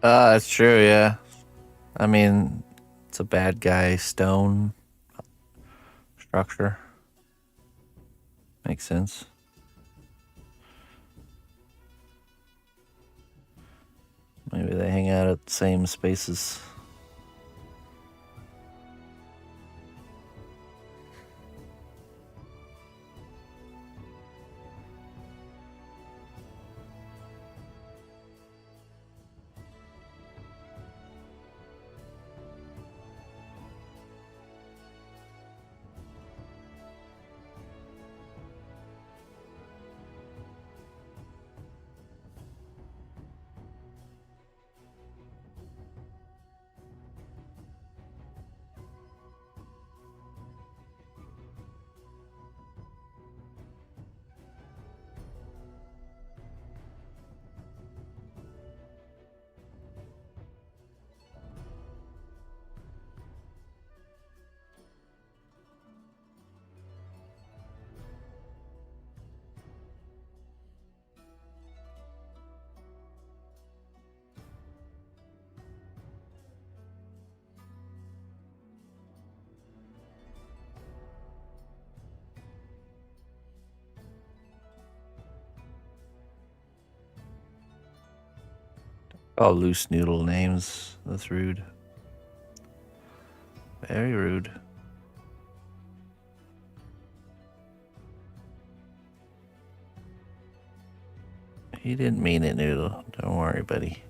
That's true, yeah. I mean, it's a bad guy stone structure. Makes sense. Maybe they hang out at the same spaces. Oh, loose noodle names. That's rude. Very rude. He didn't mean it, Noodle. Don't worry, buddy.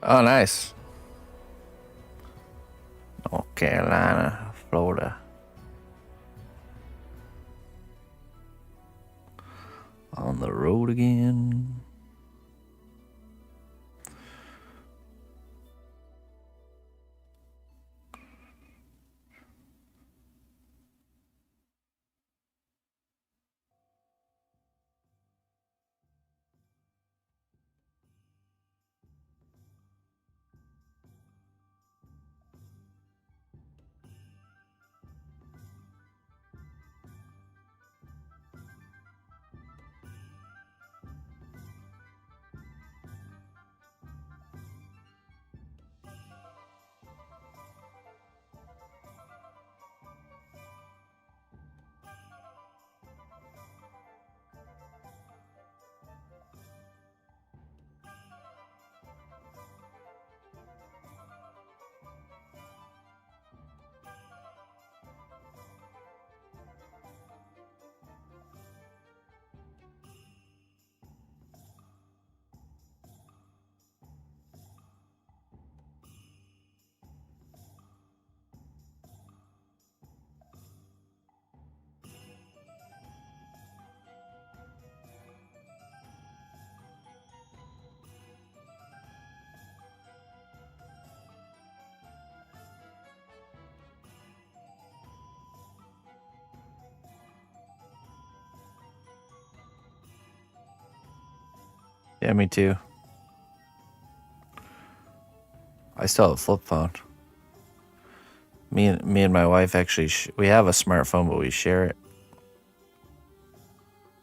Oh, nice. North Carolina, Florida. On the road again. Yeah, me too. I still have a flip phone. Me and my wife actually we have a smartphone, but we share it.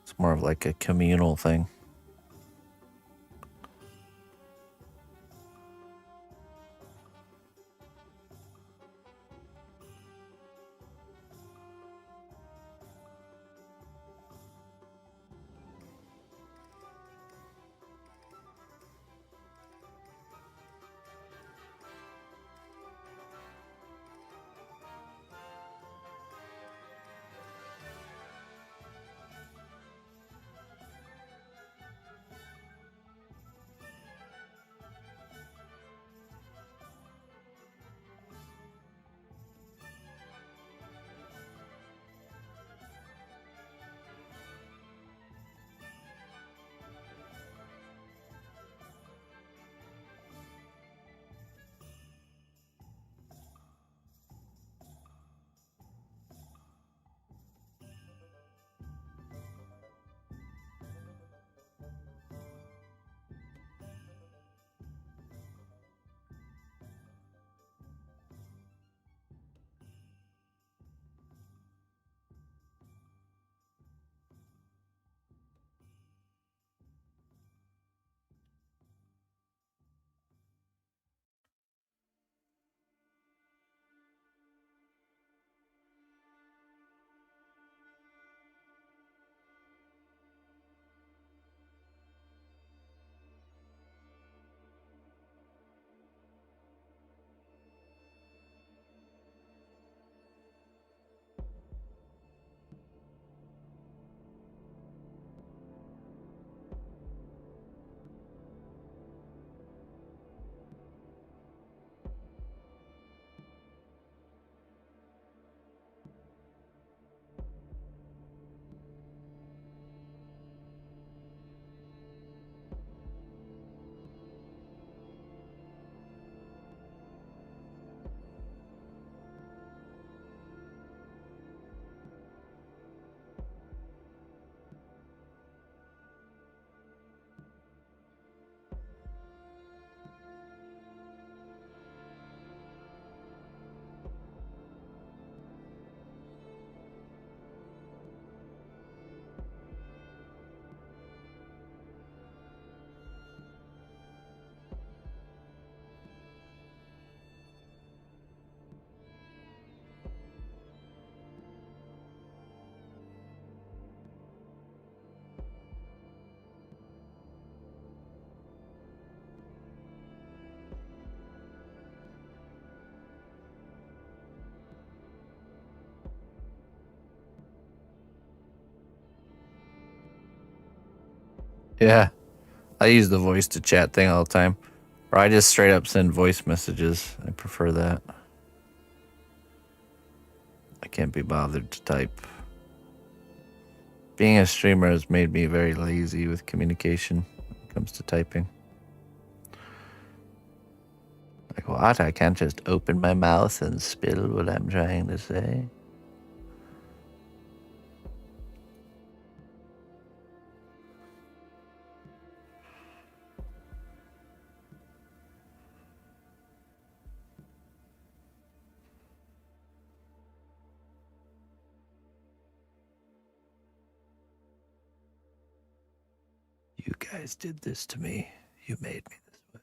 It's more of like a communal thing. Yeah. I use the voice to chat thing all the time. Or I just straight up send voice messages. I prefer that. I can't be bothered to type. Being a streamer has made me very lazy with communication when it comes to typing. Like, what? I can't just open my mouth and spill what I'm trying to say? You guys did this to me. You made me this way.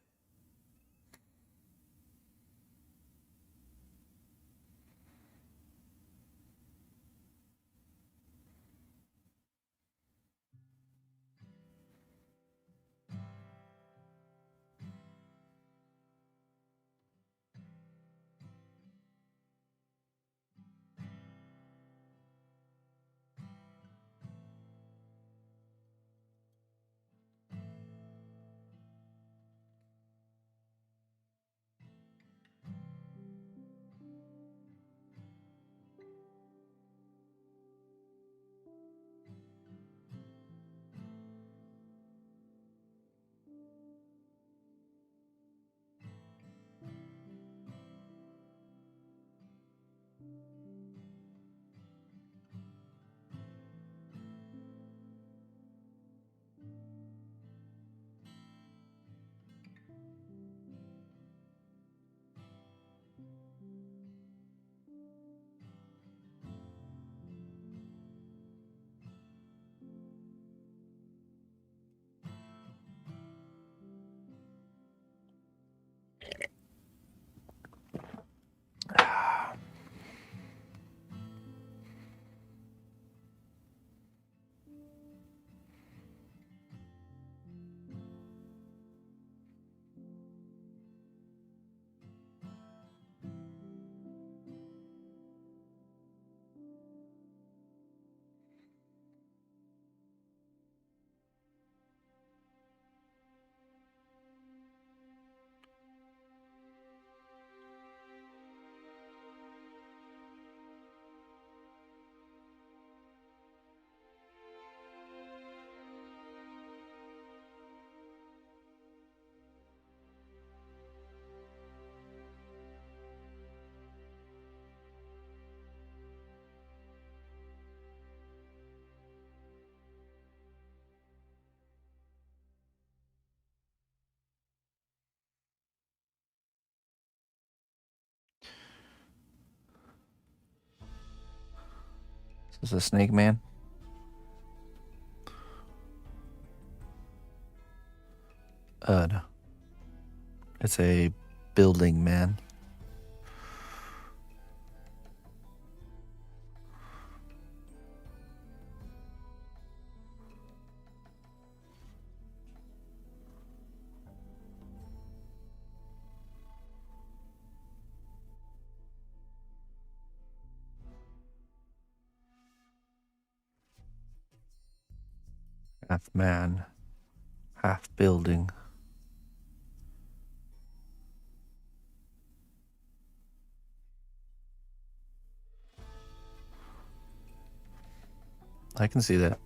Is this a snake man? No. It's a building man. Half man, half building. I can see that.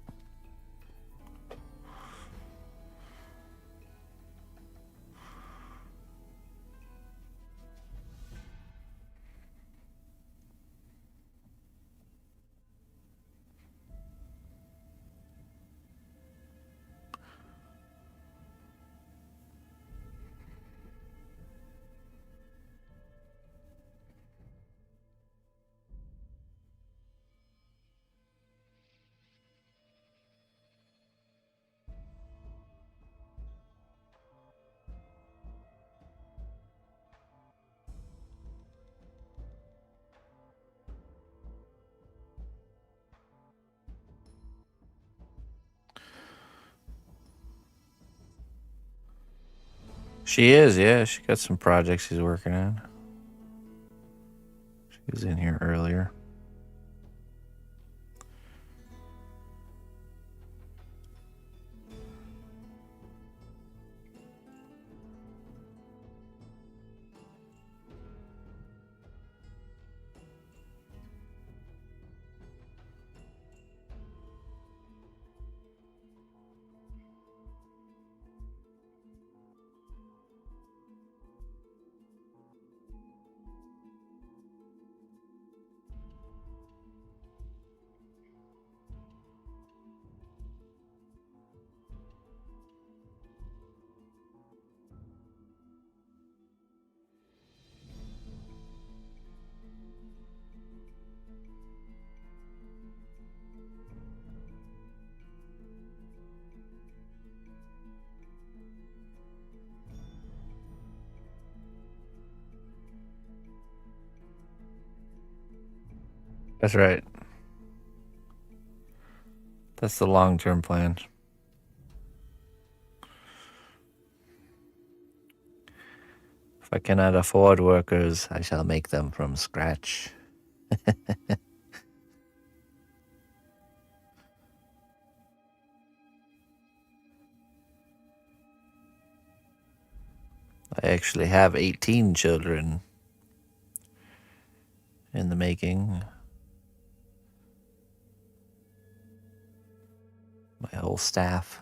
She is, yeah. She got some projects she's working on. She was in here earlier. That's right. That's the long-term plan. If I cannot afford workers, I shall make them from scratch. I actually have 18 children in the making. My whole staff.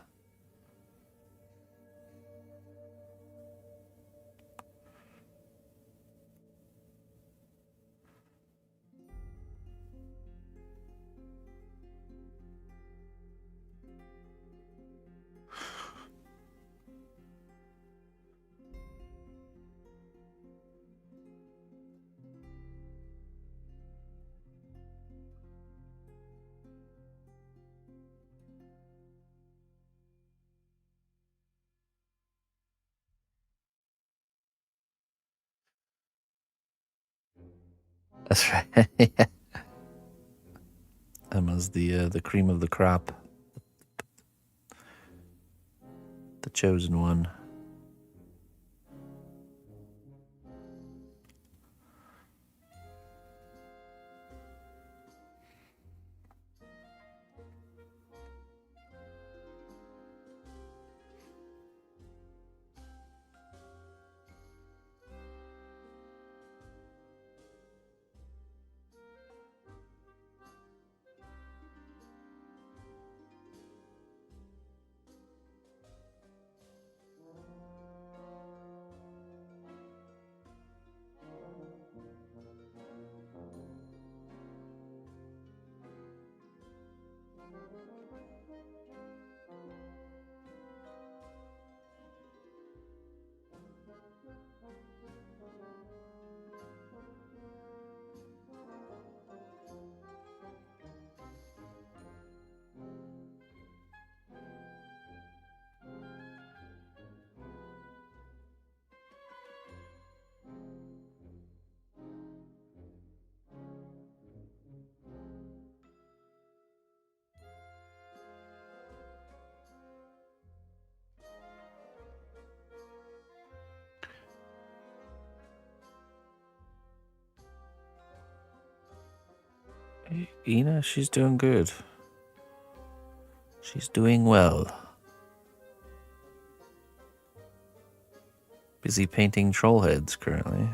That's right. Yeah. Emma's the cream of the crop. The chosen one. Ina, she's doing good. She's doing well. Busy painting troll heads currently.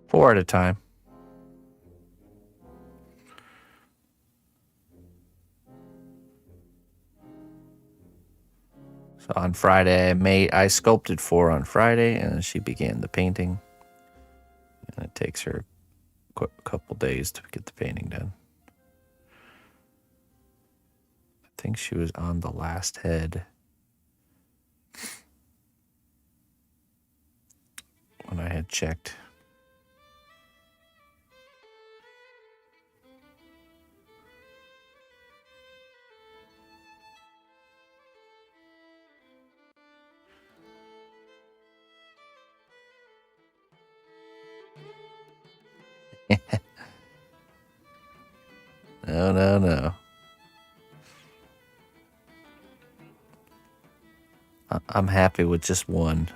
Four at a time. So on Friday, I sculpted 4 on Friday, and then she began the painting. And it takes her a couple days to get the painting done. I think she was on the last head when I had checked. No. I'm happy with just one.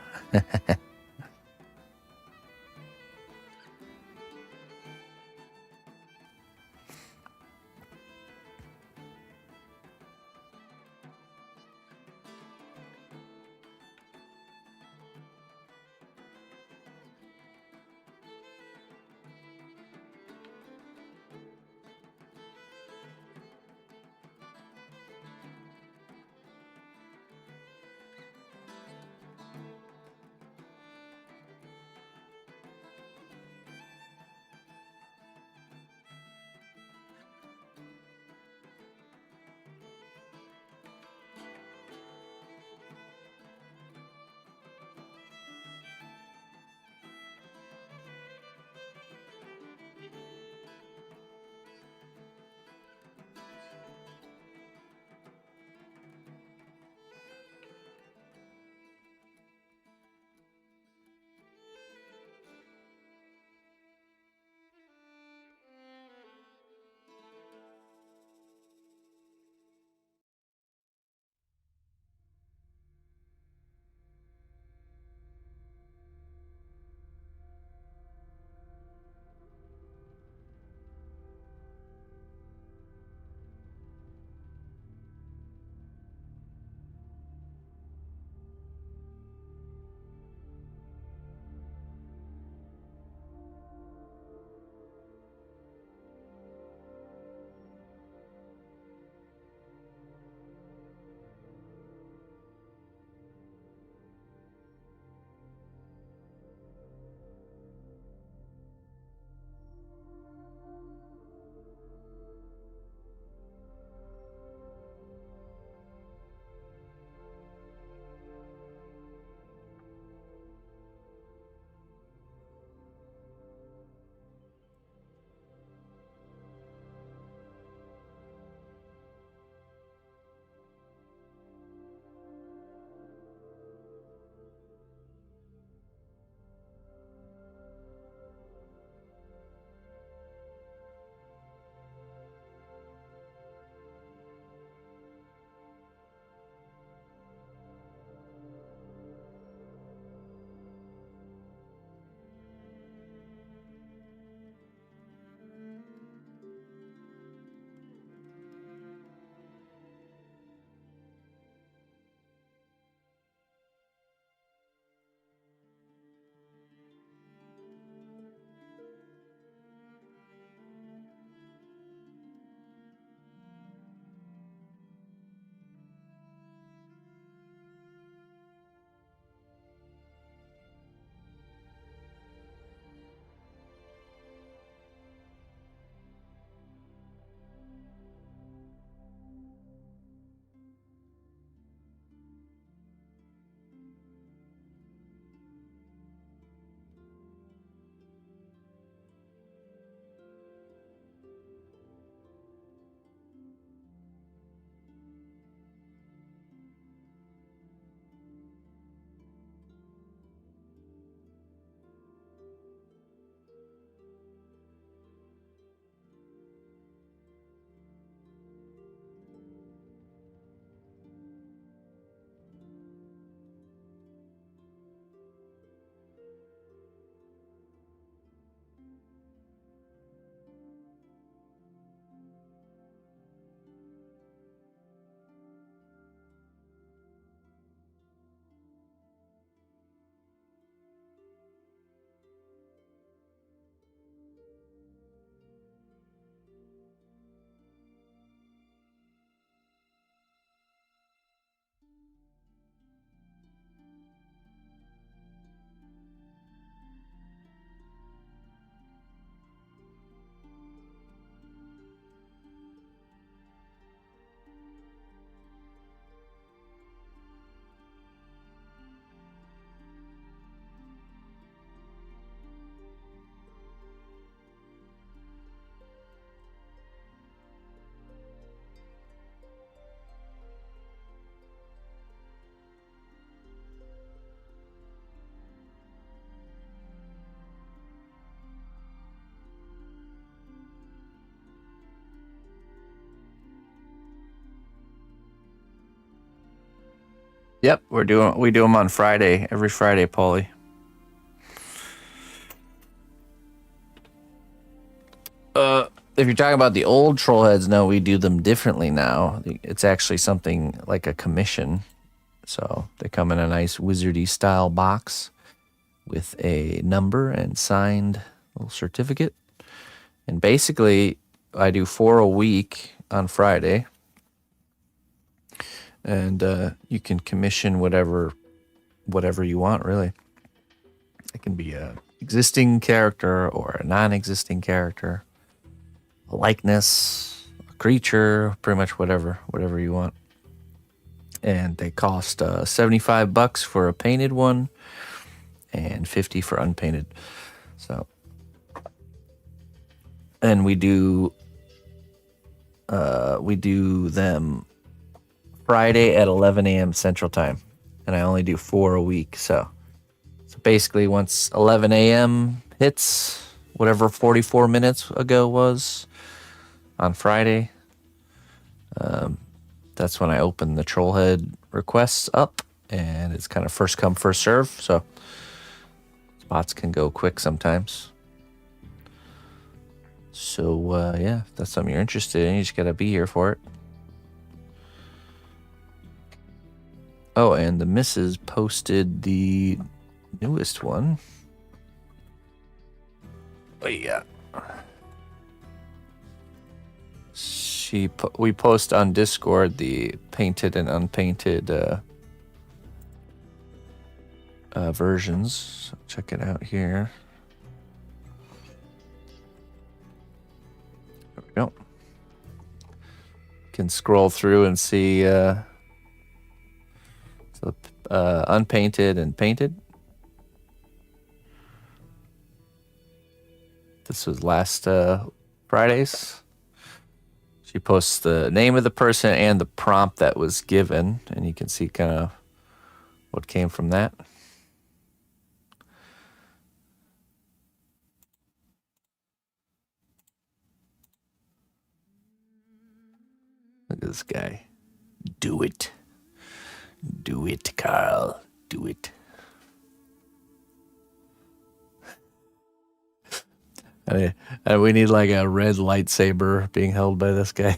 Yep, we do them on Friday, every Friday, Paulie. If you're talking about the old troll heads, no, we do them differently now. It's actually something like a commission. So they come in a nice wizardy style box with a number and signed little certificate. And basically, I do 4 a week on Friday. And you can commission whatever you want, really. It can be a existing character or a non-existing character, a likeness, a creature, pretty much whatever you want. And they cost $75 for a painted one and $50 for unpainted. So, and we do them Friday at 11 a.m. Central Time, and I only do 4 a week. So basically, once 11 a.m. hits, whatever 44 minutes ago was on Friday, that's when I open the Trollhead requests up, and it's kind of first come, first serve. So spots can go quick sometimes. So yeah, if that's something you're interested in, you just gotta be here for it. Oh, and the missus posted the newest one. Oh yeah. We post on Discord the painted and unpainted versions. So check it out here. There we go. Can scroll through and see unpainted and painted. This was last Friday's. She posts the name of the person and the prompt that was given, and you can see kind of what came from that. Look at this guy. Do it. Do it, Carl. Do it. And we need like a red lightsaber being held by this guy.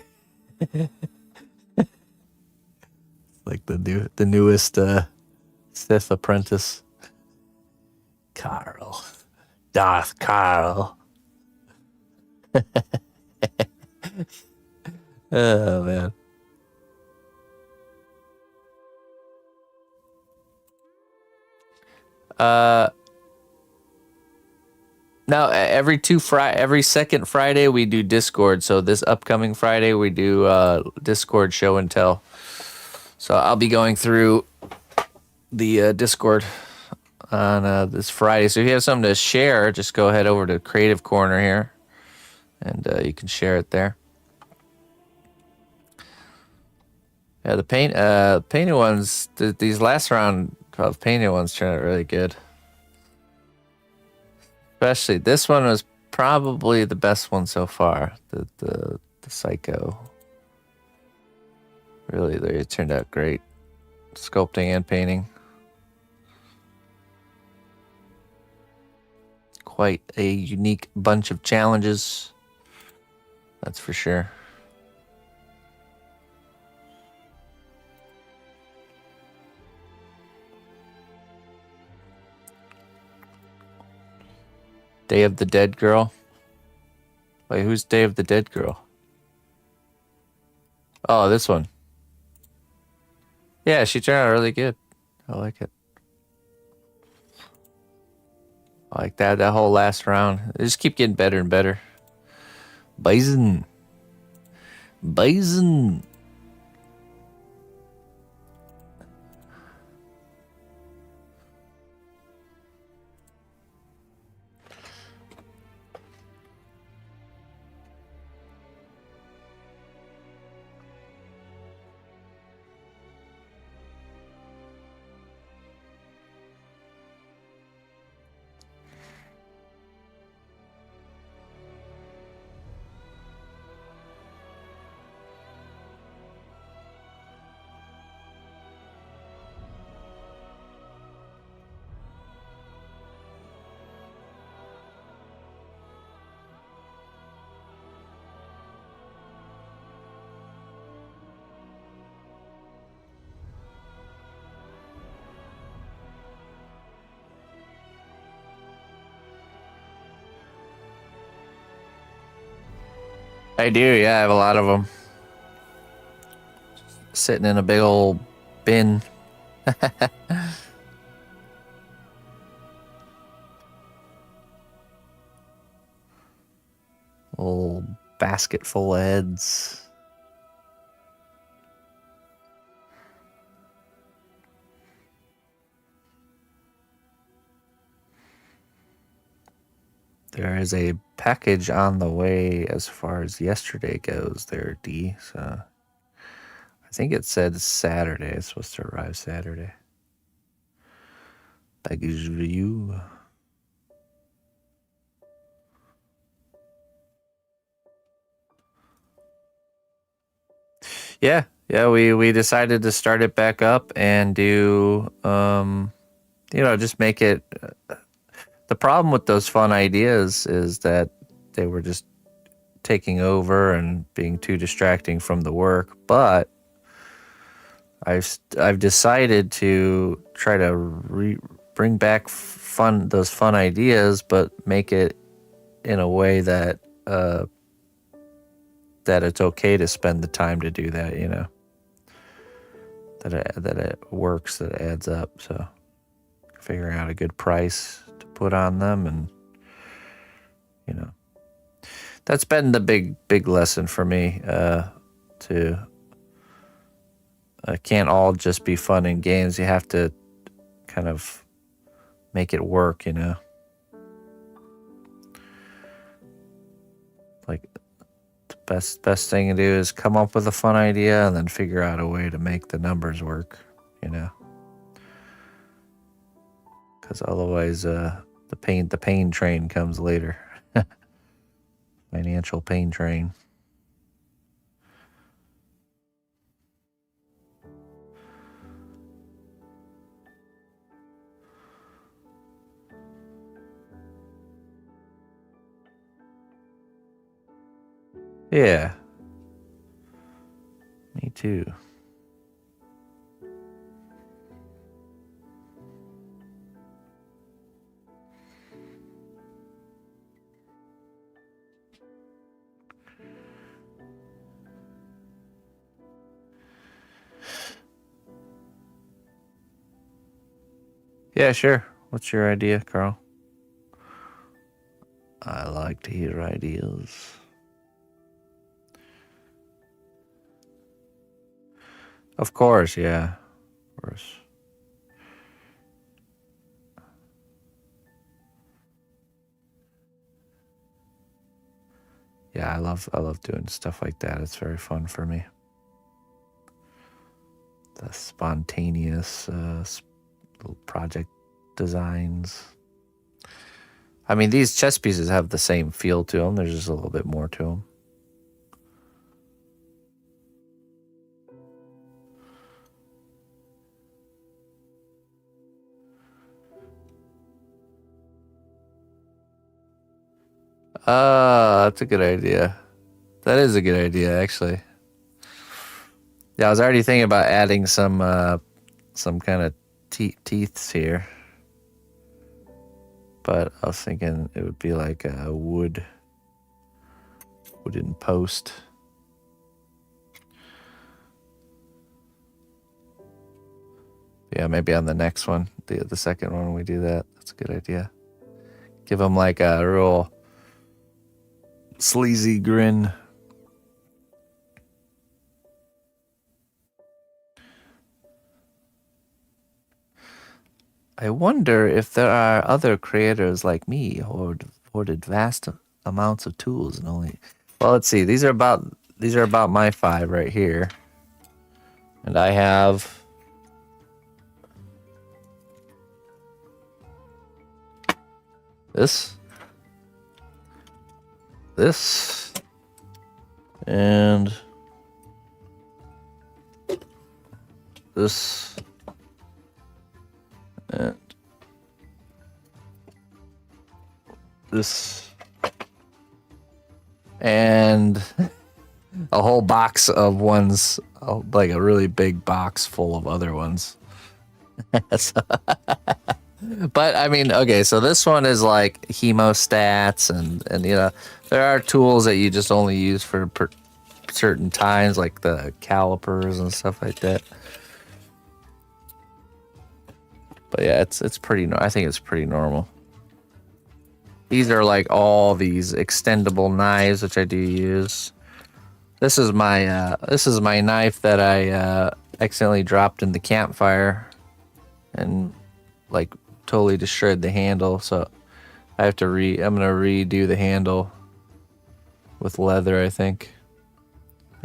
Like the newest Sith apprentice. Carl. Darth Carl. Oh man. Now every second Friday we do Discord. So this upcoming Friday we do Discord show and tell. So I'll be going through the Discord on this Friday. So if you have something to share, just go ahead over to Creative Corner here, and you can share it there. Yeah, the painted ones. These last round of painted ones turned out really good. Especially this one was probably the best one so far. The Psycho. Really, it turned out great. Sculpting and painting. Quite a unique bunch of challenges. That's for sure. Day of the Dead Girl. Wait, who's Day of the Dead Girl? Oh, this one. Yeah, she turned out really good. I like it. I like that whole last round. They just keep getting better and better. Bison. Bison. I do, yeah, I have a lot of them. Sitting in a big old bin. Old basket full of heads. There is a package on the way as far as yesterday goes there, D. So I think it said Saturday. It's supposed to arrive Saturday. Package review. Yeah, we decided to start it back up and do, just make it. The problem with those fun ideas is that they were just taking over and being too distracting from the work. But I've decided to try to bring back those fun ideas, but make it in a way that that it's okay to spend the time to do that. That it works, that it adds up. So figuring out a good price to put on them, and that's been the big lesson for me. Can't all just be fun and games. You have to kind of make it work. Like the best thing to do is come up with a fun idea and then figure out a way to make the numbers work. Because otherwise, the pain train comes later. Financial pain train. Yeah. Me too. Yeah, sure. What's your idea, Carl? I like to hear ideas. Of course, yeah. Of course. Yeah, I love doing stuff like that. It's very fun for me. The spontaneous little project designs. I mean, these chess pieces have the same feel to them. There's just a little bit more to them. That's a good idea. That is a good idea, actually. Yeah, I was already thinking about adding some kind of teeths here, but I was thinking it would be like a wooden post. Yeah, maybe on the next one, the second one, we do that. That's a good idea. Give them like a real sleazy grin. I wonder if there are other creators like me who hoarded vast amounts of tools and only. Well, let's see. These are about my 5 right here, and I have this, and this. And this, and a whole box of ones, like a really big box full of other ones. So But I mean, okay, so this one is like hemostats, and you know, there are tools that you just only use for certain times, like the calipers and stuff like that. But yeah, it's pretty. I think it's pretty normal. These are like all these extendable knives, which I do use. This is my knife that I accidentally dropped in the campfire, and like totally destroyed the handle. So I have to I'm gonna redo the handle with leather. I think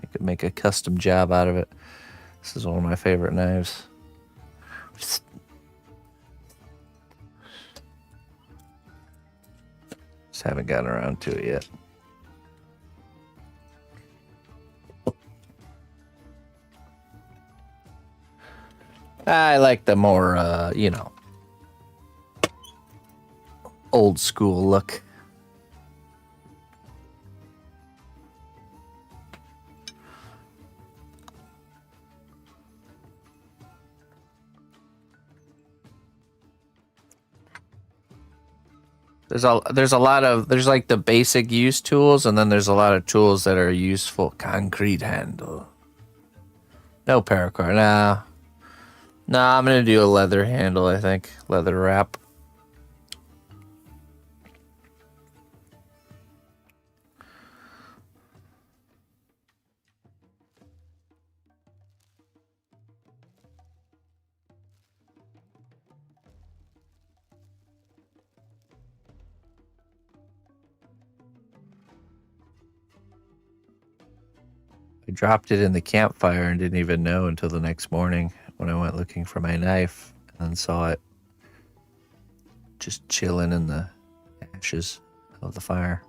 I could make a custom job out of it. This is one of my favorite knives. Just haven't gotten around to it yet. I like the more, you know, old school look. There's like the basic use tools, and then there's a lot of tools that are useful. Concrete handle. No paracord. Nah, I'm gonna do a leather handle, I think. Leather wrap. I dropped it in the campfire and didn't even know until the next morning when I went looking for my knife, and then saw it just chilling in the ashes of the fire.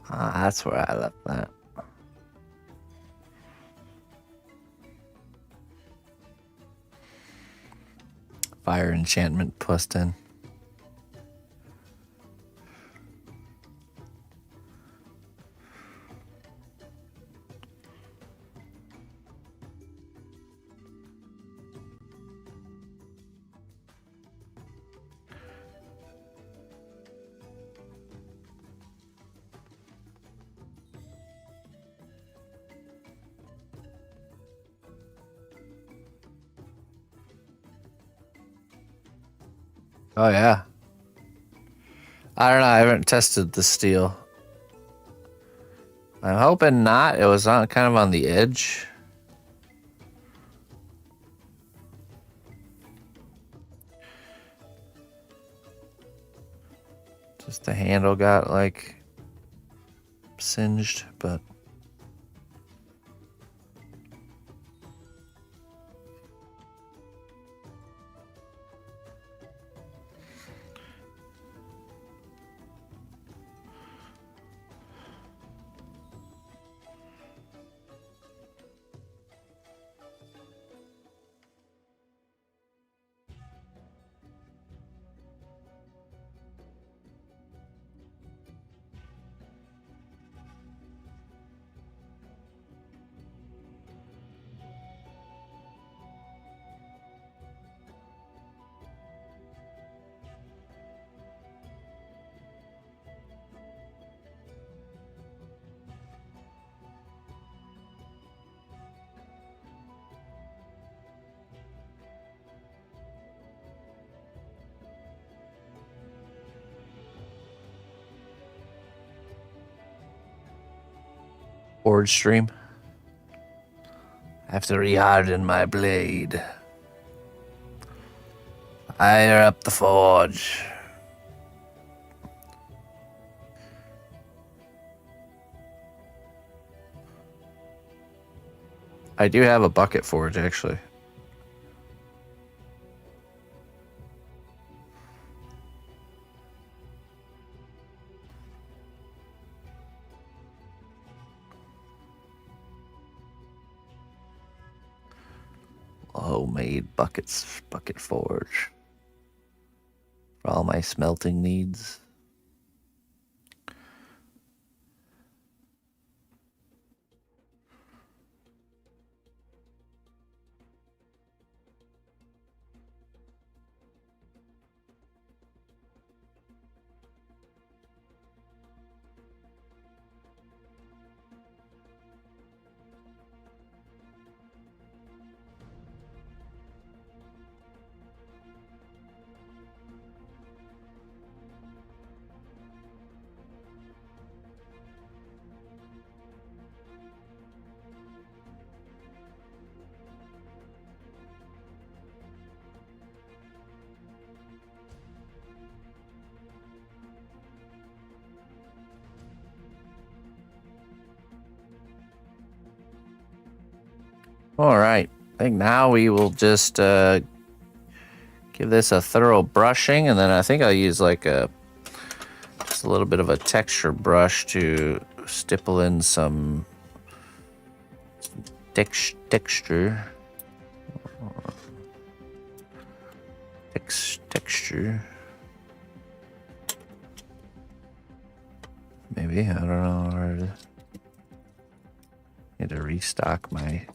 That's where I left that. Fire enchantment plus 10. Oh yeah. I don't know. I haven't tested the steel. I'm hoping not. It was on kind of on the edge. Just the handle got like singed, but forge stream. I have to reharden my blade. Fire up the forge. I do have a bucket forge, actually. Homemade bucket forge for all my smelting needs. All right. I think now we will just give this a thorough brushing, and then I think I'll use like just a little bit of a texture brush to stipple in some texture. Texture. Maybe, I don't know where to. Need to restock my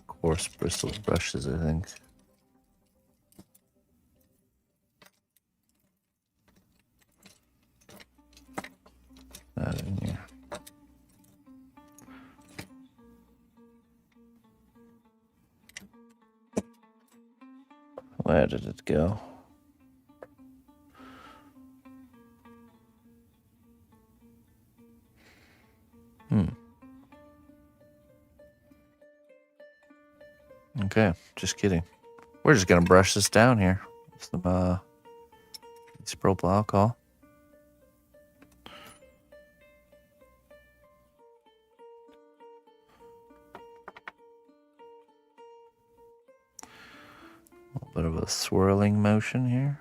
coarse bristled brushes, I think. Not in here. Where did it go? Okay, just kidding. We're just gonna brush this down here with some isopropyl alcohol. A little bit of a swirling motion here.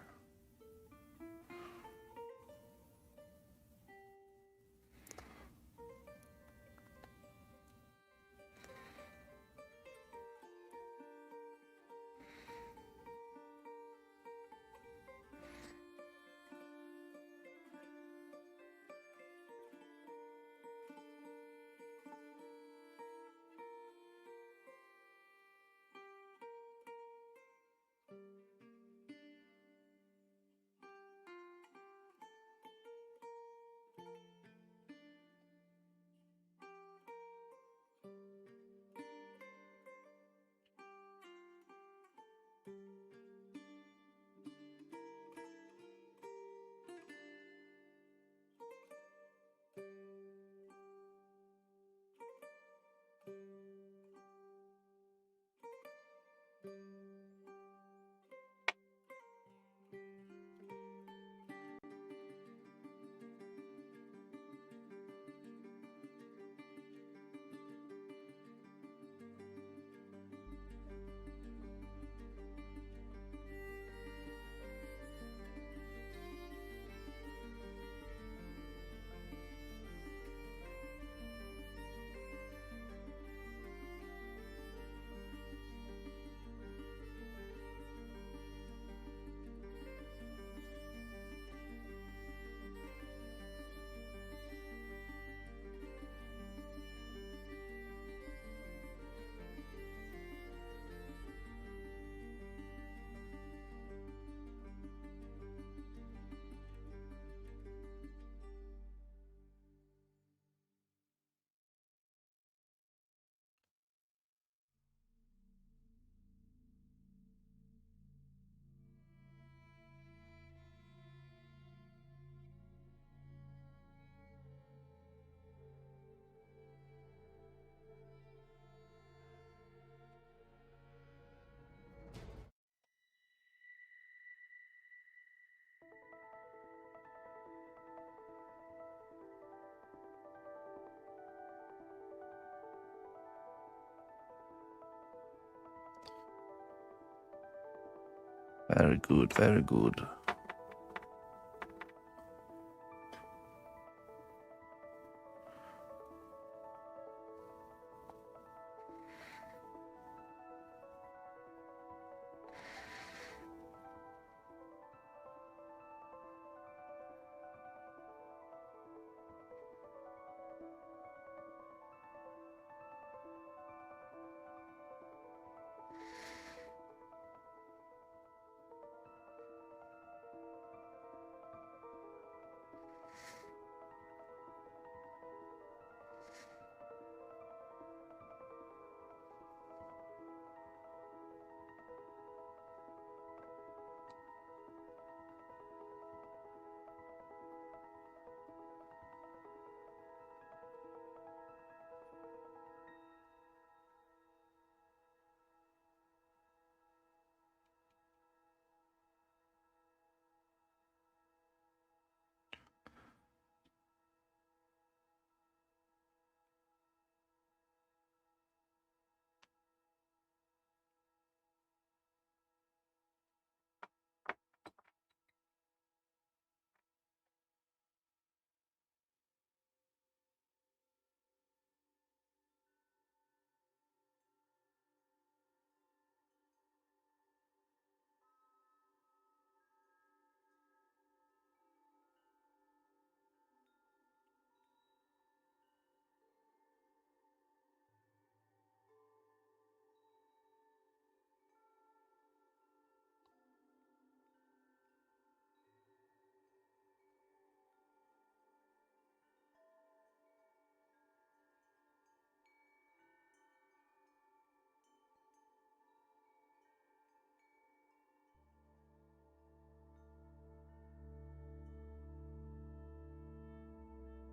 Very good, very good.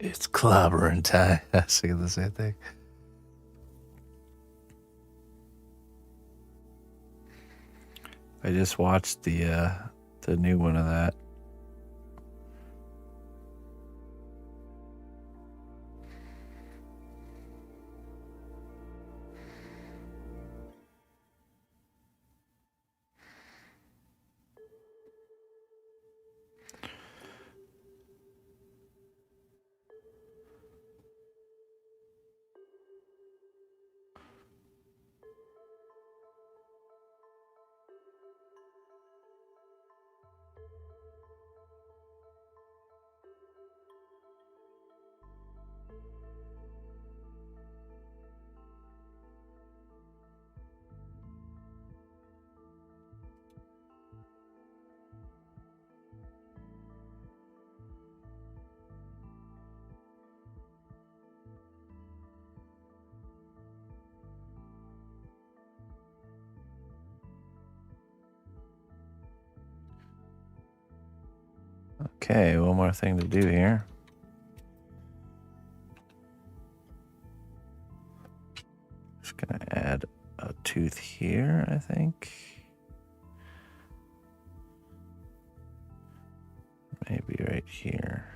It's clobbering time. I was thinking the same thing. I just watched the new one of that. Okay, one more thing to do here. Just gonna add a tooth here, I think. Maybe right here.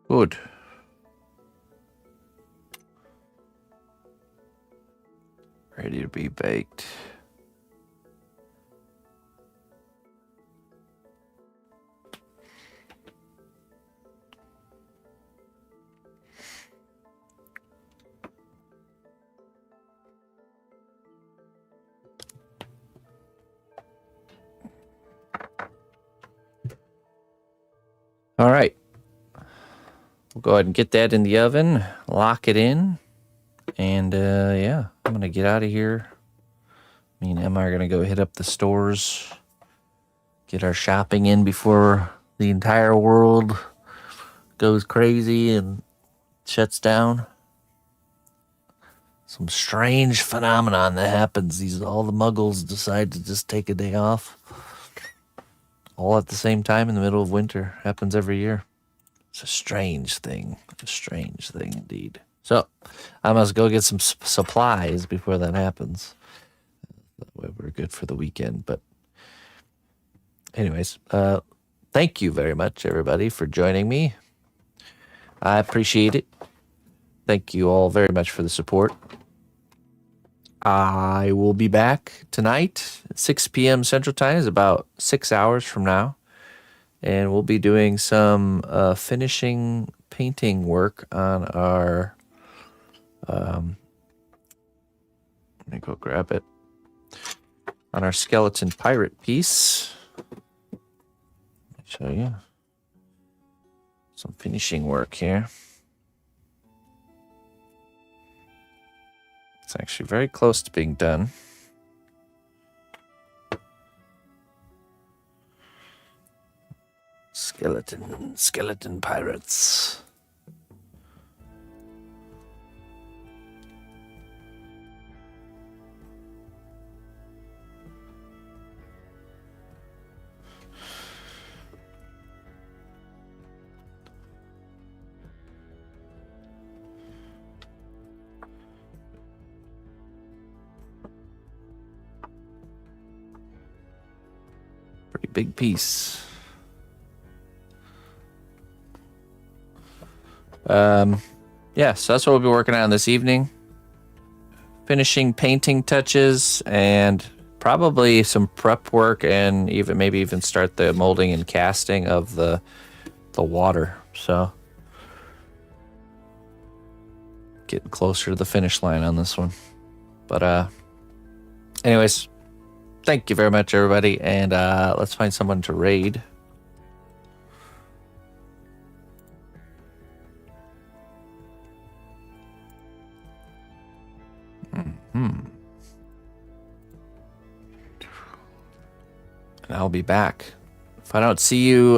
Good. Ready to be baked. All right. We'll go ahead and get that in the oven, lock it in, and yeah, I'm going to get out of here. Me and Emma are going to go hit up the stores, get our shopping in before the entire world goes crazy and shuts down. Some strange phenomenon that happens. All the muggles decide to just take a day off. All at the same time in the middle of winter. Happens every year. It's a strange thing. A strange thing indeed. So, I must go get some supplies before that happens. That way we're good for the weekend. But anyways, thank you very much, everybody, for joining me. I appreciate it. Thank you all very much for the support. I will be back tonight at 6 p.m. Central Time. Is about 6 hours from now. And we'll be doing some finishing painting work on our... let me go grab it. On our skeleton pirate piece. Let me show you. Some finishing work here. It's actually very close to being done. Skeleton pirates. Pretty big piece. Yeah, so that's what we'll be working on this evening. Finishing painting touches and probably some prep work, and maybe even start the molding and casting of the water. So getting closer to the finish line on this one. But anyways, thank you very much, everybody, and let's find someone to raid. And I'll be back. If I don't see you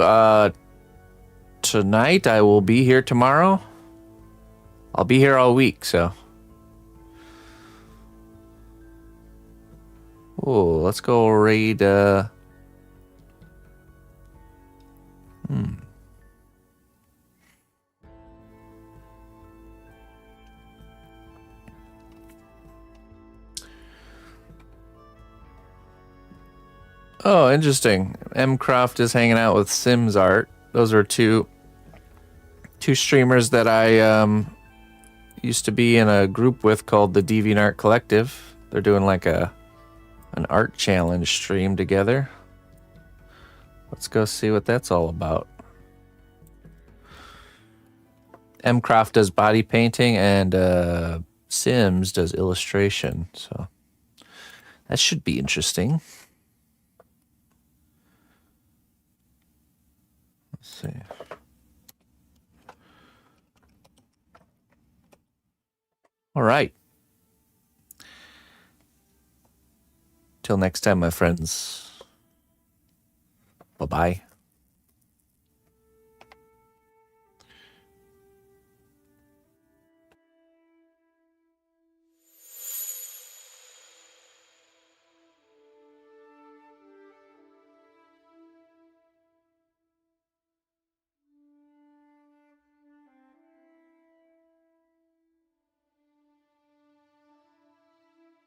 tonight, I will be here tomorrow. I'll be here all week, so. Oh, let's go raid. Oh, interesting. Mcroft is hanging out with Sims Art. Those are two streamers that I used to be in a group with called the DeviantArt Collective. They're doing like an art challenge stream together. Let's go see what that's all about. Mcroft does body painting and Sims does illustration. So that should be interesting. Let's see. All right. Till next time, my friends. Bye-bye.